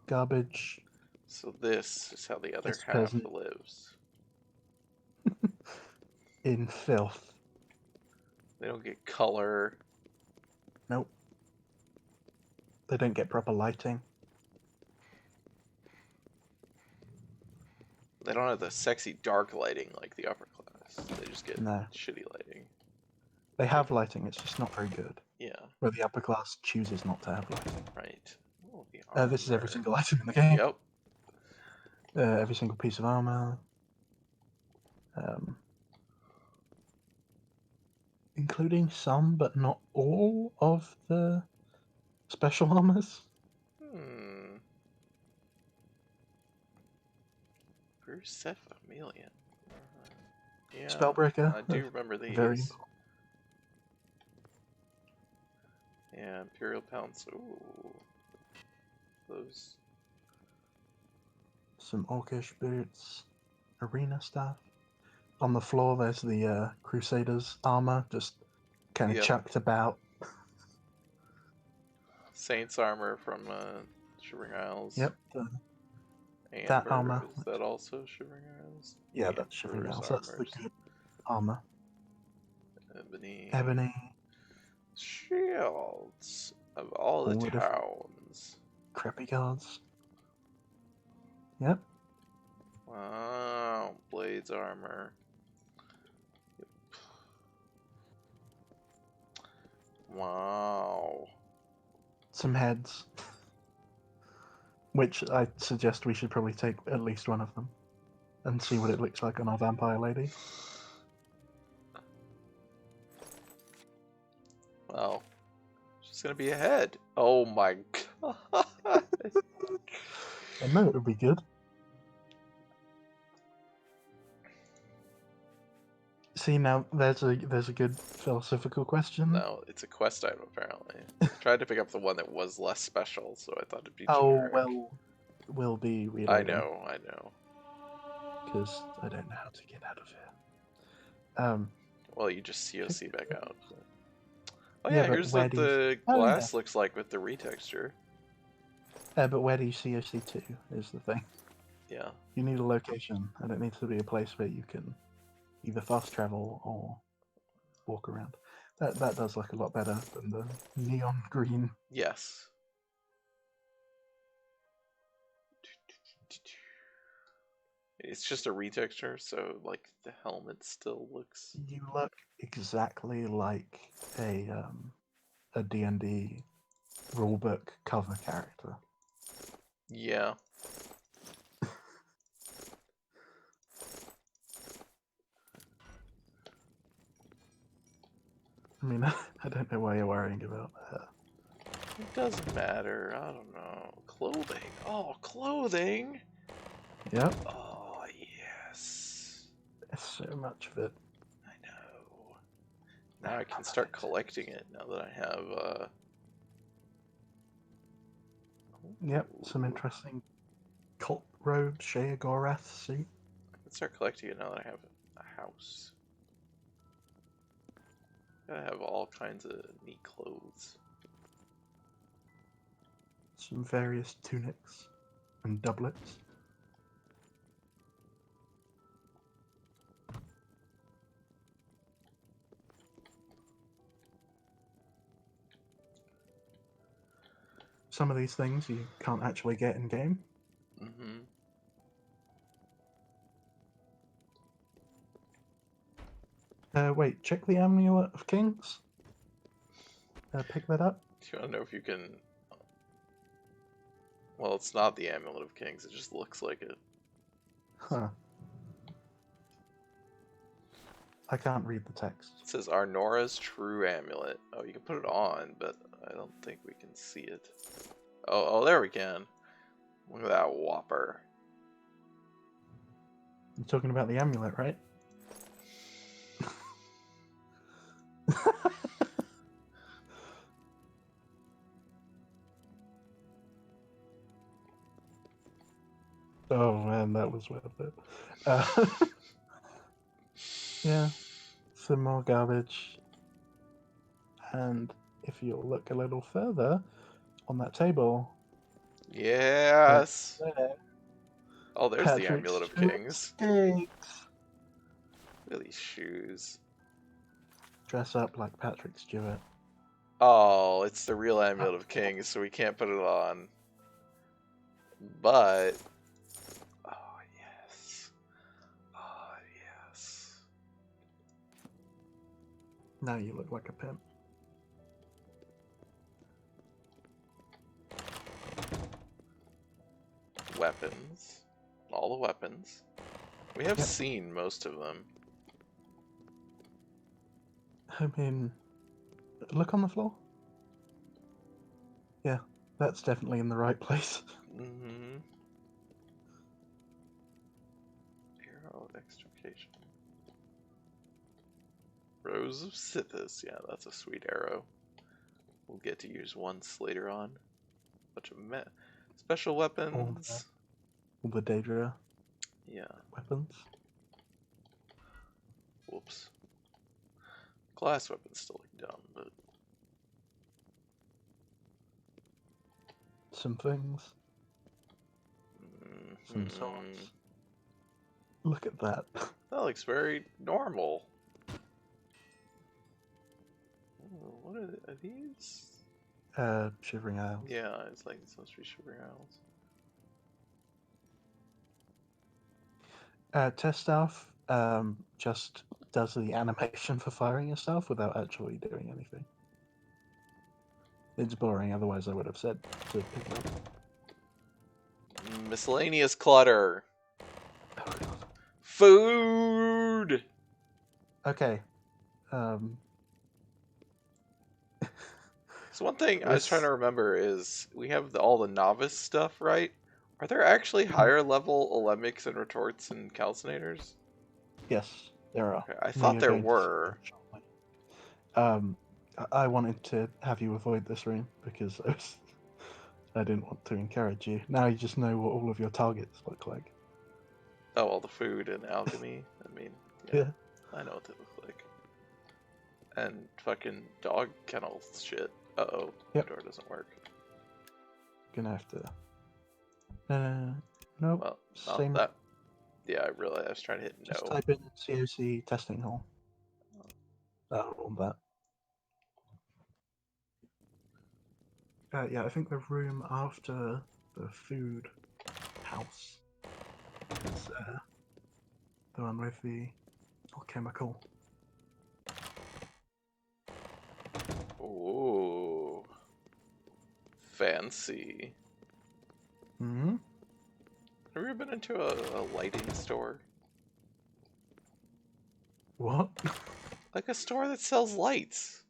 Garbage. So this is how the other This half peasant. lives. In filth. They don't get color. Nope. They don't get proper lighting. They don't have the sexy dark lighting like the upper class. They just get No. shitty lighting. They have lighting, it's just not very good. Yeah, Where the upper class chooses not to have lighting. right. Oh, the This is every armor. single item in the game. Yep. Every single piece of armor. Including some, but not all, of the special armors. Hmm. Bruce Seth Amelia. Yeah. Spellbreaker. I do remember these. Very... Yeah, Imperial Pounce. Ooh. Those. Some orcish boots. Arena stuff. On the floor, there's the Crusaders armor, just kind of Yep. chucked about. Saints armor from Shivering Isles. Yep. Amber, that armor. Is that also Shivering Isles? Yeah, that's Shivering Amber's Isles. That's the armors. good armor. Ebony. Ebony. Shields of all the All the different- towns. Crappy guards. Yep. Wow. Blades armor. Yep. Wow. Some heads. Which I suggest we should probably take at least one of them. And see what it looks like on our vampire lady. Wow. She's gonna be ahead. Oh my god. I know it would be good. See, now there's a good philosophical question. No, it's a quest item apparently. I tried to pick up the one that was less special, so I thought it'd be Oh, generic. well, we'll be I reloading. know. Because I don't know how to get out of here. Well, you just COC back out. Oh Yeah, yeah, but here's where what do you... the Oh, yeah. glass looks like with the retexture. But where do you see OC2 is the thing. Yeah. You need a location, and it needs to be a place where you can either fast travel or walk around. That does look a lot better than the neon green. Yes. It's just a retexture, so like the helmet still looks. You look exactly like a D&D rulebook cover character. Yeah. I mean, I don't know why you're worrying about that. It doesn't matter. I don't know. Clothing. Oh, clothing. Yep, Oh yes. there's so much of it. I know. Now I can start collecting it. Now that I have. Yep, some interesting cult robes, Sheogorath suit. I can start collecting it now that I have a house. I have all kinds of neat clothes. Some various tunics and doublets. Some of these things you can't actually get in game. Mm-hmm. Wait, check the Amulet of Kings. Pick that up. Do you want to know if you can... Well, it's not the Amulet of Kings, it just looks like it. Huh. I can't read the text. It says Arnora's True Amulet. Oh, you can put it on, but I don't think we can see it. Oh, there we can. Look at that whopper. You're talking about the amulet, right? Oh man, that was worth it. Yeah, some more garbage. And if you look a little further on that table, Yes! there, Oh, there's the Patrick Amulet of Stewart's Kings. skates. Look at these shoes. Dress up like Patrick Stewart. Oh, it's the real Amulet of Kings, so we can't put it on. But... Oh, yes. Oh, yes. Now you look like a pimp. Weapons. All the weapons. We have Yep. seen most of them. I mean, look on the floor. Yeah, that's definitely in the right place. Mm-hmm. Arrow of Extrication. Rose of Sithis. Yeah, that's a sweet arrow. We'll get to use once later on. Bunch of special weapons. All the Daedra Yeah. weapons. Whoops. Glass weapons still look dumb, but Some things. Some Mhm. swords. Look at that. That looks very normal. Ooh, what are these? Shivering Isles. Yeah, it's like it's supposed to be Shivering Isles. Test staff just does the animation for firing yourself without actually doing anything. It's boring, otherwise I would have said to pick it up. Miscellaneous clutter. Oh god. Food. Okay. So one thing I was trying to remember is we have all the novice stuff, right? Are there actually higher level alemics and retorts and calcinators? Yes, there are. Okay, I We thought are there going to see were. them shortly. I wanted to have you avoid this room because I didn't want to encourage you. Now you just know what all of your targets look like. Oh, all the food and alchemy. I mean, yeah, Yeah. I know what they look like. And fucking dog kennel shit. Uh-oh. Yep. The door doesn't work. Gonna have to. Nope. Well, not Same. that. Yeah, I realized I was trying to hit Just no. type in COC testing hall. That'll run that. Yeah, I think the room after the food house is the one with the alchemical. Ooh. Fancy. Hmm. Have you ever been into a lighting store? What? Like a store that sells lights.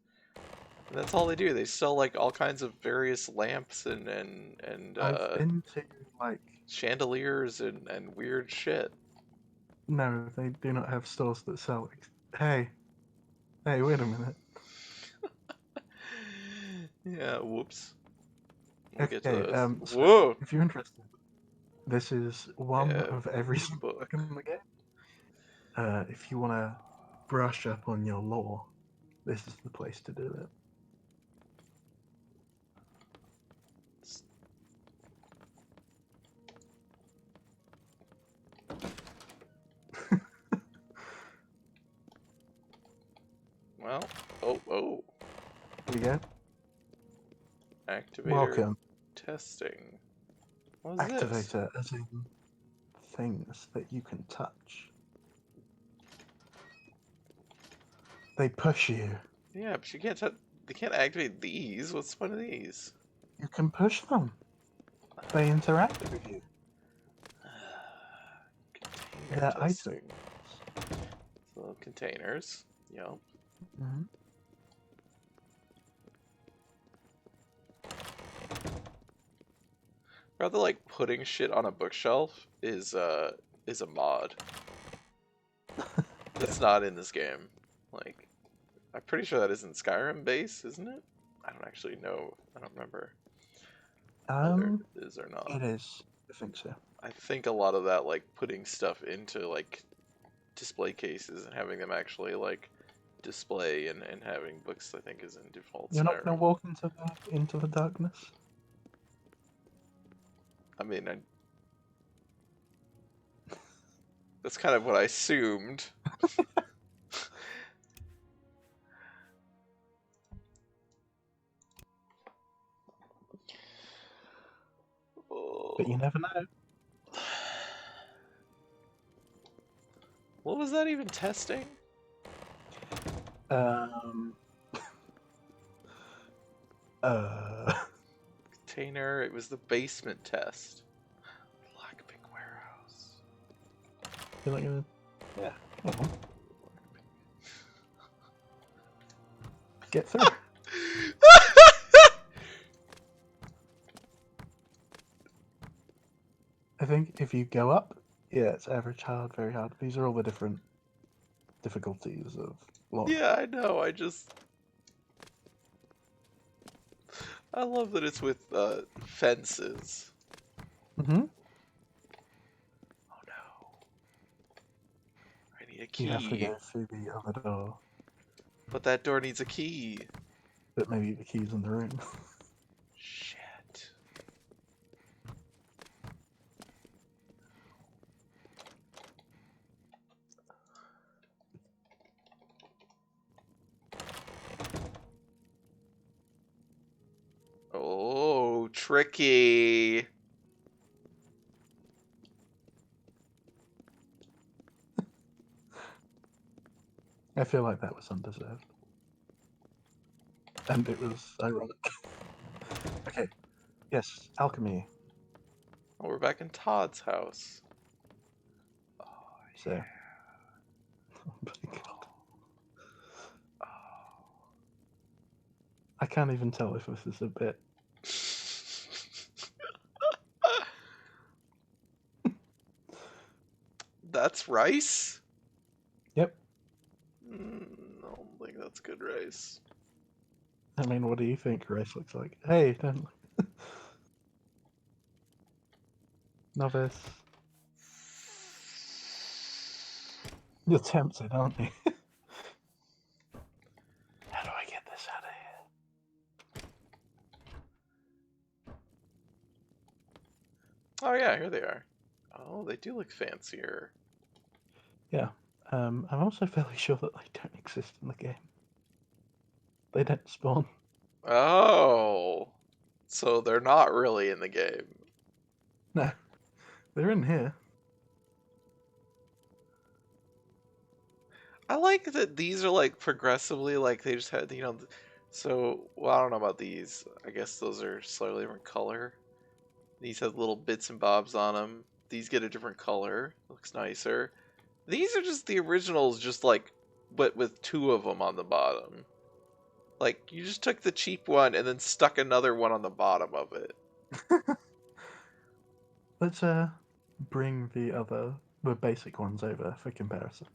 And that's all they do. They sell like all kinds of various lamps and I've been to like. chandeliers and weird shit. No, they do not have stores that sell. Hey, wait a minute. Yeah, whoops. We'll get to Okay, those. so Whoa! if you're interested, this is one of every book. book in the game. If you want to brush up on your lore, this is the place to do it. Well, oh. Here you go. Activator Welcome. testing. What is this? Activator, as in things that you can touch. They push you. Yeah, but you can't they can't activate these. What's one of these? You can push them. They interact with you. Container They're testing. items. So containers. Yep. Mm-hmm. Rather like putting shit on a bookshelf is a mod. That's not in this game. Like, I'm pretty sure that is in Skyrim base, isn't it? I don't actually know. I don't remember whether it is or not. It is. I think so. I think a lot of that, like putting stuff into like display cases and having them actually like display and having books, I think is in default. You're not Skyrim. going to walk into the darkness? I mean, that's kind of what I assumed. But you never know. What was that even testing? Container, it was the basement test. Lockpick warehouse. You're not gonna. Yeah. Come on. Get through. I think if you go up, yeah, it's average, hard, very hard. These are all the different difficulties of launch. Yeah, I know. I love that it's with fences. Mm-hmm. Oh no. I need a key. You have to go through the other door. But that door needs a key. But maybe the key's in the room. Shit. Oh, tricky. I feel like that was undeserved. And it was ironic. Okay. Yes, alchemy. Oh, we're back in Todd's house. Oh, So. yeah. Oh my god. I can't even tell if this is a bit. That's rice? Yep. I don't think that's good rice. I mean, what do you think rice looks like? Hey, don't. Novice. You're tempted, aren't you? yeah, here they are. Oh, they do look fancier. Yeah. I'm also fairly sure that they don't exist in the game. They don't spawn. Oh, so they're not really in the game. No. They're in here. I like that these are like progressively like they just had, you know, so well, I don't know about these. I guess those are slightly different color. These have little bits and bobs on them. These get a different color. Looks nicer. These are just the originals, just like, but with two of them on the bottom. Like, you just took the cheap one and then stuck another one on the bottom of it. Let's bring the basic ones over for comparison.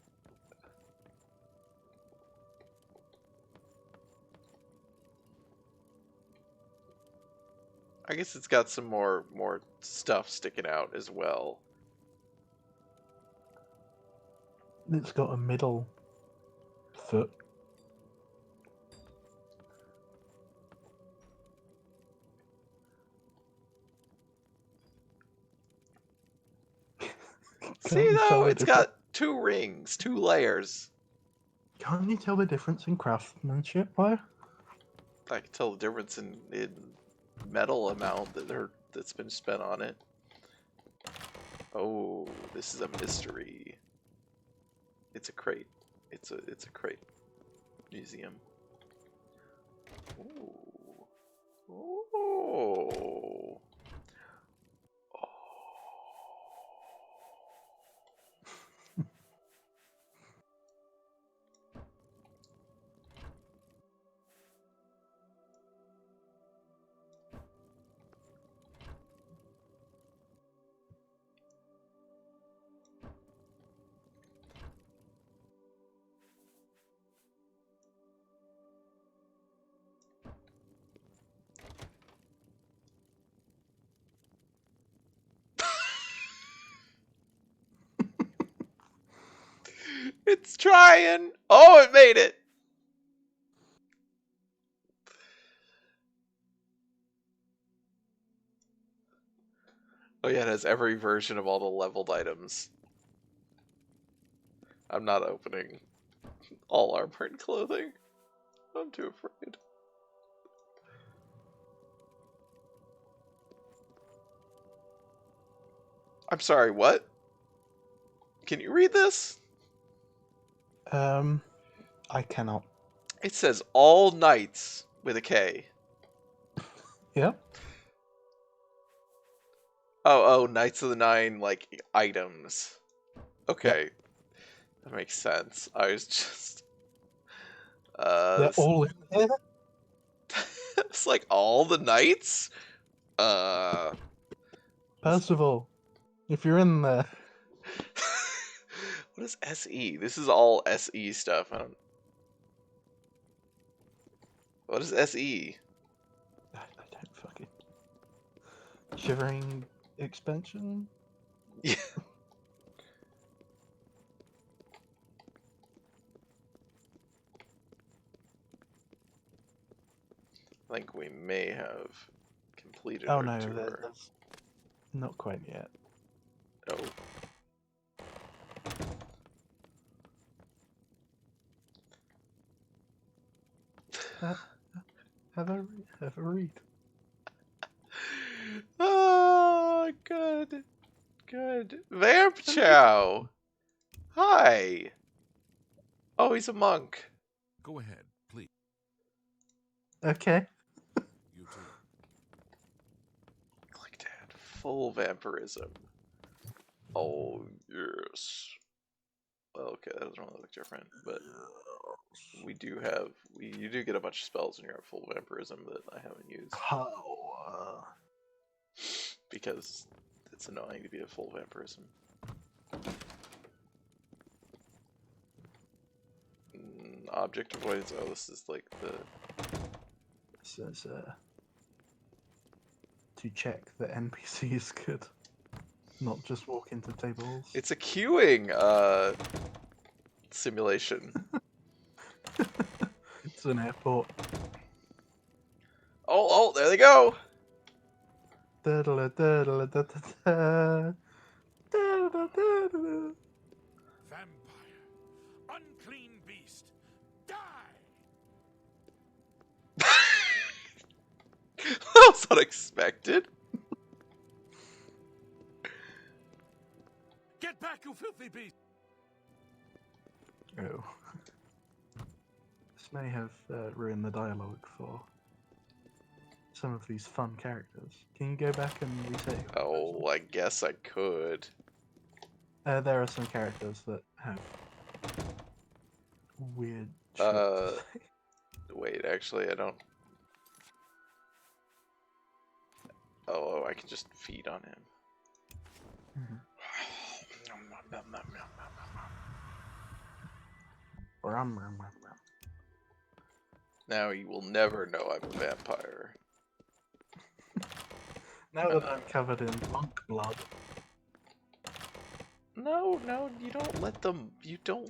I guess it's got some more stuff sticking out as well. It's got a middle foot. See you tell though, the it's difference? got two rings, two layers. Can't you tell the difference in craftsmanship, though? I can tell the difference in metal amount that's been spent on it. Oh, this is a mystery. It's a crate. It's a crate museum. Ooh. Ooh. It's trying. Oh, it made it. Oh yeah, it has every version of all the leveled items. I'm not opening all armor and clothing. I'm too afraid. I'm sorry, what? Can you read this? I cannot. It says all knights with a K. Yep. Oh, Knights of the Nine, like, items. Okay. Yep. That makes sense. I was just... They're all in here? it's like all the knights? Percival, if you're in there... What is SE? This is all SE stuff. I don't... What is SE? I don't fucking... Shivering expansion? Yeah. I think we may have completed Oh our no, tour. that's not quite yet. Oh. Have a read. Oh, good. Good. Vamp Chow! Hi! Oh, he's a monk. Go ahead, please. Okay. You too. Click to add full vampirism. Oh, yes. Well, okay, that doesn't really look different, but we do have... you do get a bunch of spells when you're at full vampirism that I haven't used. Power. Because it's annoying to be at full vampirism. Object avoidance. Oh, this is like the... It says, to check that NPCs could not just walk into tables. It's a queuing simulation. It's an airport. Oh, there they go! Vampire, unclean beast, die! That was unexpected. Get back, you filthy beast! Oh. This may have ruined the dialogue for some of these fun characters. Can you go back and resave? Oh, I guess I could. There are some characters that have weird shit to Uh, say. Wait, actually, I don't. Oh, I can just feed on him. Mhm. Now you will never know I'm a vampire. Now that I'm covered in monk blood. No, you don't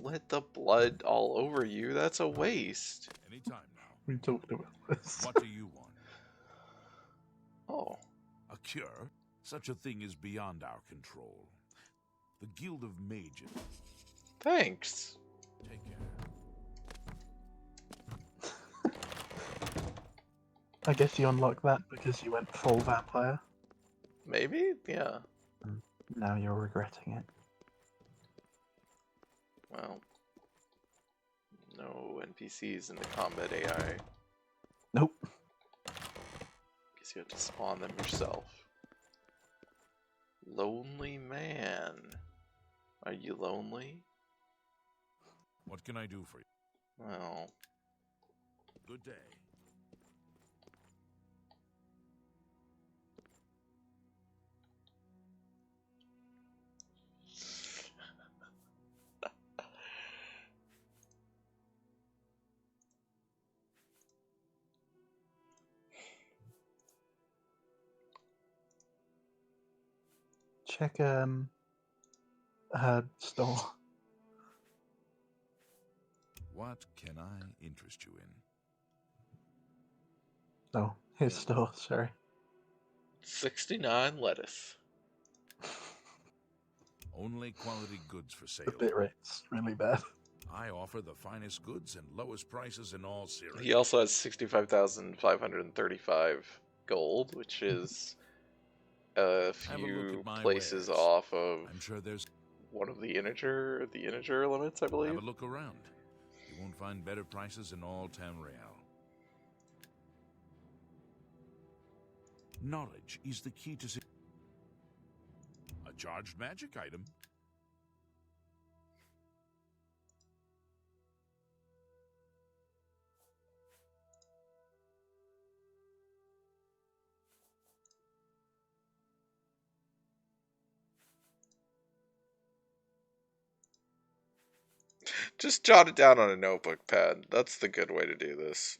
let the blood all over you. That's a waste. Anytime now. We talked about this. What do you want? Oh. A cure? Such a thing is beyond our control. The Guild of Mages. Thanks. Take care. I guess you unlock that because you went full vampire. Maybe? Yeah. Now you're regretting it. Well. No NPCs in the combat AI. Nope. Guess you have to spawn them yourself. Lonely man. Are you lonely? What can I do for you? Well. Good day. Check her store. What can I interest you in? Oh, his store, sorry. 69 lettuce. Only quality goods for sale. The bit rate's really bad. I offer the finest goods and lowest prices in all series. He also has 65,535 gold, which is a Have a look few at my places wares. off of I'm sure there's. one of the integer limits, I believe. Have a look around. You won't find better prices in all Tamriel. Knowledge is the key to. A charged magic item. Just jot it down on a notebook pad. That's the good way to do this.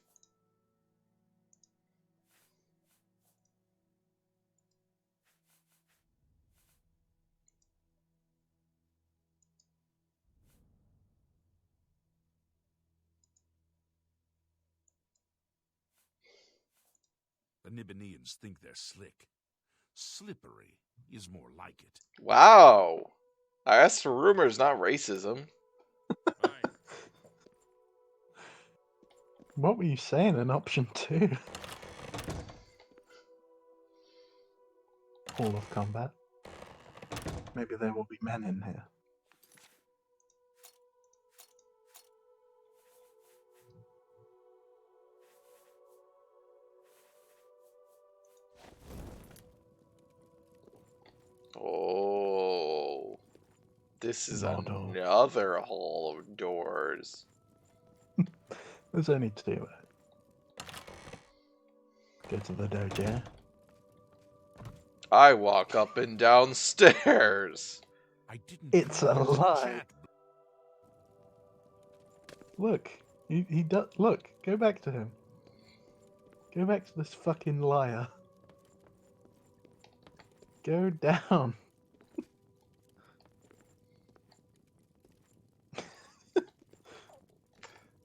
The Nibbaneans think they're slick. Slippery is more like it. Wow. I asked for rumors, not racism. Fine. What were you saying in option 2? Hall of Combat. Maybe there will be men in here. Oh. This is Model. another hall of doors. There's only 2. Go to the dojo. I walk up and down stairs. I didn't. It's a realize the lie. chat- Look, he does. Look, go back to him. Go back to this fucking liar. Go down.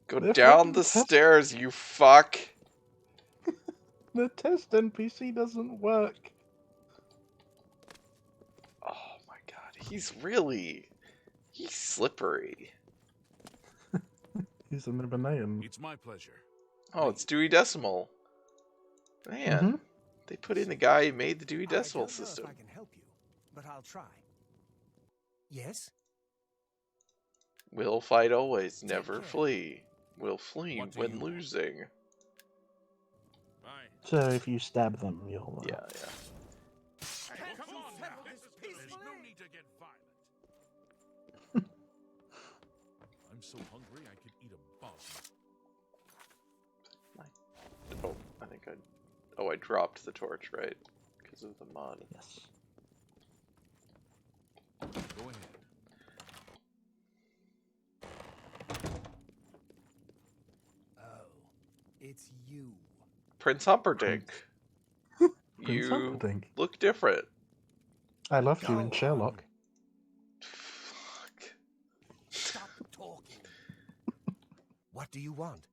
Go They're down fucking the test- stairs, you fuck. The test NPC doesn't work. He's slippery. He's an Ibanayan. It's my pleasure. Oh, it's Dewey Decimal. Man, they put in the guy who made the Dewey Decimal system. I don't know if I can help you, but I'll try. Yes? We'll fight always, never flee. We'll flee What do when you want? losing. Aye. So if you stab them, you'll. Yeah. Hey, come on now. There's no need to get violent. I'm so hungry I could eat a bug. Oh, I think I dropped the torch, right? Because of the mod. Yes. Go ahead. Oh, it's you. Prince Humperdinck. Prince Humperdinck. Look different. I loved you Go in on. Sherlock. Fuck. Stop talking. What do you want?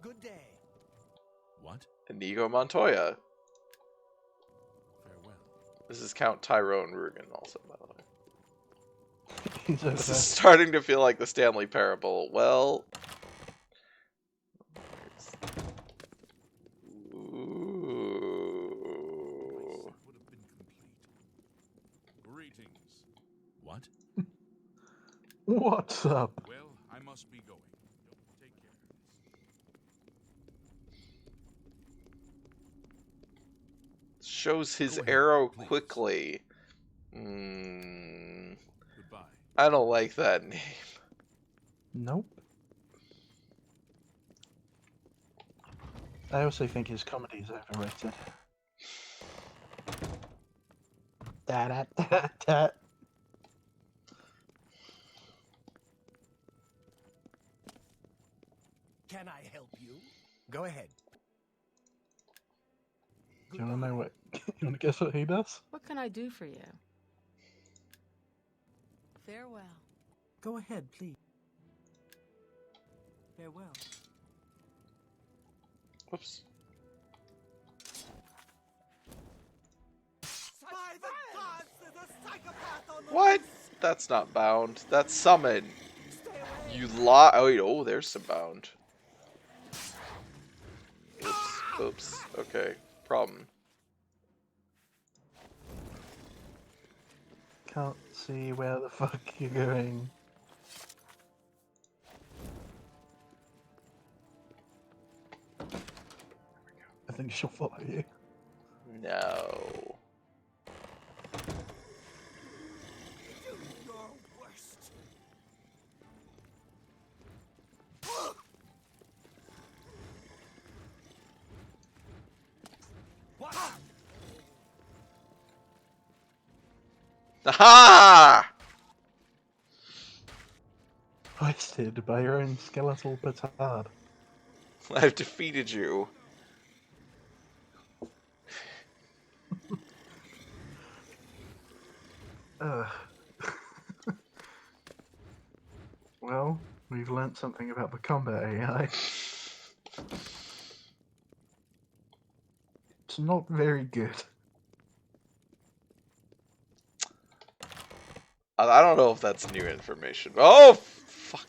Good day. What? Inigo Montoya. Farewell. This is Count Tyrone Rugen also, by the way. He's over This there. is starting to feel like the Stanley Parable. Well... Ooh. Would have been complete. Greetings. What? What's up? Well, I must be going. Take care. Shows his Go ahead, arrow please. quickly. Goodbye. I don't like that name. Nope. I also think his comedy is overrated. Da-da-da-da. Can I help you? Go ahead. Do you want to know what? You want to guess what he does? What can I do for you? Farewell. Go ahead, please. Farewell. Whoops. By the gods, there's a psychopath on the What? loose. That's not bound. That's summon. Stay away. You lie. Oh, wait. Oh, there's some bound. Oops. Oops. Okay. Problem. Can't see where the fuck you're going. I think she'll follow you. No. Do your worst. What? Aha! Hoisted by your own skeletal petard. I've defeated you. Well, we've learnt something about the combat AI. It's not very good. I don't know if that's new information. Oh, fuck.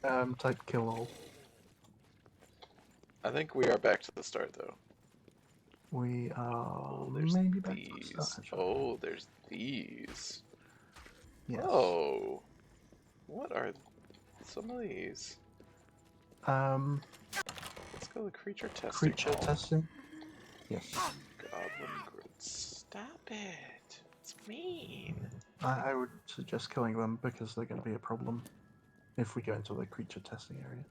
No. Type kill all. I think we are back to the start, though. We are Oh, there's maybe back to the these. start, actually. Oh, there's these. Yes. Oh. What are some of these? Let's go to creature testing. Creature hall. testing. Yes. Goblin Groots. Stop it. It's mean. I would suggest killing them because they're going to be a problem if we go into the creature testing area.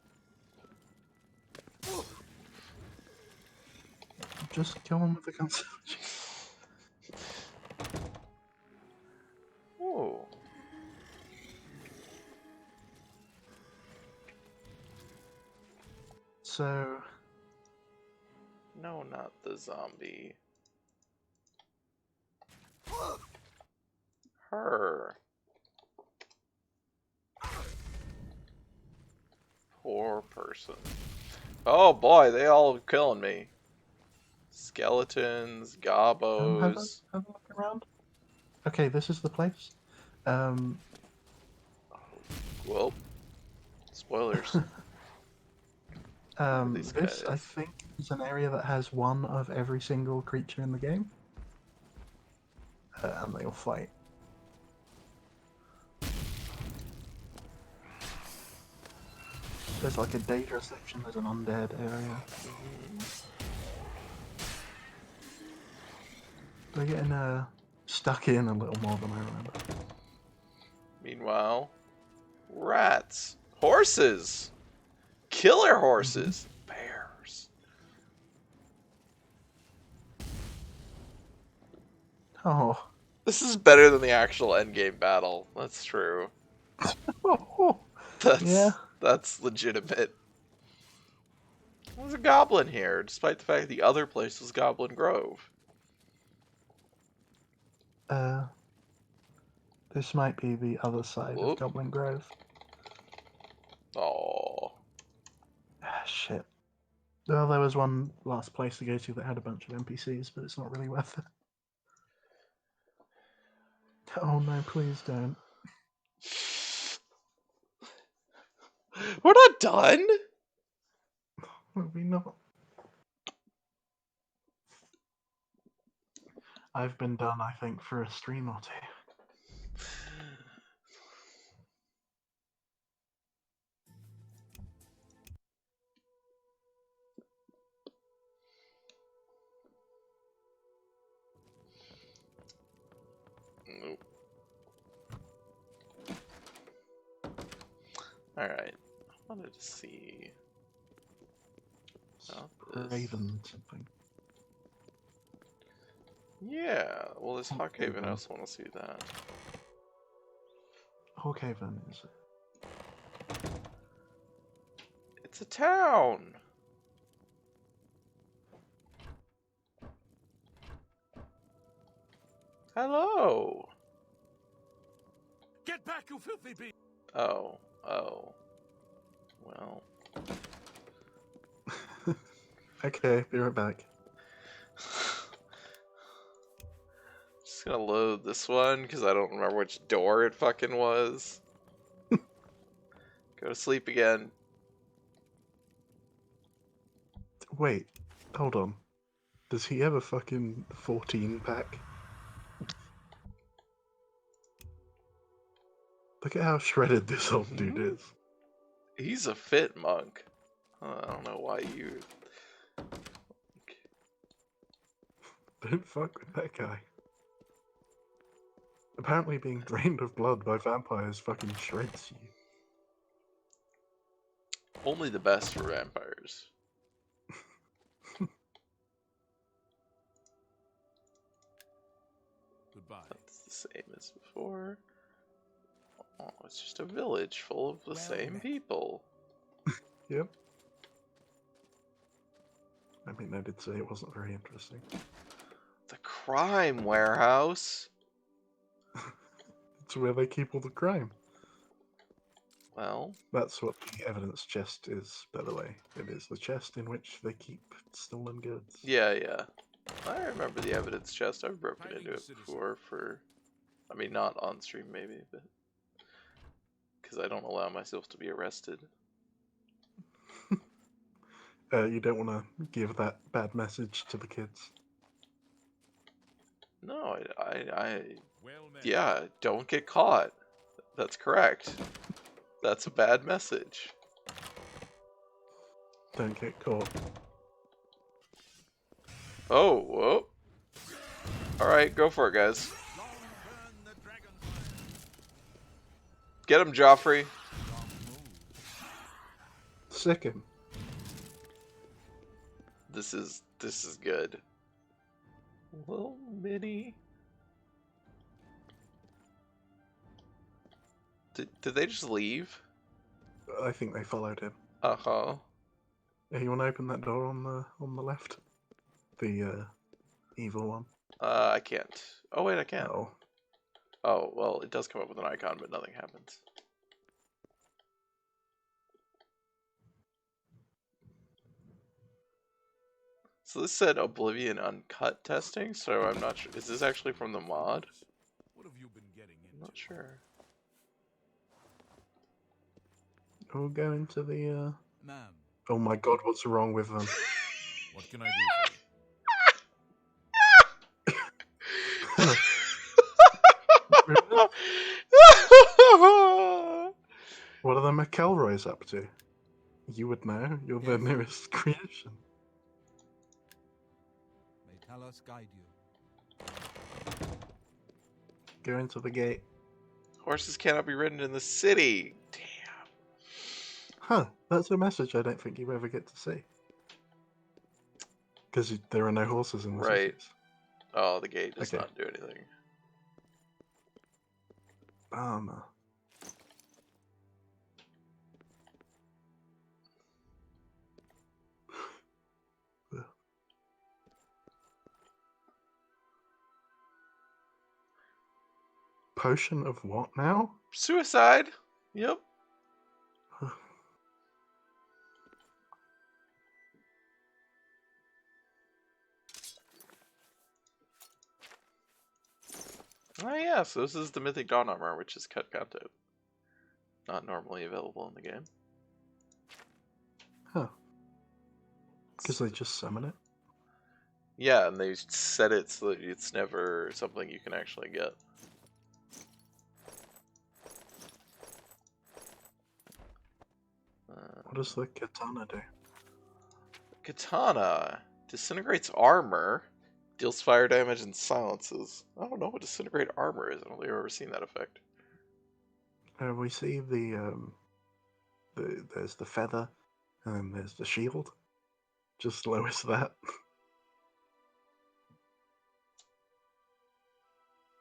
Just kill them with the constellation. Oh. So, No, not the zombie. Her. Poor person. Oh boy, they all are killing me. Skeletons, have a gobos. look around. Okay, this is the place. Well, spoilers. These This, I guys. think, is an area that has one of every single creature in the game. And they all fight. There's like a data section, there's an undead area. They're getting stuck in a little more than I remember. Meanwhile, rats, horses, killer horses, bears. Oh. This is better than the actual endgame battle. That's true. Yeah. That's legitimate. There's a goblin here, despite the fact the other place was Goblin Grove. This might be the other side of Goblin Grove. Oh. Ah, shit. Well, there was one last place to go to that had a bunch of NPCs, but it's not really worth it. Oh no, please don't. We're not done? Maybe not. I've been done, I think, for a stream or two. Nope. Alright. I wanted to see... Raven something. Yeah, well, there's Hawkhaven. I also want to see that. Hawkhaven is it? It's a town! Hello! Get back, you filthy beast! Oh. Well. Okay, be right back. Just gonna load this one, because I don't remember which door it fucking was. Go to sleep again. Wait, hold on. Does he have a fucking 14 pack? Look at how shredded this old dude is. He's a fit monk. I don't know why you... Don't fuck with that guy. Apparently being drained of blood by vampires fucking shreds you. Only the best for vampires. Goodbye. That's the same as before. Oh, it's just a village full of the same people. Yep. I mean, I did say it wasn't very interesting. The crime warehouse? It's where they keep all the crime. Well... That's what the evidence chest is, by the way. It is the chest in which they keep stolen goods. Yeah. I remember the evidence chest. I've broken into it before for... I mean, not on stream maybe, but... Because I don't allow myself to be arrested. You don't want to give that bad message to the kids. No, yeah, don't get caught. That's correct. That's a bad message. Don't get caught. Oh, whoa. Alright, go for it, guys. Get him, Joffrey. Sick him. This is good. Little mini. Did they just leave? I think they followed him. Uh-huh. Yeah, you want to open that door on the left? The evil one. I can't. Oh wait, I can. Oh. Oh, well, it does come up with an icon, but nothing happens. So this said Oblivion uncut testing, so I'm not sure. Is this actually from the mod? have you been getting into? I'm not sure. We'll go into the. Ma'am. Oh my god, what's wrong with them? What can I do for you? What are the McElroys up to? You would know. You're the nearest creation. May Talos guide you. Go into the gate. Horses cannot be ridden in the city. Damn. Huh, that's a message I don't think you ever get to see. Because there are no horses in the Right. cities. Oh, the gate does Okay. not do anything. Bummer. Potion of what now? Suicide. Yep. Oh yeah, so this is the Mythic Dawn armor, which is cut content. Not normally available in the game. Huh. Because they just summon it? Yeah, and they set it so that it's never something you can actually get. What does the katana do? Katana disintegrates armor, deals fire damage, and silences. I don't know what disintegrate armor is. I don't think I've ever seen that effect. We see there's the feather, and then there's the shield. Just lowest that.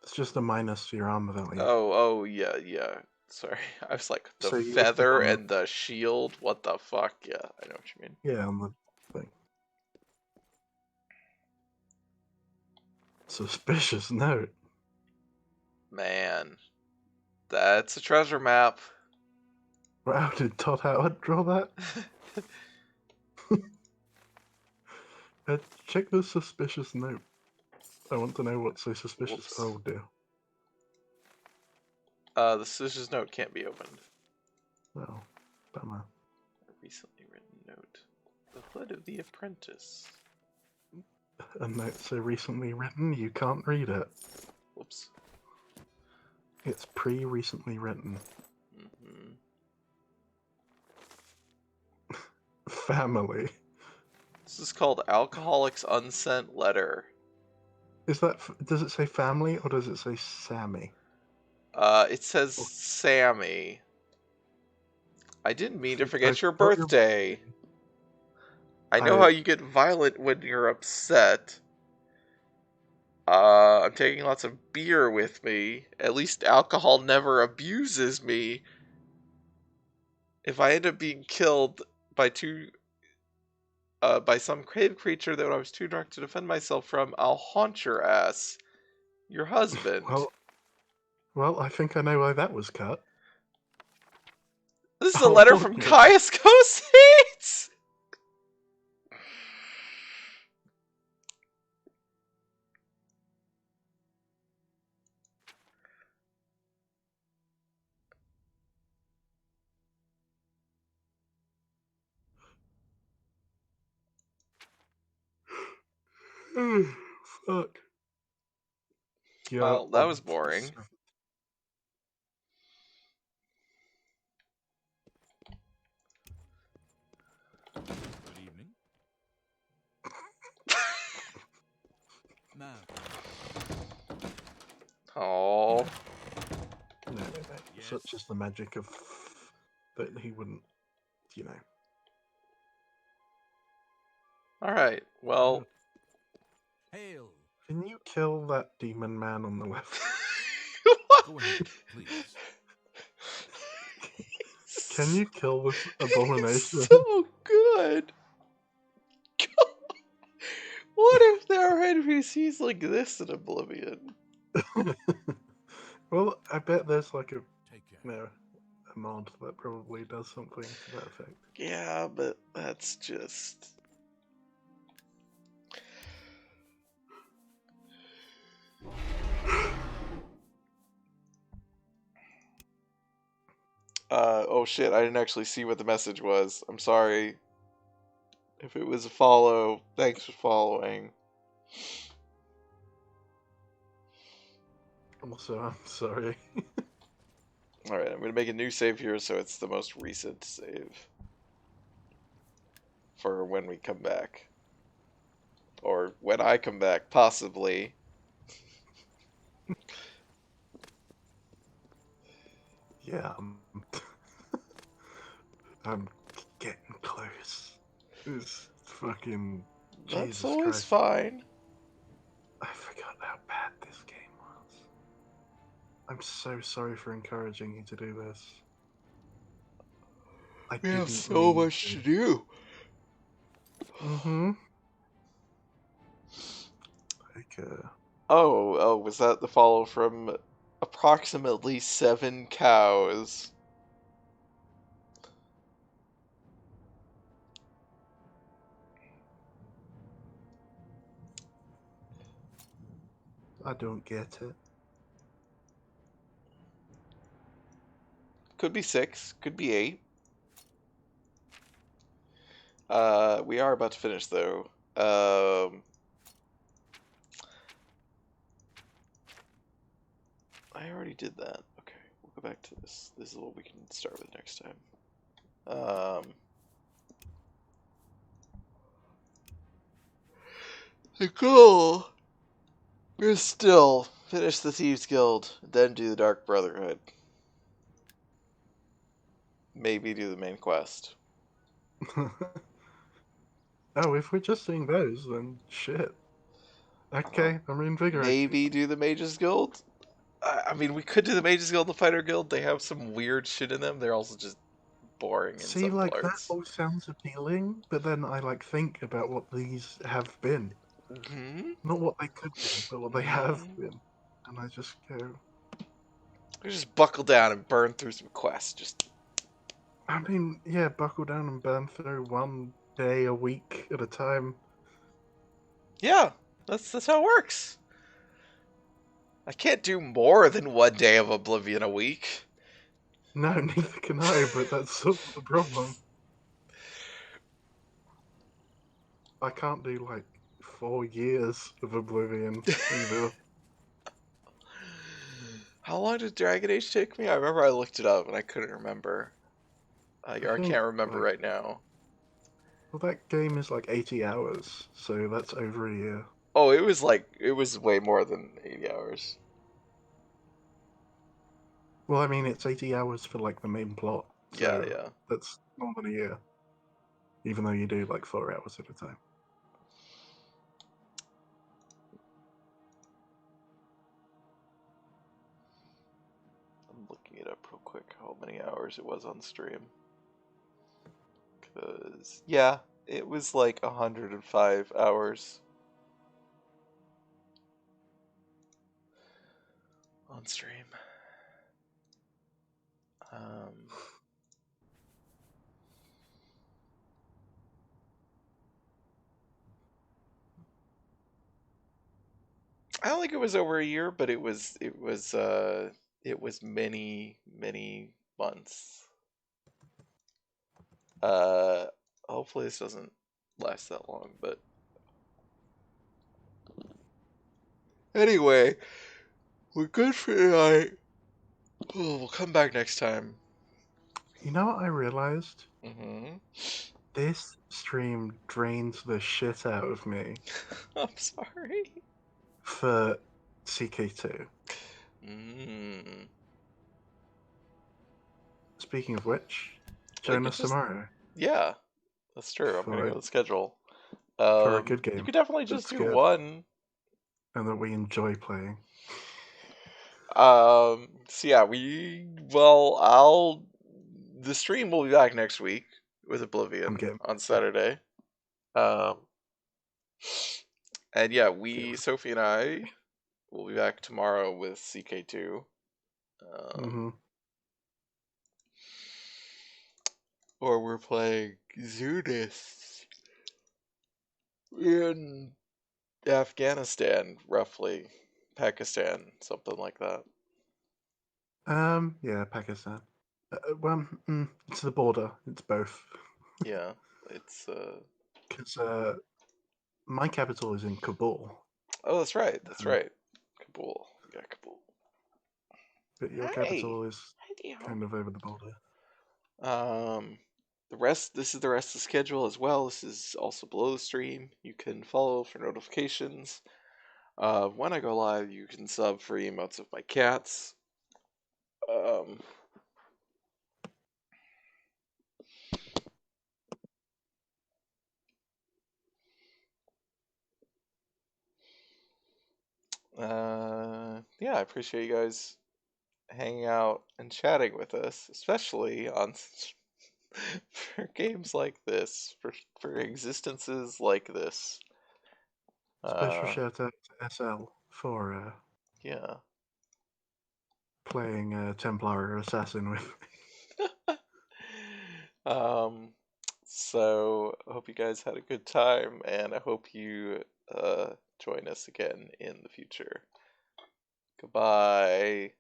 It's just a minus to your armor value. Oh, yeah, yeah. Sorry, I was like, the So you would feather pick on and the shield? What the fuck? Yeah, I know what you mean. Yeah, on the thing. Suspicious note. Man, that's a treasure map. Wow, did Todd Howard draw that? Check the suspicious note. I want to know what's so suspicious. Whoops. Oh dear. The suspicious note can't be opened. Oh, bummer. A recently written note. The Hood of the Apprentice. A note so recently written you can't read it. Whoops. It's pre-recently written. Mm-hmm. Family. This is called Alcoholic's Unsent Letter. Is that? Does it say family or does it say Sammy? It says Sammy. I didn't mean to I forget your thought your- birthday. I know how you get violent when you're upset. I'm taking lots of beer with me. At least alcohol never abuses me. If I end up being killed by by some cave creature that I was too drunk to defend myself from, I'll haunt your ass. Your husband. Well, I think I know why that was cut. This is a letter from Caius Cosates! Fuck. Yeah, Well, that was boring. Good evening. Ma'am. Oh. No. Yes. Such is the magic of that he wouldn't, you know. Alright, well. Hail. Can you kill that demon man on the left? Go ahead, please. Can you kill this abomination? So good. What if there are NPCs like this in Oblivion? Well, I bet there's like a Take care. a mod that probably does something to that effect. Yeah, but that's just... Oh shit, I didn't actually see what the message was. I'm sorry. If it was a follow, thanks for following. Also, I'm sorry. Alright, I'm gonna make a new save here so it's the most recent save. For when we come back. Or when I come back, possibly. Yeah, I'm getting close. It's fucking That's Jesus always Christ. fine. I forgot how bad this game was. I'm so sorry for encouraging you to do this. I We have didn't so mean much to do. Mm-hmm. Oh, was that the follow from approximately 7 cows? I don't get it. Could be 6, could be 8. We are about to finish though. I already did that. Okay, we'll go back to this. This is what we can start with next time. The goal is still finish the Thieves Guild, then do the Dark Brotherhood. Maybe do the main quest. Oh, if we're just doing those, then shit. Okay, I'm reinvigorated. Maybe do the Mages Guild? I mean, we could do the Mages Guild and the Fighter Guild. They have some weird shit in them. They're also just boring in See, some like, parts. that all sounds appealing, but then I, like, think about what these have been. Mm-hmm. Not what they could be, but what they have been. And I just go... Just buckle down and burn through some quests. Just... I mean, yeah, buckle down and burn through one day a week at a time. Yeah, that's how it works. I can't do more than one day of Oblivion a week. No, neither can I, but that's sort of the problem. I can't do, like, 4 years of Oblivion, either. How long did Dragon Age take me? I remember I looked it up and I couldn't remember. I think, can't remember like, right now. Well, that game is like 80 hours, so that's over a year. Oh, it was way more than 80 hours. Well, I mean, it's 80 hours for, like, the main plot. So Yeah. that's more than a year. Even though you do, like, 4 hours at a time. I'm looking it up real quick, how many hours it was on stream. Because, yeah, it was like 105 hours on stream. I don't think it was over a year, but it was many months. Hopefully this doesn't last that long, but anyway, we're good for tonight. Oh, we'll come back next time. You know what I realized? Mm-hmm. This stream drains the shit out of me. I'm sorry. For CK2. Speaking of which, join us tomorrow. Yeah, that's true. I'm gonna go to the schedule. For a good game. You could definitely just do one. And that we enjoy playing. So yeah, the stream will be back next week with Oblivion on Saturday. And yeah, Sophie and I will be back tomorrow with CK2. Or we're playing Zudis in Afghanistan, roughly. Pakistan, something like that. Yeah, Pakistan. Well, it's the border. It's both. Yeah, it's Because my capital is in Kabul, oh, that's right. That's Um, right. Kabul. Yeah, Kabul. but your Hi. capital is Hi, dear. kind of over the border. The rest. This is the rest of the schedule as well. This is also below the stream. You can follow for notifications. When I go live, you can sub for emotes of my cats. Yeah, I appreciate you guys hanging out and chatting with us, especially on for games like this, for existences like this. Special shout out to SL for Yeah. playing Templar Assassin with me. So I hope you guys had a good time, and I hope you join us again in the future. Goodbye.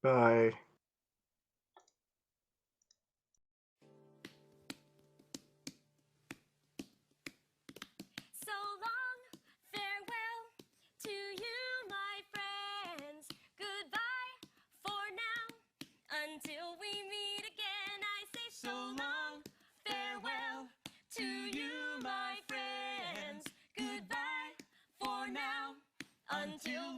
Bye. So long, farewell to you, my friends. Goodbye for now, until we meet again. I say so long, farewell to you, my friends. Goodbye for now, until